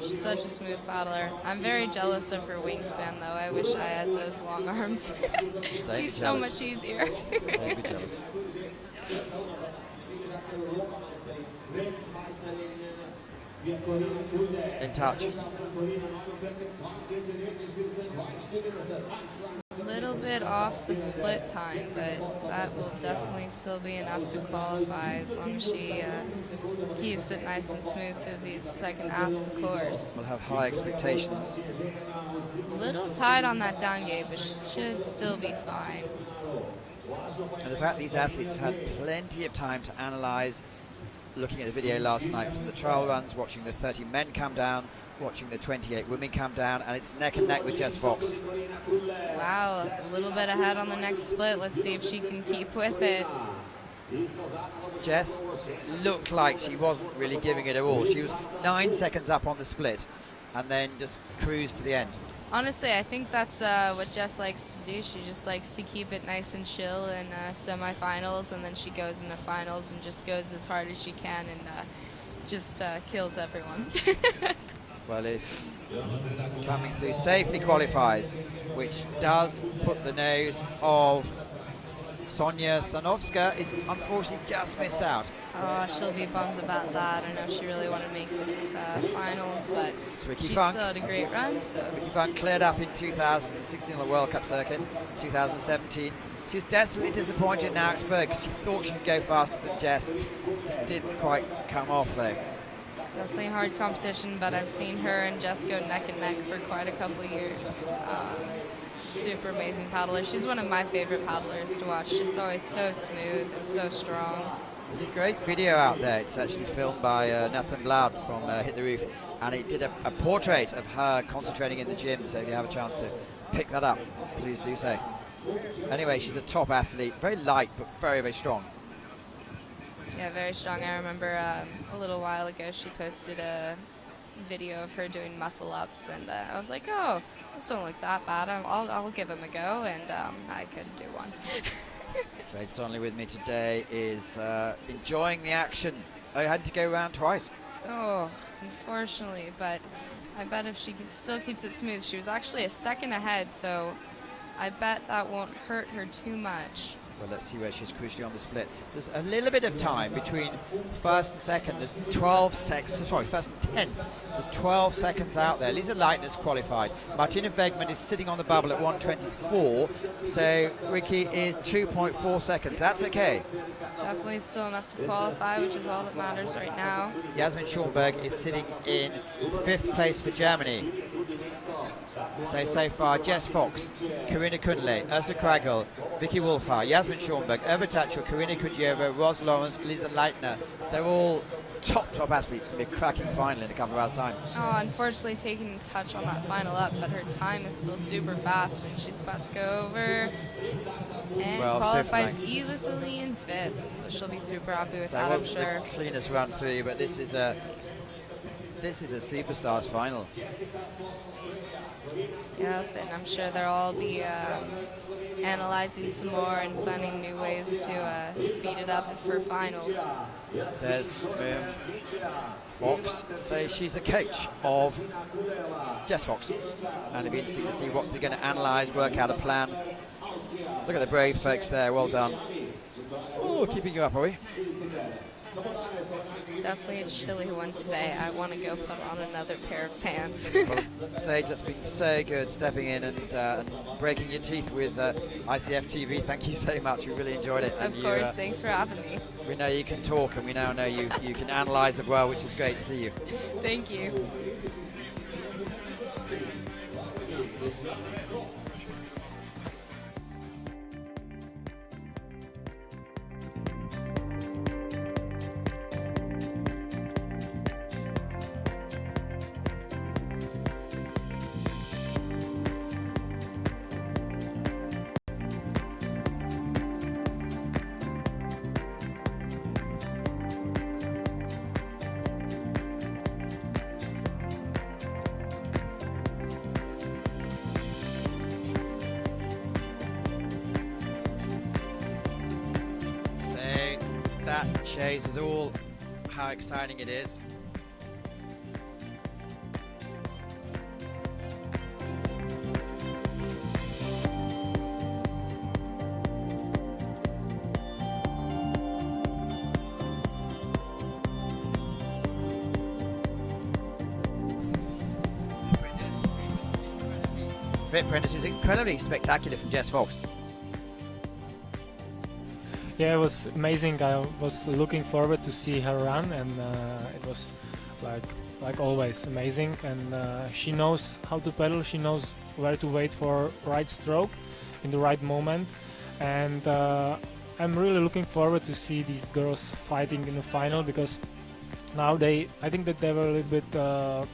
She's such a smooth paddler. I'm very jealous of her wingspan, though. I wish I had those long arms. It'd be so much easier. Don't be jealous. in touch. A little bit off the split time, but that will definitely still be enough to qualify as long as she keeps it nice and smooth through the second half of the course. We'll have high expectations. A little tight on that down gate, but should still be fine. And the fact these athletes have had plenty of time to analyse, looking at the video last night from the trial runs, watching the 30 men come down, watching the 28 women come down, and it's neck and neck with Jess Fox. Wow, a little bit ahead on the next split. Let's see if she can keep with it. Jess looked like she wasn't really giving it her all. She was 9 seconds up on the split and then just cruised to the end. Honestly, I think that's what Jess likes to do. She just likes to keep it nice and chill in semifinals, and then she goes into finals and just goes as hard as she can and just kills everyone. Well, it's coming through safely qualifies, which does put the nose of Sonia Stanovska is unfortunately just missed out. Oh, she'll be bummed about that. I know she really wanted to make this finals, but she Funk. still had a great run. So Ricky Funk cleared up in 2016 on the World Cup circuit, 2017. She was desperately disappointed in Augsburg because she thought she could go faster than Jess. Just didn't quite come off though. definitely hard competition, but I've seen her and Jess go neck and neck for quite a couple of years. Super amazing paddler. She's one of my favorite paddlers to watch. She's always so smooth and so strong. There's a great video out there. It's actually filmed by Nathan Bloud from Hit the Roof, and it did a portrait of her concentrating in the gym, so if you have a chance to pick that up, please do so. Anyway, she's a top athlete, very light but very, very strong. Yeah, very strong. I remember a little while ago she posted a video of her doing muscle ups, and I was like, oh, those don't look that bad. I'll give them a go, and I couldn't do one. Sage Donnelly with me today is enjoying the action. I had to go around twice. Oh, unfortunately, but I bet if she still keeps it smooth, she was actually a second ahead, so I bet that won't hurt her too much. Well, let's see where she's crucially on the split. There's a little bit of time between first and second. There's 12 seconds, sorry, first and 10. There's 12 seconds out there. Lisa Leitner's qualified. Martina Wegman is sitting on the bubble at 1:24. So Ricky is 2.4 seconds. That's okay. Definitely still enough to qualify, which is all that matters right now. Jasmin Schornberg is sitting in 5th place for Germany. So far, Jess Fox, Karina Kunle, Ursa Kragel, Vicky Wolfhard, Jasmin Schornberg, Erba Thatcher, Karina Kudyeva, Ros Lawrence, Lisa Leitner. They're all top athletes. It's going to be a cracking final in a couple of hours' time. Oh, unfortunately taking a touch on that final up, but her time is still super fast, and she's about to go over and qualifies easily in 5th, so she'll be super happy with that, I'm sure. The cleanest run through, but this is a superstars final. Yep, and I'm sure they'll all be analyzing some more and finding new ways to speed it up for finals. There's Fox. So she's the coach of Jess Fox, and it'll be interesting to see what they're going to analyse, work out a plan. Look at the brave folks there. Well done. Oh, keeping you up, are we? Definitely a chilly one today. I want to go put on another pair of pants. Well, Sage, that's been so good stepping in and breaking your teeth with ICF TV. Thank you so much. We really enjoyed it. Of course, thanks for having me. We know you can talk, and we now know you can analyse as well, which is great to see you. Thank you. That shows us all how exciting it is. it, Prentice. It was incredibly spectacular from Jess Fox. Yeah, it was amazing. I was looking forward to see her run, and it was like always amazing. And she knows how to pedal. She knows where to wait for right stroke in the right moment. And I'm really looking forward to see these girls fighting in the final, because now I think that they were a little bit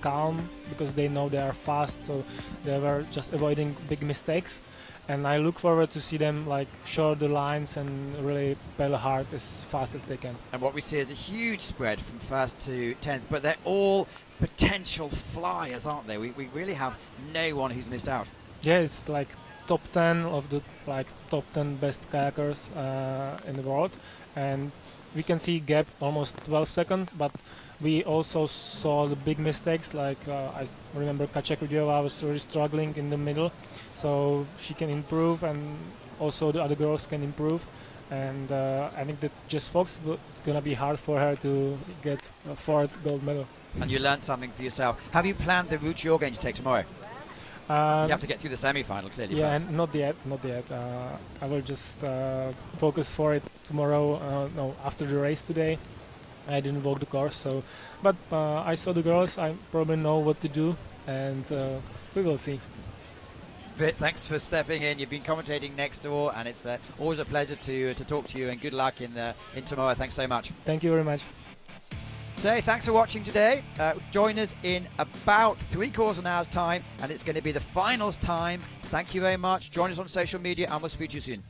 calm, because they know they are fast, so they were just avoiding big mistakes. And I look forward to see them like short the lines and really pedal hard as fast as they can. And what we see is a huge spread from first to 10th, but they're all potential flyers, aren't they? We really have no one who's missed out. Yeah, it's like top 10 of the top 10 best kayakers in the world, and we can see gap almost 12 seconds, but we also saw the big mistakes. Like I remember Kačekrudiova was really struggling in the middle, so she can improve, and also the other girls can improve. And I think that Jess Fox, it's gonna be hard for her to get a fourth gold medal. And you learned something for yourself. Have you planned the route you're going to take tomorrow? You have to get through the semi-final, clearly. Yeah, first. and not yet. I will just focus for it tomorrow. No, after the race today. I didn't walk the course, but I saw the girls. I probably know what to do, and we will see. Vit, thanks for stepping in. You've been commentating next door, and it's always a pleasure to talk to you. And good luck in tomorrow. Thanks so much. Thank you very much. So thanks for watching today. Join us in about 3/4 an hour's time, and it's going to be the finals time. Thank you very much. Join us on social media, and we'll speak to you soon.